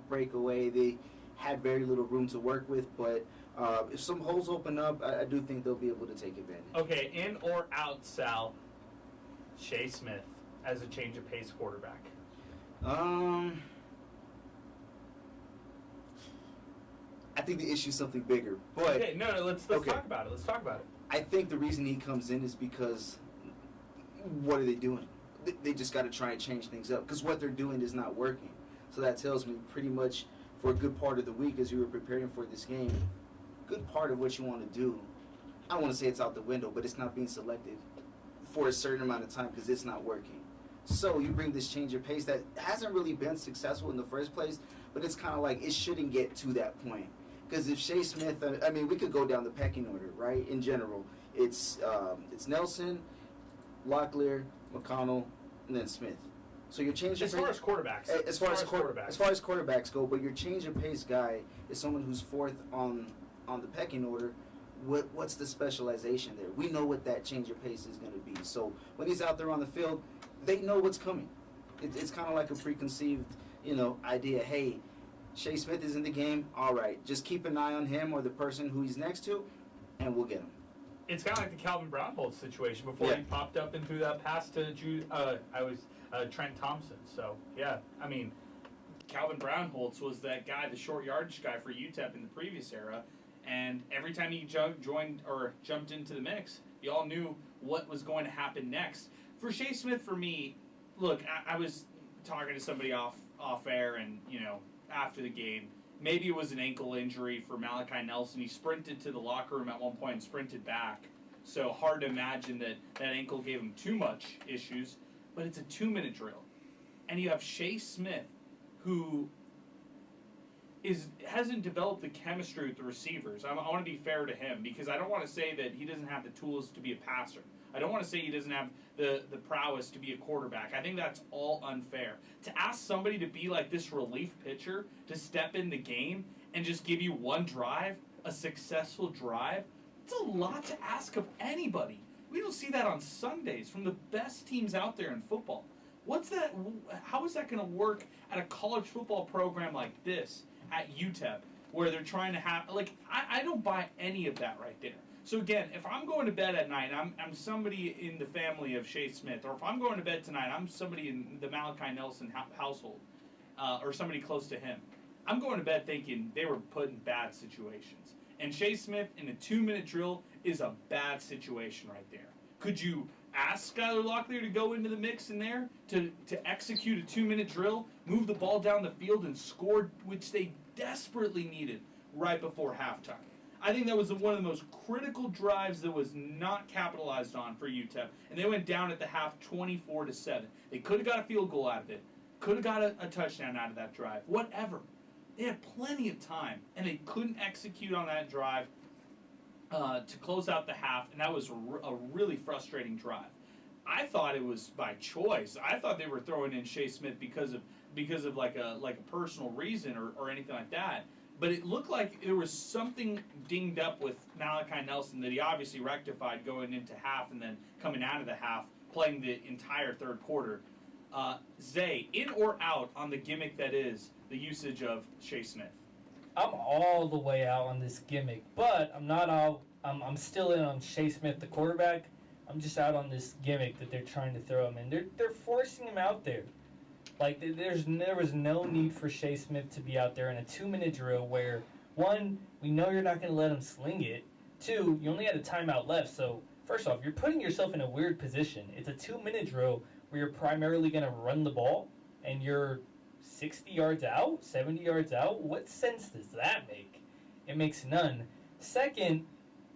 break away. They had very little room to work with, but if some holes open up, I do think they'll be able to take advantage. Okay, in or out, Sal, Shea Smith as a change of pace quarterback? I think the issue is something bigger. But okay, let's talk about it. Let's talk about it. I think the reason he comes in is because what are they doing? They just got to try and change things up because what they're doing is not working. So that tells me pretty much for a good part of the week as you were preparing for this game, good part of what you want to do, I don't want to say it's out the window, but it's not being selected for a certain amount of time because it's not working. So you bring this change of pace that hasn't really been successful in the first place, but it's kind of like it shouldn't get to that point. Because if Shea Smith, we could go down the pecking order, right? In general, it's Nelson, Locklear, McConnell, and then Smith. So your change as far as quarterbacks. As far as quarterbacks go, but your change of pace guy is someone who's fourth on the pecking order. what's the specialization there? We know what that change of pace is going to be. So when he's out there on the field, they know what's coming. It's kind of like a preconceived, idea. Hey, Shea Smith is in the game. All right, just keep an eye on him or the person who he's next to, and we'll get him. It's kind of like the Calvin Brownholtz situation before he popped up and threw that pass to Trent Thompson. So, yeah, I mean, Calvin Brownholtz was that guy, the short yardage guy for UTEP in the previous era, and every time he jumped into the mix, you all knew what was going to happen next. For Shea Smith, for me, look, I was talking to somebody off air and, after the game, maybe it was an ankle injury for Malachi Nelson. He sprinted to the locker room at one point and sprinted back. So hard to imagine that ankle gave him too much issues. But it's a 2-minute drill. And you have Shea Smith, who hasn't developed the chemistry with the receivers. I want to be fair to him because I don't want to say that he doesn't have the tools to be a passer. I don't want to say he doesn't have the prowess to be a quarterback. I think that's all unfair. To ask somebody to be like this relief pitcher, to step in the game and just give you one drive, a successful drive, it's a lot to ask of anybody. We don't see that on Sundays from the best teams out there in football. What's that? How is that going to work at a college football program like this at UTEP where they're trying to have, I don't buy any of that right there. So again, if I'm going to bed at night, I'm somebody in the family of Shea Smith, or if I'm going to bed tonight, I'm somebody in the Malachi Nelson household, or somebody close to him. I'm going to bed thinking they were put in bad situations. And Shea Smith in a 2-minute drill is a bad situation right there. Could you ask Skylar Locklear to go into the mix in there to execute a 2-minute drill, move the ball down the field, and score, which they desperately needed right before halftime? I think that was one of the most critical drives that was not capitalized on for UTEP, and they went down at the half 24-7. They could have got a field goal out of it, could have got a touchdown out of that drive, whatever. They had plenty of time, and they couldn't execute on that drive to close out the half, and that was a really frustrating drive. I thought it was by choice. I thought they were throwing in Shea Smith because of like a personal reason or anything like that. But it looked like there was something dinged up with Malachi Nelson that he obviously rectified going into half and then coming out of the half, playing the entire third quarter. Zay, in or out on the gimmick that is the usage of Shea Smith? I'm all the way out on this gimmick, but I'm not out. I'm still in on Shea Smith, the quarterback. I'm just out on this gimmick that they're trying to throw him in. They're forcing him out there. Like, there was no need for Shea Smith to be out there in a 2-minute drill where, one, we know you're not going to let him sling it. Two, you only had a timeout left. So, first off, you're putting yourself in a weird position. It's a 2-minute drill where you're primarily going to run the ball, and you're 60 yards out, 70 yards out. What sense does that make? It makes none. Second,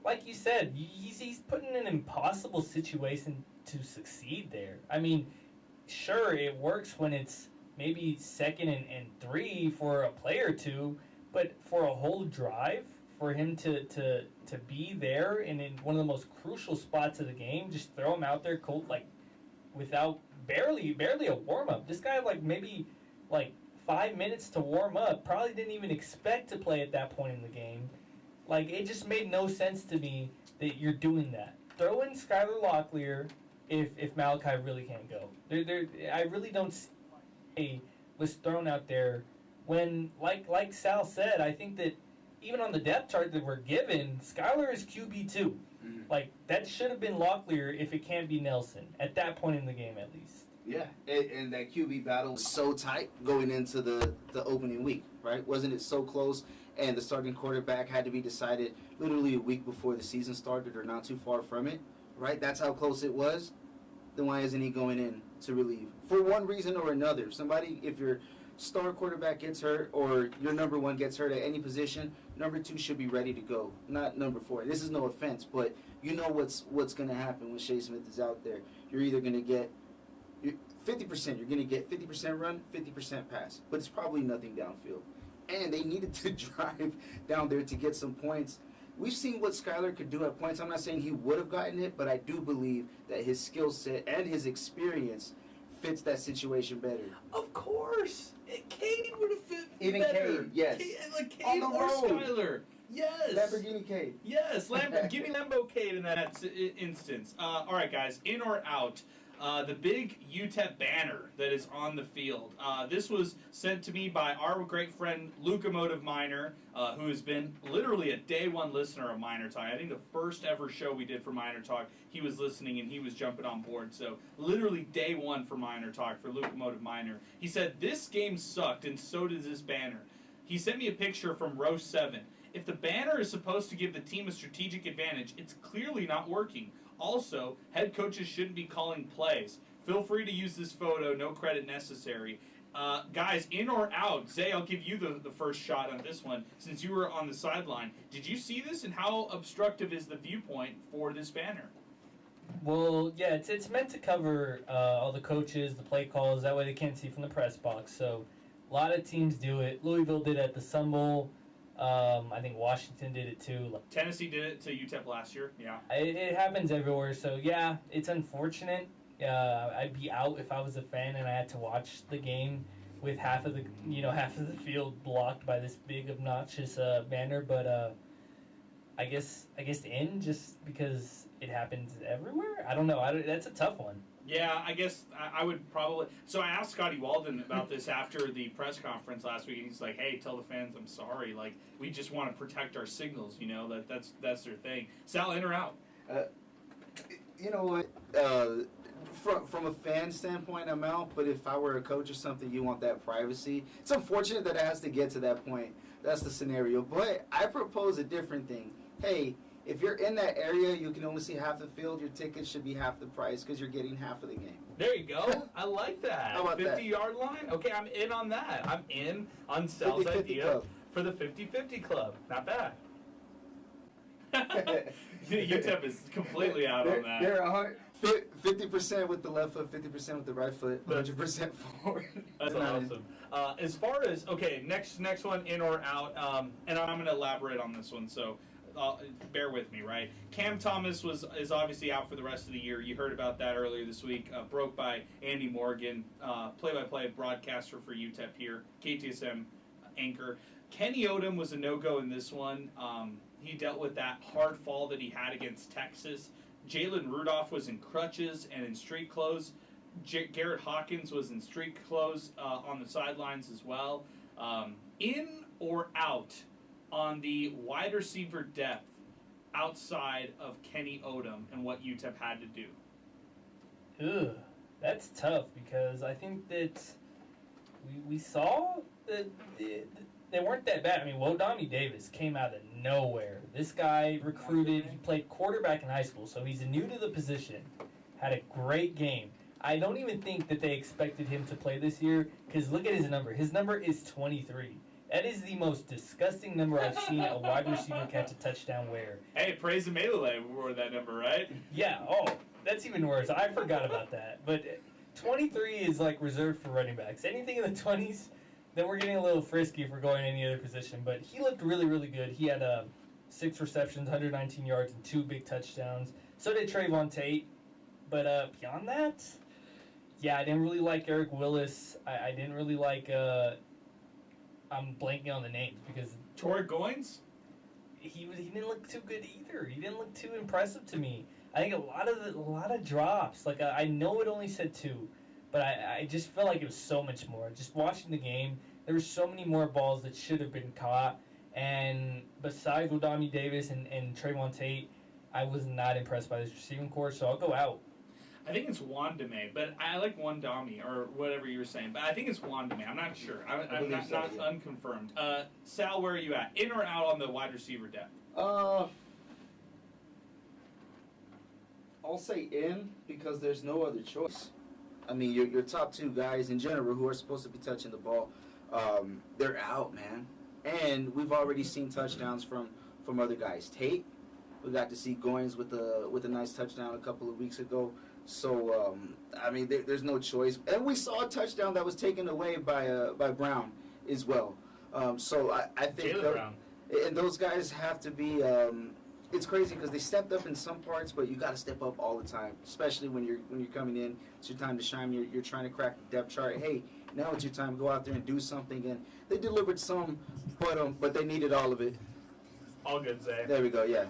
like you said, he's put in an impossible situation to succeed there. I mean, sure, it works when it's maybe 2nd and 3 for a play or two, but for a whole drive, for him to be there and in one of the most crucial spots of the game, just throw him out there cold, without barely a warm-up. This guy had maybe 5 minutes to warm up, probably didn't even expect to play at that point in the game. It just made no sense to me that you're doing that. Throw in Skylar Locklear if Malachi really can't go. I really don't see was thrown out there when, like Sal said, I think that even on the depth chart that we're given, Skylar is QB2. That should have been Locklear if it can't be Nelson, at that point in the game at least. Yeah, and that QB battle was so tight going into the opening week, right? Wasn't it so close? And the starting quarterback had to be decided literally a week before the season started or not too far from it, right? That's how close it was. Then why isn't he going in to relieve? For one reason or another. If your star quarterback gets hurt or your number 1 gets hurt at any position, number 2 should be ready to go, not number 4. This is no offense, but you know what's going to happen when Shea Smith is out there. You're either going to get 50%. You're going to get 50% run, 50% pass. But it's probably nothing downfield. And they needed to drive down there to get some points. We've seen what Skylar could do at points. I'm not saying he would have gotten it, but I do believe that his skill set and his experience fits that situation better. Of course. Cade would have fit Even better. Cade, yes. Cade or Skylar. Yes. Lamborghini Cade. Yes, give me Lambo-cade in that instance. All right, guys, in or out, the big UTEP banner that is on the field. This was sent to me by our great friend Locomotive Miner, who has been literally a day one listener of MinerTalk. I think the first ever show we did for MinerTalk, he was listening and he was jumping on board. So literally day one for MinerTalk for Locomotive Miner. He said, this game sucked and so does this banner. He sent me a picture from row 7. If the banner is supposed to give the team a strategic advantage, it's clearly not working. Also, head coaches shouldn't be calling plays. Feel free to use this photo, no credit necessary. Guys, in or out? Zay, I'll give you the first shot on this one, since you were on the sideline. Did you see this, and how obstructive is the viewpoint for this banner? Well, yeah, it's meant to cover all the coaches, the play calls. That way they can't see from the press box. So a lot of teams do it. Louisville did it at the Sun Bowl. I think Washington did it too. Tennessee did it to UTEP last year. Yeah, it happens everywhere. So yeah, it's unfortunate. I'd be out if I was a fan and I had to watch the game with half of the field blocked by this big obnoxious banner. But I guess in, just because it happens everywhere. I don't know. That's a tough one. Yeah, I guess I would probably. So I asked Scotty Walden about this after the press conference last week, and he's like, "Hey, tell the fans I'm sorry. Like, we just want to protect our signals. You know, that's their thing." Sal, in or out? You know what? From a fan standpoint, I'm out. But if I were a coach or something, you want that privacy. It's unfortunate that it has to get to that point. That's the scenario. But I propose a different thing. Hey, if you're in that area, you can only see half the field. Your ticket should be half the price because you're getting half of the game. There you go. I like that. How about 50-yard line? Okay, I'm in on that. I'm in on Sal's idea club. For the 50-50 club. Not bad. UTEP is completely out on that. They're 50% with the left foot, 50% with the right foot, 100% forward. That's awesome. As far as, okay, next one, in or out, and I'm going to elaborate on this one, so bear with me, right? Cam Thomas is obviously out for the rest of the year. You heard about that earlier this week. Broke by Andy Morgan, play-by-play broadcaster for UTEP here, KTSM anchor. Kenny Odom was a no-go in this one. He dealt with that hard fall that he had against Texas. Jalen Rudolph was in crutches and in street clothes. Garrett Hawkins was in street clothes on the sidelines as well. In or out on the wide receiver depth outside of Kenny Odom and what UTEP had to do? Ugh, that's tough because I think that we saw that they weren't that bad. I mean, Wodami Davis came out of nowhere. This guy recruited, he played quarterback in high school, so he's new to the position. Had a great game. I don't even think that they expected him to play this year because look at his number. His number is 23. That is the most disgusting number I've seen a wide receiver catch a touchdown wear. Hey, Praise and Melele wore that number, right? Yeah, that's even worse. I forgot about that. But 23 is like reserved for running backs. Anything in the 20s, then we're getting a little frisky if we're going any other position. But he looked really, really good. He had 6 receptions, 119 yards, and 2 big touchdowns. So did Trayvon Tate. But beyond that, yeah, I didn't really like Eric Willis. I didn't really like... I'm blanking on the names because Troy Goins? He didn't look too good either. He didn't look too impressive to me. I think a lot of drops. Like I know it only said 2, but I just felt like it was so much more. Just watching the game, there were so many more balls that should have been caught. And besides Wodami Davis and Trayvon Tate, I was not impressed by this receiving corps. So I'll go out. I think it's Wandame, but I like Wandami or whatever you were saying. But I think it's Wandame. I'm not sure. I'm not unconfirmed. Sal, where are you at? In or out on the wide receiver depth? I'll say in because there's no other choice. I mean, your top 2 guys in general who are supposed to be touching the ball, they're out, man. And we've already seen touchdowns from other guys. Tate, we got to see Goins with a nice touchdown a couple of weeks ago. So, I mean, there's no choice. And we saw a touchdown that was taken away by Brown as well. So I think Brown. And those guys have to be it's crazy because they stepped up in some parts, but you got to step up all the time, especially when you're coming in. It's your time to shine. You're trying to crack the depth chart. Hey, now it's your time to go out there and do something. And they delivered some, but they needed all of it. All good, Zay. There we go. Yeah.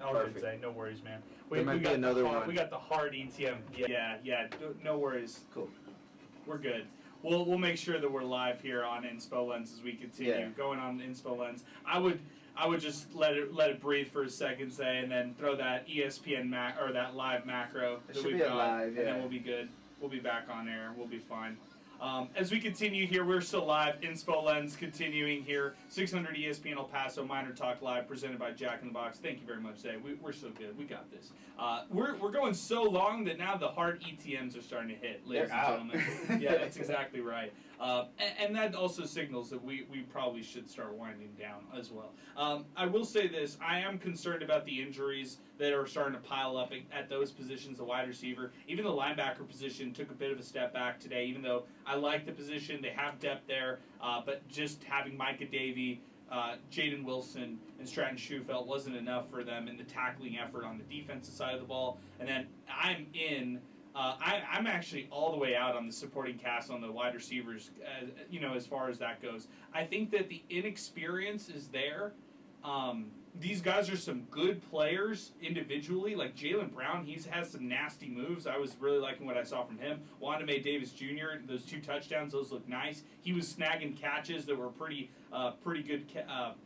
All Perfect. good, Zay. No worries, man. There might be another one. We got the hard ETM. Yeah. No worries. Cool. We're good. We'll make sure that we're live here on Inspo Lens as we continue going on Inspo Lens. I would just let it breathe for a second, Zay, and then throw that ESPN or that live macro that we've got, live, and then we'll be good. We'll be back on air. We'll be fine. As we continue here, we're still live. Inspo Lens continuing here. 600 ESPN El Paso MinerTalk Live, presented by Jack in the Box. Thank you very much, Zay. We're so good. We got this. We're going so long that now the hard ETMs are starting to hit, ladies and gentlemen. Yeah, that's exactly right. And that also signals that we probably should start winding down as well. I will say this. I am concerned about the injuries that are starting to pile up at those positions, the wide receiver. Even the linebacker position took a bit of a step back today, even though I like the position. They have depth there, but just having Micah Davey, Jaden Wilson, and Stratton Schufelt wasn't enough for them in the tackling effort on the defensive side of the ball. And then I'm actually all the way out on the supporting cast on the wide receivers, as far as that goes. I think that the inexperience is there. These guys are some good players individually. Like Jaylen Brown, has some nasty moves. I was really liking what I saw from him. Wanda Davis Jr., those 2 touchdowns, those look nice. He was snagging catches that were pretty good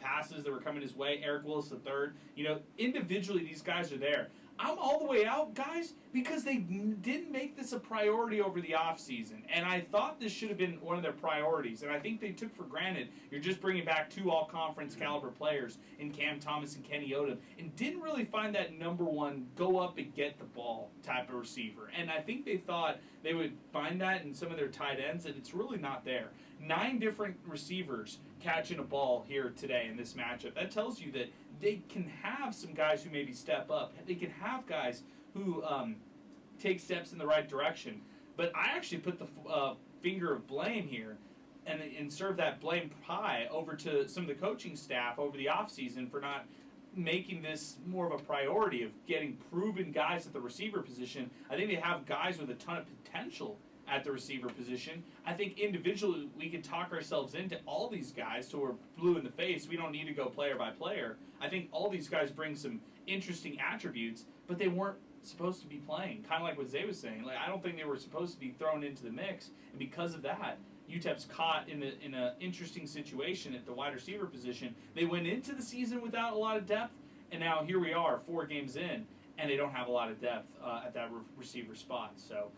passes that were coming his way. Eric Willis III. Individually, these guys are there. I'm all the way out, guys, because they didn't make this a priority over the offseason. And I thought this should have been one of their priorities. And I think they took for granted you're just bringing back 2 all-conference caliber players in Cam Thomas and Kenny Odom, and didn't really find that number one go up and get the ball type of receiver. And I think they thought they would find that in some of their tight ends, and it's really not there. 9 different receivers catching a ball here today in this matchup. That tells you that they can have some guys who maybe step up. They can have guys who take steps in the right direction. But I actually put the finger of blame here and serve that blame pie over to some of the coaching staff over the offseason for not making this more of a priority of getting proven guys at the receiver position. I think they have guys with a ton of potential at the receiver position. I think individually we can talk ourselves into all these guys so we're blue in the face. We don't need to go player by player. I think all these guys bring some interesting attributes, but they weren't supposed to be playing. Kind of like what Zay was saying. I don't think they were supposed to be thrown into the mix, and because of that, UTEP's caught in an interesting situation at the wide receiver position. They went into the season without a lot of depth, and now here we are 4 games in, and they don't have a lot of depth at that receiver spot. So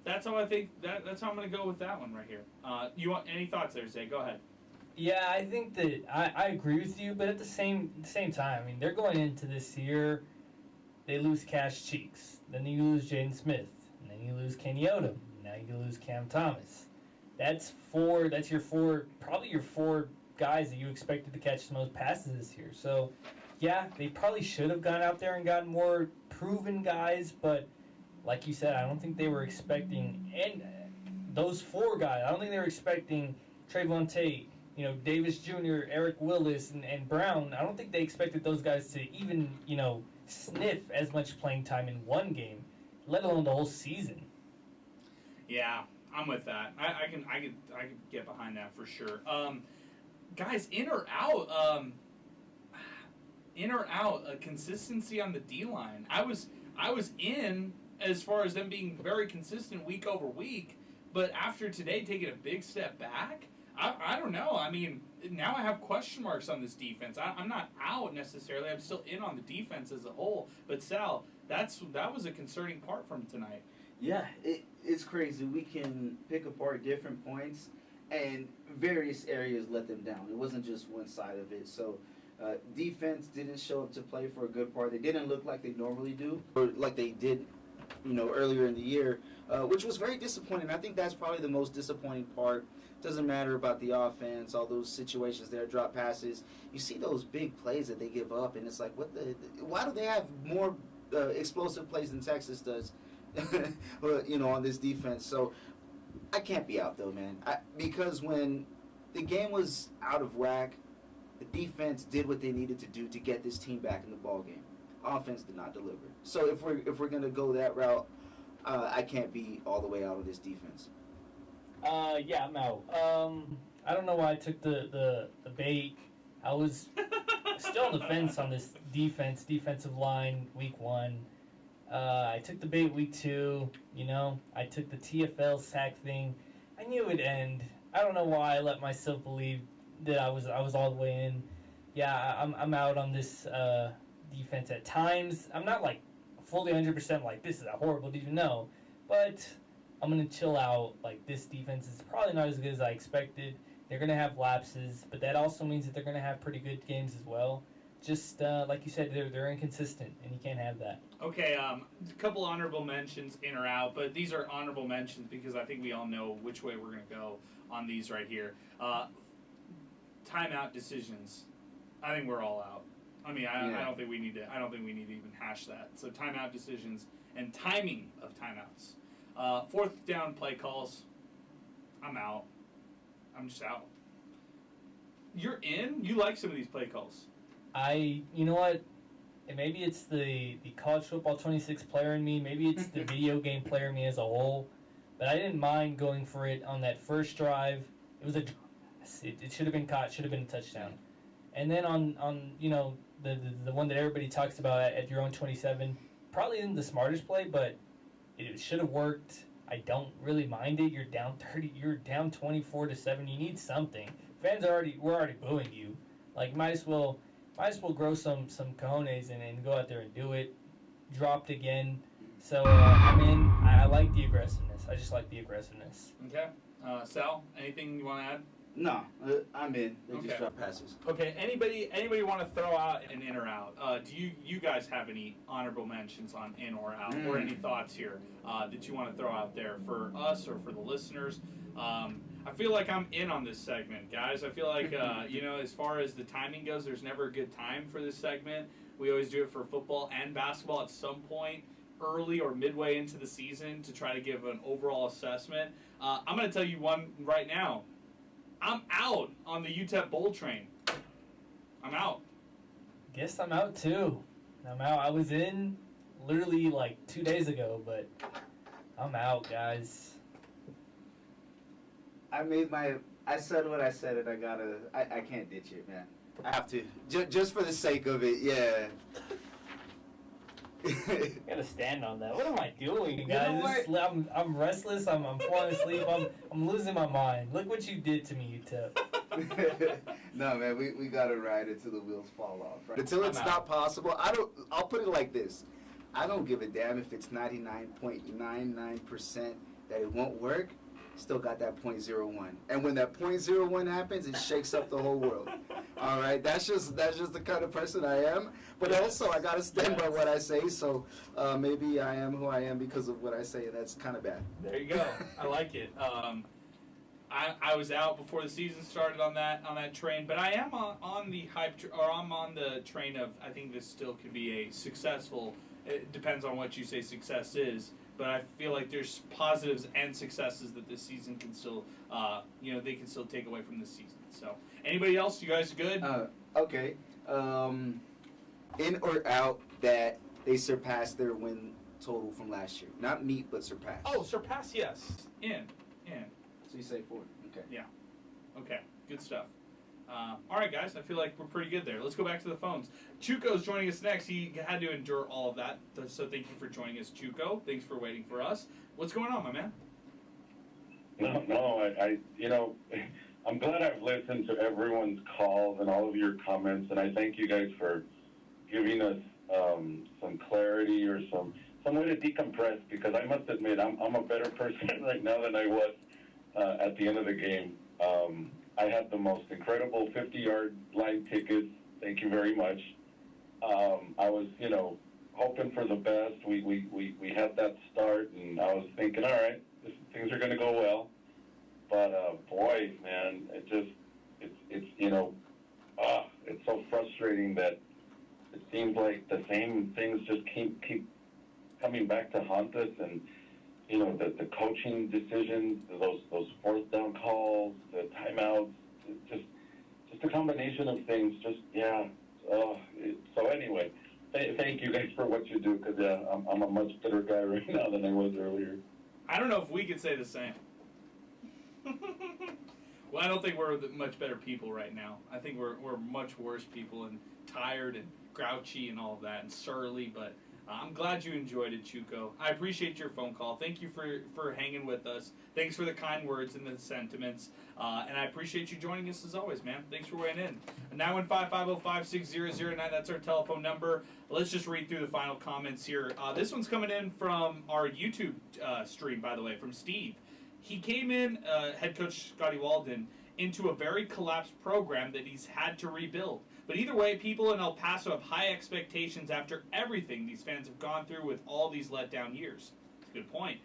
that's how I think that's how I'm going to go with that one right here. You want any thoughts there, Zay? Go ahead. Yeah, I think that I agree with you, but at the same time, I mean, they're going into this year. They lose Cash Cheeks, then you lose Jaden Smith, and then you lose Kenny Odom. Now you lose Cam Thomas. That's your four guys that you expected to catch the most passes this year. So, yeah, they probably should have gone out there and gotten more proven guys, but like you said, I don't think they were expecting, and those 4 guys, I don't think they were expecting Trayvon Tate, Davis Jr., Eric Willis, and Brown. I don't think they expected those guys to even, sniff as much playing time in one game, let alone the whole season. Yeah, I'm with that. I can get behind that for sure. Guys, in or out, consistency on the D-line. I was in as far as them being very consistent week over week, but after today taking a big step back, I don't know. I mean, now I have question marks on this defense. I'm not out necessarily. I'm still in on the defense as a whole. But Sal, that was a concerning part from tonight. Yeah, it's crazy. We can pick apart different points, and various areas let them down. It wasn't just one side of it. So defense didn't show up to play for a good part. They didn't look like they normally do, or like they did, earlier in the year, which was very disappointing. I think that's probably the most disappointing part. Doesn't matter about the offense, all those situations there, drop passes. You see those big plays that they give up, and it's like, why do they have more explosive plays than Texas does, on this defense? So I can't be out, though, man. Because when the game was out of whack, the defense did what they needed to do to get this team back in the ball game. Offense did not deliver. So if we're going to go that route, I can't be all the way out of this defense. Yeah, I'm out. I don't know why I took the bait. I was still on the fence on this defensive line, week 1. I took the bait week 2, you know. I took the TFL sack thing. I knew it would end. I don't know why I let myself believe that I was all the way in. Yeah, I'm out on this defense at times. I'm not like fully 100% like this is a horrible defense. No, but I'm gonna chill out. Like this defense is probably not as good as I expected. They're gonna have lapses, but that also means that they're gonna have pretty good games as well. Just like you said, they're inconsistent, and you can't have that. Okay, a couple honorable mentions in or out, but these are honorable mentions because I think we all know which way we're gonna go on these right here. Timeout decisions. I think we're all out. I mean, I don't think we need to. I don't think we need to even hash that. So timeout decisions and timing of timeouts. 4th down play calls. I'm out. I'm just out. You're in. You like some of these play calls. You know what? And maybe it's the college football 26 player in me. Maybe it's the video game player in me as a whole. But I didn't mind going for it on that first drive. It was it should have been caught. Should have been a touchdown. And then on you know the one that everybody talks about at your own 27, probably isn't the smartest play, but it should have worked. I don't really mind it. You're down 30. You're down 24-7. You need something. Fans we're already booing you. Like might as well grow some cojones and go out there and do it. Dropped again. So I'm in. I like the aggressiveness. I just like the aggressiveness. Okay. Sal, anything you want to add? No, I'm in. They Okay. just drop passes. Okay. Anybody want to throw out an in or out? Do you guys have any honorable mentions on in or out, or any thoughts here that you want to throw out there for us or for the listeners? I feel like I'm in on this segment, guys. I feel like you know, as far as the timing goes, there's never a good time for this segment. We always do it for football and basketball at some point, early or midway into the season, to try to give an overall assessment. I'm going to tell you one right now. I'm out on the UTEP Bowl train. I'm out. Guess I'm out too. I'm out. I was in literally like 2 days ago, but I'm out, guys. I said what I said, and I can't ditch it, man. I have to. Just for the sake of it, yeah. I gotta stand on that. What am I doing, You guys? know I'm restless. I'm falling asleep. I'm losing my mind. Look what you did to me, UTEP. No, man, we gotta ride until the wheels fall off. Right? Until it's not possible. I'll put it like this. I don't give a damn if it's 99.99% that it won't work. Still got that 0.01, and when that 0.01 happens, it shakes up the whole world. All right, that's just the kind of person I am. But also, I gotta stand by what I say. So maybe I am who I am because of what I say, and that's kind of bad. There you go. I like it. I was out before the season started on that train, but I am on the hype, or I'm on the train of, I think this still could be a successful. It depends on what you say success is. But I feel like there's positives and successes that this season can still, they can still take away from this season. So, anybody else? You guys good? Okay. In or out that they surpassed their win total from last year. Not meet, but surpass. Oh, surpass, yes. In. So you say 4. Okay. Yeah. Okay. Good stuff. All right, guys. I feel like we're pretty good there. Let's go back to the phones. Chuco's joining us next. He had to endure all of that, so thank you for joining us, Chuco. Thanks for waiting for us. What's going on, my man? No, I I'm glad I've listened to everyone's calls and all of your comments, and I thank you guys for giving us some clarity or some way to decompress, because I must admit I'm a better person right now than I was at the end of the game. I had the most incredible 50-yard line tickets. Thank you very much. I was, hoping for the best. We had that start, and I was thinking, all right, things are going to go well. But boy, man, it's so frustrating that it seems like the same things just keep coming back to haunt us, and the coaching decisions, those 4th down calls, the timeouts, just a combination of things. So anyway, thank you guys for what you do, because I'm a much better guy right now than I was earlier. I don't know if we could say the same. Well, I don't think we're much better people right now. I think we're much worse people and tired and grouchy and all of that and surly, but I'm glad you enjoyed it, Chuko. I appreciate your phone call. Thank you for hanging with us. Thanks for the kind words and the sentiments. And I appreciate you joining us as always, man. Thanks for weighing in. 915-505-6009, that's our telephone number. Let's just read through the final comments here. This one's coming in from our YouTube stream, by the way, from Steve. He came in, head coach Scotty Walden, into a very collapsed program that he's had to rebuild. But either way, people in El Paso have high expectations after everything these fans have gone through with all these letdown years. That's a good point.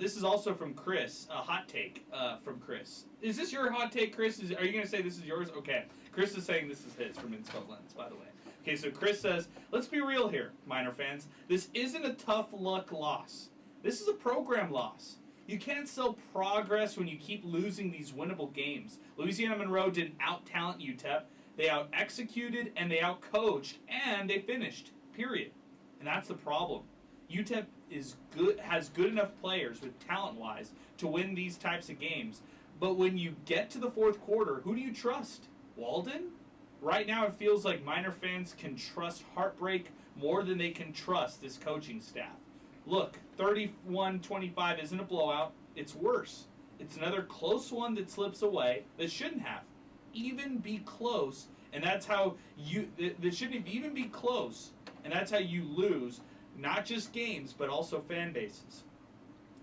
This is also from Chris, a hot take from Chris. Is this your hot take, Chris? Are you going to say this is yours? Okay. Chris is saying this is his from Inspo Lens, by the way. Okay, so Chris says, let's be real here, Miner fans. This isn't a tough luck loss. This is a program loss. You can't sell progress when you keep losing these winnable games. Louisiana Monroe didn't out-talent UTEP. They out-executed, and they out-coached, and they finished, period. And that's the problem. UTEP has good enough players with talent-wise to win these types of games. But when you get to the fourth quarter, who do you trust? Walden? Right now it feels like Miner fans can trust heartbreak more than they can trust this coaching staff. Look, 31-25 isn't a blowout. It's worse. It's another close one that slips away that shouldn't have even be close, and that's how that shouldn't even be close, and that's how you lose not just games but also fan bases.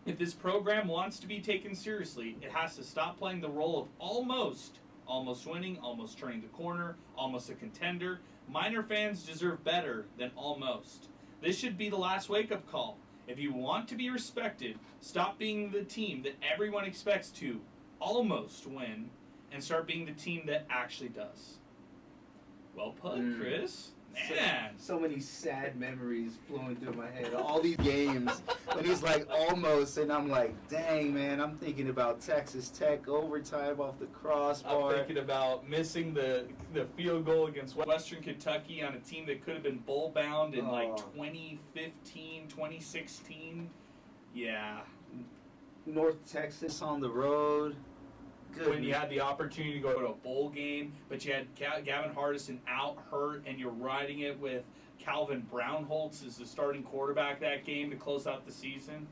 If this program wants to be taken seriously, it has to stop playing the role of almost winning, almost turning the corner, almost a contender. Miner fans deserve better than almost. This should be the last wake-up call. If you want to be respected, stop being the team that everyone expects to almost win and start being the team that actually does. Well put, Chris. Man. So many sad memories flowing through my head. All these games. And he's like, almost. And I'm like, dang, man. I'm thinking about Texas Tech overtime off the crossbar. I'm thinking about missing the field goal against Western Kentucky on a team that could have been bowl-bound in like 2015, 2016. Yeah. North Texas on the road. Good. When you had the opportunity to go to a bowl game, but you had Gavin Hardison out hurt, and you're riding it with Calvin Brownholtz as the starting quarterback that game to close out the season.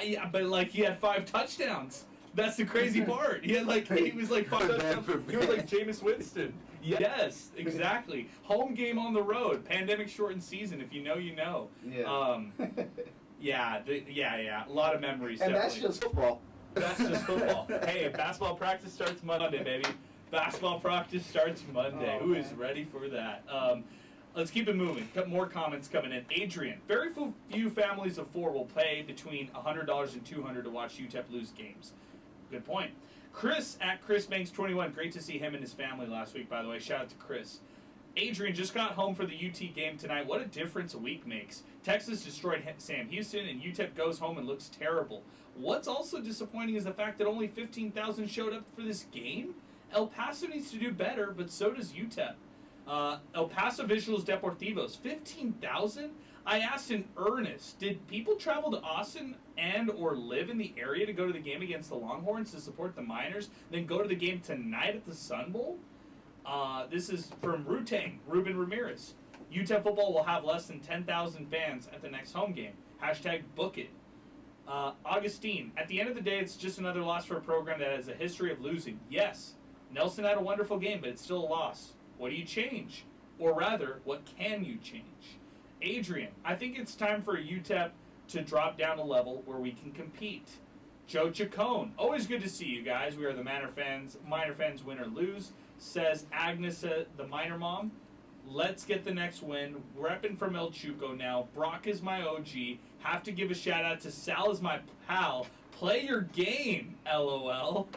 He had 5 touchdowns. That's the crazy part. He was like 5 touchdowns. He was like Jameis Winston. Yes, exactly. Home game on the road. Pandemic shortened season. If you know, you know. Yeah. Yeah. A lot of memories. And definitely. that's just football. That's just football. Hey, basketball practice starts Monday, baby. Basketball practice starts Monday. Who is ready for that? Let's keep it moving. Got more comments coming in. Adrian, very few families of 4 will pay between $100 and $200 to watch UTEP lose games. Good point. Chris at ChrisBanks21. Great to see him and his family last week, by the way. Shout out to Chris. Adrian just got home for the UT game tonight. What a difference a week makes. Texas destroyed Sam Houston, and UTEP goes home and looks terrible. What's also disappointing is the fact that only 15,000 showed up for this game. El Paso needs to do better, but so does UTEP. El Paso Visuals Deportivos, 15,000? I asked in earnest, did people travel to Austin and or live in the area to go to the game against the Longhorns to support the Miners, then go to the game tonight at the Sun Bowl? This is from Rutang, Ruben Ramirez. UTEP football will have less than 10,000 fans at the next home game. Hashtag book it. Augustine, at the end of the day, it's just another loss for a program that has a history of losing. Yes, Nelson had a wonderful game, but it's still a loss. What do you change? Or rather, what can you change? Adrian, I think it's time for UTEP to drop down a level where we can compete. Joe Chacon, always good to see you guys. We are the Miner fans, win or lose. Says Agnes, the Miner mom. Let's get the next win. Repping from El Chuco now. Brock is my OG. Have to give a shout out to Sal is my pal. Play your game, LOL.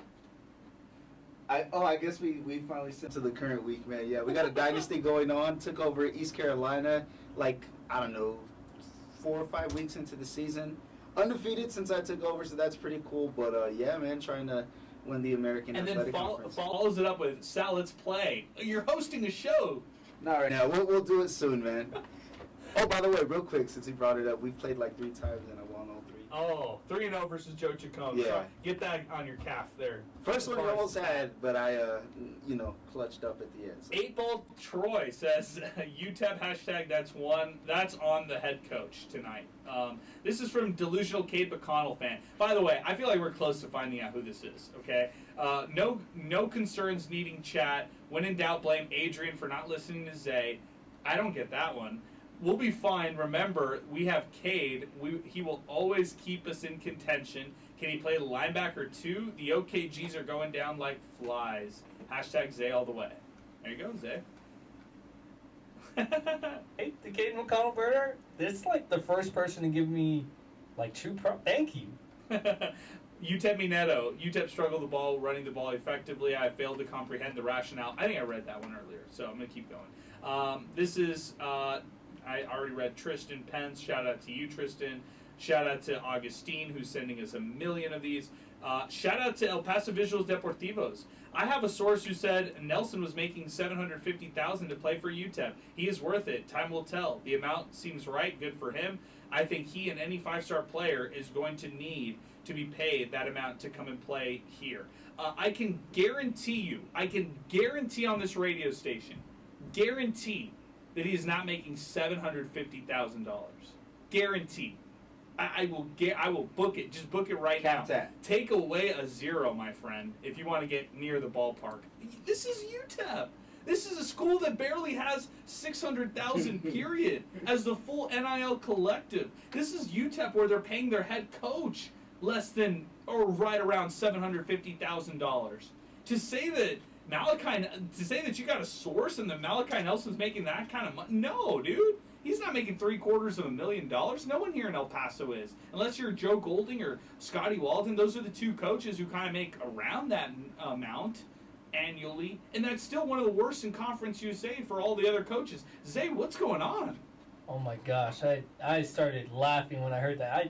I guess we finally sent to the current week, man. Yeah, we got a dynasty going on. Took over East Carolina, 4 or 5 weeks into the season. Undefeated since I took over, so that's pretty cool. But yeah, man, trying to win the American Athletic Conference. Follows it up with Sal, let's play. You're hosting a show. Not right now. We'll do it soon, man. Oh, by the way, real quick, since he brought it up, we've played 3 times and I won all 3. Oh, 3-0 versus Joe Chacon. Yeah. So get that on your calf there. First one you almost had, but I, clutched up at the end. So. 8-Ball Troy says, UTEP hashtag that's one. That's on the head coach tonight. This is from Delusional Kate McConnell fan. By the way, I feel like we're close to finding out who this is, okay? No concerns needing chat. When in doubt, blame Adrian for not listening to Zay. I don't get that one. We'll be fine. Remember, we have Cade. He will always keep us in contention. Can he play linebacker too? The OKGs are going down like flies. Hashtag Zay all the way. There you go, Zay. Hey, the Caden McConnell burner. This is like the first person to give me like thank you. UTEP Mineto. UTEP struggled the ball, running the ball effectively. I failed to comprehend the rationale. I think I read that one earlier, so I'm going to keep going. This is, I already read Tristan Pence. Shout out to you, Tristan. Shout out to Augustine, who's sending us 1 million of these. Shout out to El Paso Visuals Deportivos. I have a source who said Nelson was making $750,000 to play for UTEP. He is worth it. Time will tell. The amount seems right. Good for him. I think he and any 5-star player is going to need to be paid that amount to come and play here. I can guarantee on this radio station, guarantee that he is not making $750,000. Guarantee. I will book it. Just book it right now. Take away a 0, my friend, if you want to get near the ballpark. This is UTEP. This is a school that barely has 600,000 period as the full NIL collective. This is UTEP where they're paying their head coach less than or right around $750,000. To say that you got a source and that Malachi Nelson's making that kind of money, no, dude. He's not making $750,000. No one here in El Paso is. Unless you're Joe Golding or Scotty Walton. Those are the two coaches who kind of make around that amount annually. And that's still one of the worst in Conference USA for all the other coaches. Zay, what's going on? Oh my gosh. I started laughing when I heard that.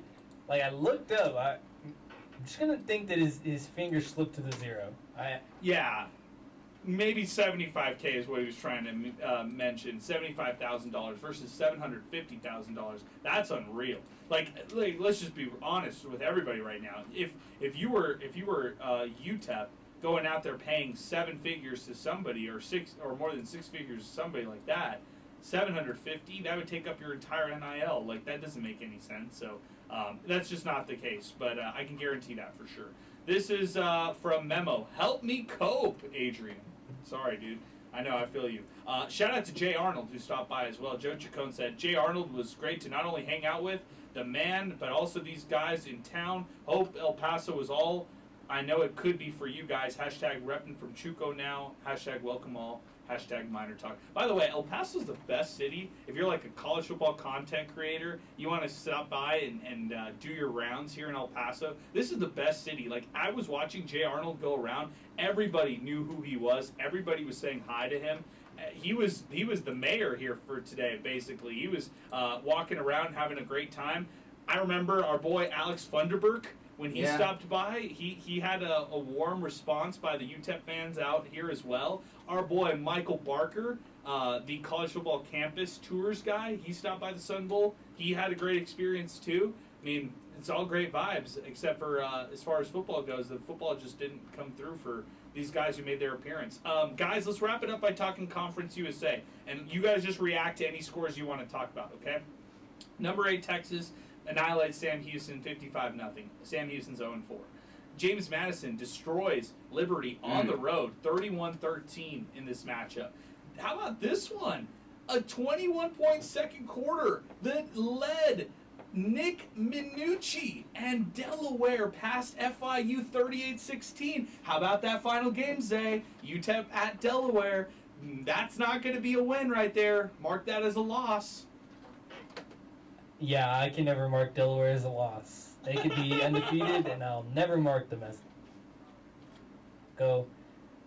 I looked up. I'm just going to think that his finger slipped to the 0. Yeah. Maybe $75K is what he was trying to mention. $75,000 versus $750,000. That's unreal. Like, let's just be honest with everybody right now. If you were UTEP going out there paying 7 figures to somebody or 6 or more than 6 figures to somebody like that, $750, that would take up your entire NIL. Like, that doesn't make any sense. So that's just not the case. But I can guarantee that for sure. This is from Memo. Help me cope, Adrian. Sorry, dude. I know, I feel you. Shout out to Jay Arnold, who stopped by as well. Joe Chacon said, Jay Arnold was great to not only hang out with, the man, but also these guys in town. Hope El Paso is all I know it could be for you guys. Hashtag repping from Chuco now. Hashtag welcome all. Hashtag MinerTalk. By the way, El Paso is the best city. If you're like a college football content creator, you want to stop by and do your rounds here in El Paso, this is the best city. Like, I was watching Jay Arnold go around. Everybody knew who he was. Everybody was saying hi to him. He was the mayor here for today, basically. He was walking around having a great time. I remember our boy Alex Funderburk. When he stopped by, he had a warm response by the UTEP fans out here as well. Our boy Michael Barker, the college football campus tours guy, he stopped by the Sun Bowl. He had a great experience too. I mean, it's all great vibes, except for as far as football goes, the football just didn't come through for these guys who made their appearance. Guys, let's wrap it up by talking Conference USA. And you guys just react to any scores you want to talk about, okay? Number 8, Texas annihilates Sam Houston 55-0. Sam Houston's 0-4. James Madison destroys Liberty on the road 31-13 in this matchup. How about this one? A 21-point second quarter that led Nick Minucci and Delaware past FIU 38-16. How about that final game, Zay? UTEP at Delaware. That's not going to be a win right there. Mark that as a loss. Yeah, I can never mark Delaware as a loss. They could be undefeated, and I'll never mark them as go.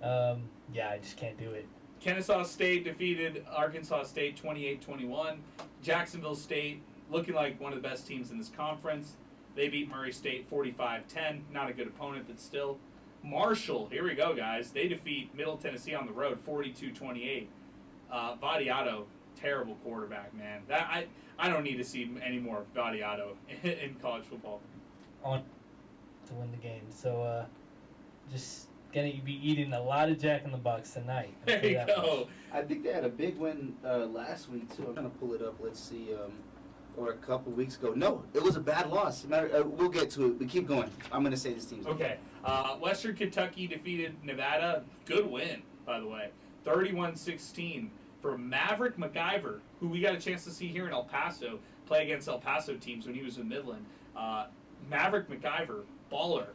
Yeah, I just can't do it. Kennesaw State defeated Arkansas State 28-21. Jacksonville State looking like one of the best teams in this conference. They beat Murray State 45-10. Not a good opponent, but still. Marshall, here we go, guys. They defeat Middle Tennessee on the road 42-28. Vadiato terrible quarterback, man. I don't need to see any more of Gaudiato in college football. I want to win the game, so just gonna be eating a lot of Jack in the Box tonight. There you go. I think they had a big win last week too. I'm trying to pull it up. Let's see. Or a couple weeks ago. No, it was a bad loss. We'll get to it. We keep going. I'm going to say this team's okay. Western Kentucky defeated Nevada. Good win, by the way. 31-16 for Maverick MacGyver, who we got a chance to see here in El Paso, play against El Paso teams when he was in Midland. Maverick MacGyver, baller.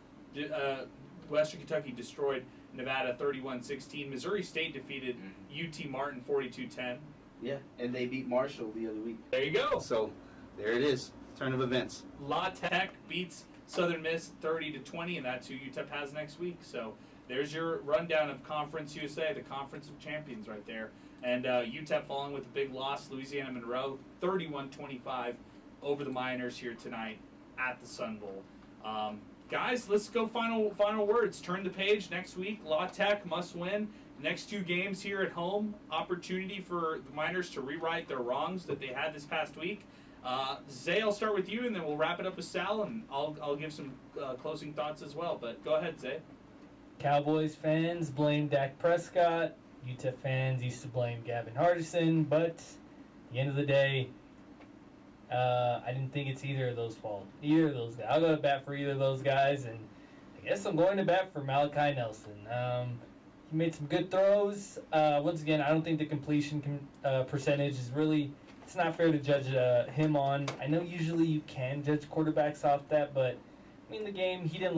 Western Kentucky destroyed Nevada 31-16. Missouri State defeated UT Martin 42-10. Yeah, and they beat Marshall the other week. There you go. So, there it is. Turn of events. La Tech beats Southern Miss 30-20, and that's who UTEP has next week. So there's your rundown of Conference USA, the Conference of Champions right there. And UTEP falling with a big loss, Louisiana Monroe 31-25 over the Miners here tonight at the Sun Bowl. Guys, let's go final words. Turn the page next week. La Tech must win. Next 2 games here at home, opportunity for the Miners to rewrite their wrongs that they had this past week. Zay, I'll start with you, and then we'll wrap it up with Sal, and I'll give some closing thoughts as well. But go ahead, Zay. Cowboys fans blame Dak Prescott. UTEP fans used to blame Gavin Hardison, but at the end of the day, I didn't think it's either of those fault. Either of those guys. I'll go to bat for either of those guys, and I guess I'm going to bat for Malachi Nelson. He made some good throws. Once again, I don't think the completion percentage is really. It's not fair to judge him on. I know usually you can judge quarterbacks off that, but I mean the game he didn't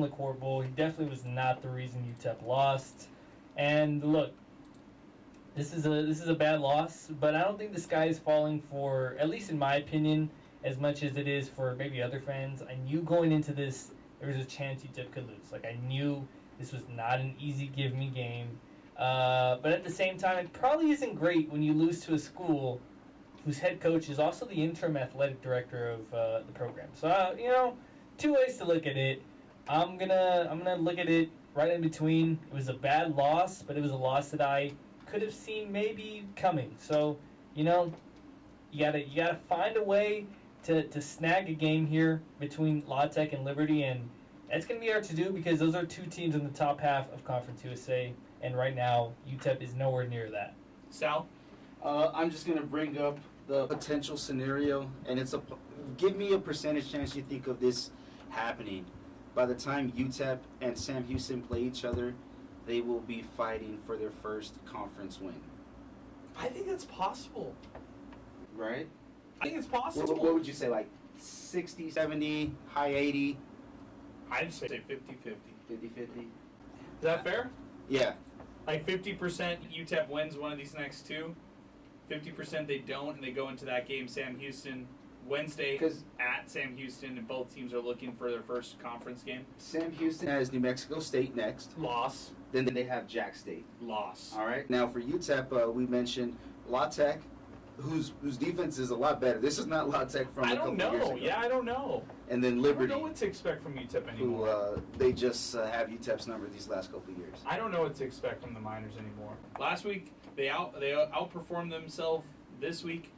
look horrible. He definitely was not the reason UTEP lost. And look, this is a bad loss, but I don't think this guy is falling for, at least in my opinion, as much as it is for maybe other fans. I knew going into this there was a chance UTEP could lose. Like I knew this was not an easy give-me game. But at the same time, it probably isn't great when you lose to a school whose head coach is also the interim athletic director of the program. So, 2 ways to look at it. I'm gonna look at it right in between. It was a bad loss, but it was a loss that I could have seen maybe coming. So, you gotta find a way to snag a game here between La Tech and Liberty, and that's going to be hard to do because those are 2 teams in the top half of Conference USA, and right now UTEP is nowhere near that. Sal? I'm just going to bring up the potential scenario, and give me a percentage chance you think of this happening. By the time UTEP and Sam Houston play each other, they will be fighting for their first conference win. I think that's possible. Right? I think it's possible. What would you say, like 60, 70, high 80? I'd say 50-50. 50-50. Is that fair? Yeah. Like 50% UTEP wins one of these next 2. 50% they don't, and they go into that game, Sam Houston, Wednesday at Sam Houston, and both teams are looking for their first conference game. Sam Houston has New Mexico State next. Loss. Then they have Jack State. Loss. All right. Now for UTEP, we mentioned La Tech, whose defense is a lot better. This is not La Tech from a couple years ago. Yeah, I don't know. And then Liberty. I don't know what to expect from UTEP anymore. Who they just have UTEP's number these last couple of years. I don't know what to expect from the Miners anymore. Last week they outperformed themselves. This week,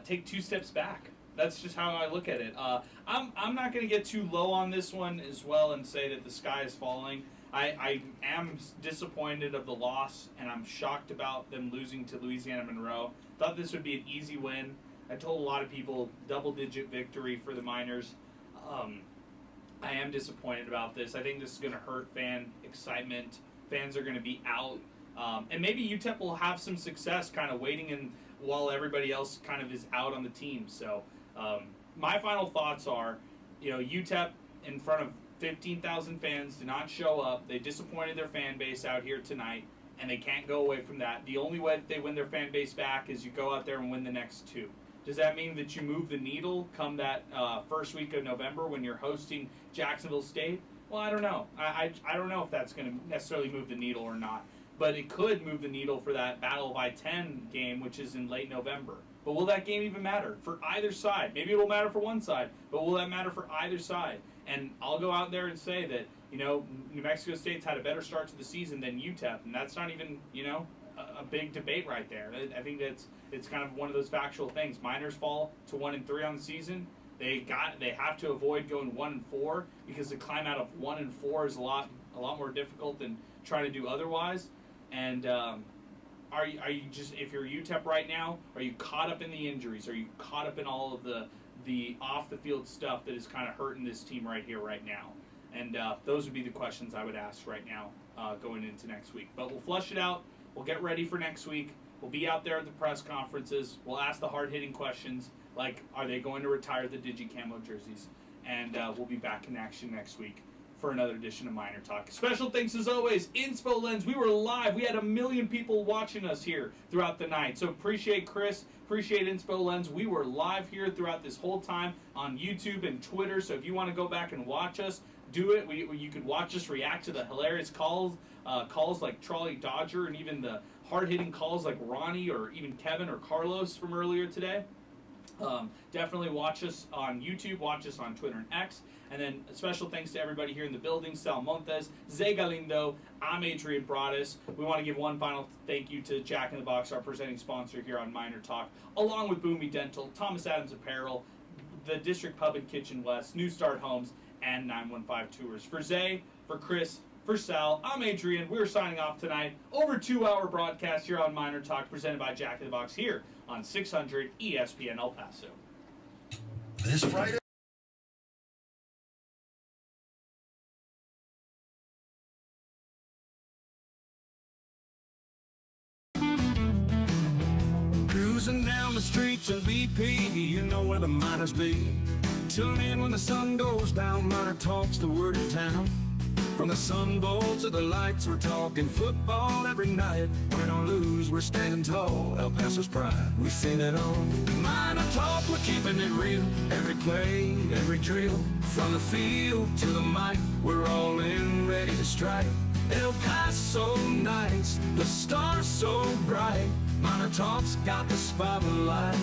take 2 steps back. That's just how I look at it. I'm not going to get too low on this one as well and say that the sky is falling. I am disappointed of the loss, and I'm shocked about them losing to Louisiana Monroe. Thought this would be an easy win. I told a lot of people double-digit victory for the Miners. I am disappointed about this. I think this is going to hurt fan excitement. Fans are going to be out. And maybe UTEP will have some success kind of waiting in while everybody else kind of is out on the team. So my final thoughts are, UTEP in front of 15,000 fans did not show up. They disappointed their fan base out here tonight, and they can't go away from that. The only way that they win their fan base back is you go out there and win the next 2. Does that mean that you move the needle come that first week of November when you're hosting Jacksonville State? Well, I don't know. I don't know if that's going to necessarily move the needle or not. But it could move the needle for that Battle of I-10 game, which is in late November. But will that game even matter for either side? Maybe it will matter for one side, but will that matter for either side? And I'll go out there and say that, New Mexico State's had a better start to the season than UTEP, and that's not even, a big debate right there. I think it's kind of one of those factual things. Miners fall to 1-3 on the season. They have to avoid going 1-4 because to climb out of 1-4 is a lot more difficult than trying to do otherwise. And are you just, if you're UTEP right now, are you caught up in the injuries? Are you caught up in all of the off the field stuff that is kind of hurting this team right here right now? And those would be the questions I would ask right now going into next week. But we'll flush it out. We'll get ready for next week. We'll be out there at the press conferences. We'll ask the hard-hitting questions like, are they going to retire the Digi-Camo jerseys? And we'll be back in action next week for another edition of Miner Talk. Special thanks, as always, Inspo Lens. We were live. We had 1 million people watching us here throughout the night. So appreciate Chris. Appreciate Inspo Lens. We were live here throughout this whole time on YouTube and Twitter. So if you want to go back and watch us, do it. You could watch us react to the hilarious calls like Trolley Dodger, and even the hard-hitting calls like Ronnie or even Kevin or Carlos from earlier today. Definitely watch us on YouTube, watch us on Twitter and X. And then special thanks to everybody here in the building, Sal Montes, Zay Galindo, I'm Adrian Broaddus. We want to give one final thank you to Jack in the Box, our presenting sponsor here on Miner Talk, along with Boomy Dental, Thomas Adams Apparel, the District Pub and Kitchen West, New Start Homes, and 915 Tours. For Zay, for Chris, for Sal, I'm Adrian. We're signing off tonight. Over 2-hour broadcast here on Miner Talk, presented by Jack in the Box here on 600 ESPN El Paso. This Friday. Cruising down the streets of BP, you know where the miners be. Tune in when the sun goes down, Miner Talk's the word in town. From the Sun Bowl to the lights, we're talking football every night. Win or lose, we're standing tall. El Paso's pride, we've seen it all. Miner Talk, we're keeping it real. Every play, every drill. From the field to the mic, we're all in, ready to strike. El Paso nights, the stars so bright. Miner Talk's got the spotlight.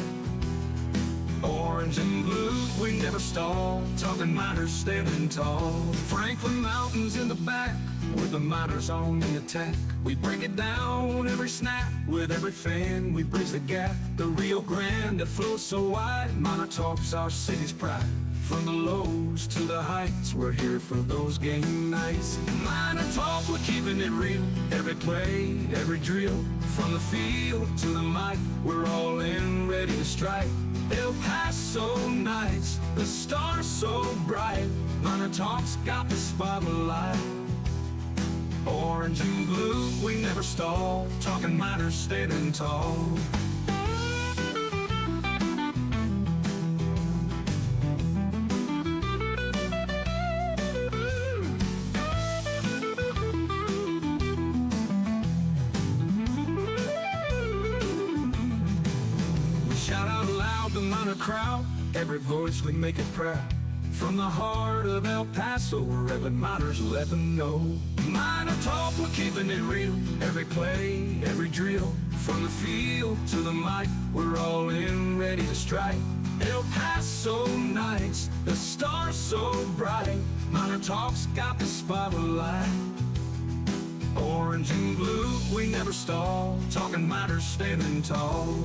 Orange and blue, we never stall. Talking miners standing tall. Franklin Mountains in the back, with the miners on the attack. We break it down every snap. With every fan, we bridge the gap. The Rio Grande that flows so wide. Miner Talk's our city's pride. From the lows to the heights, we're here for those game nights. Miner Talk, we're keeping it real. Every play, every drill. From the field to the mic, we're all in, ready to strike. El Paso nights, the stars so bright. Miner Talk's got the spotlight. Orange and blue, we never stall. Talking miners standing tall. Crowd, every voice we make it proud. From the heart of El Paso, wherever miners let them know. Miner Talk, we're keeping it real. Every play, every drill. From the field to the mic, we're all in, ready to strike. El Paso nights, the stars so bright. Miner Talk's got the spotlight. Orange and blue, we never stall. Talking miners standing tall.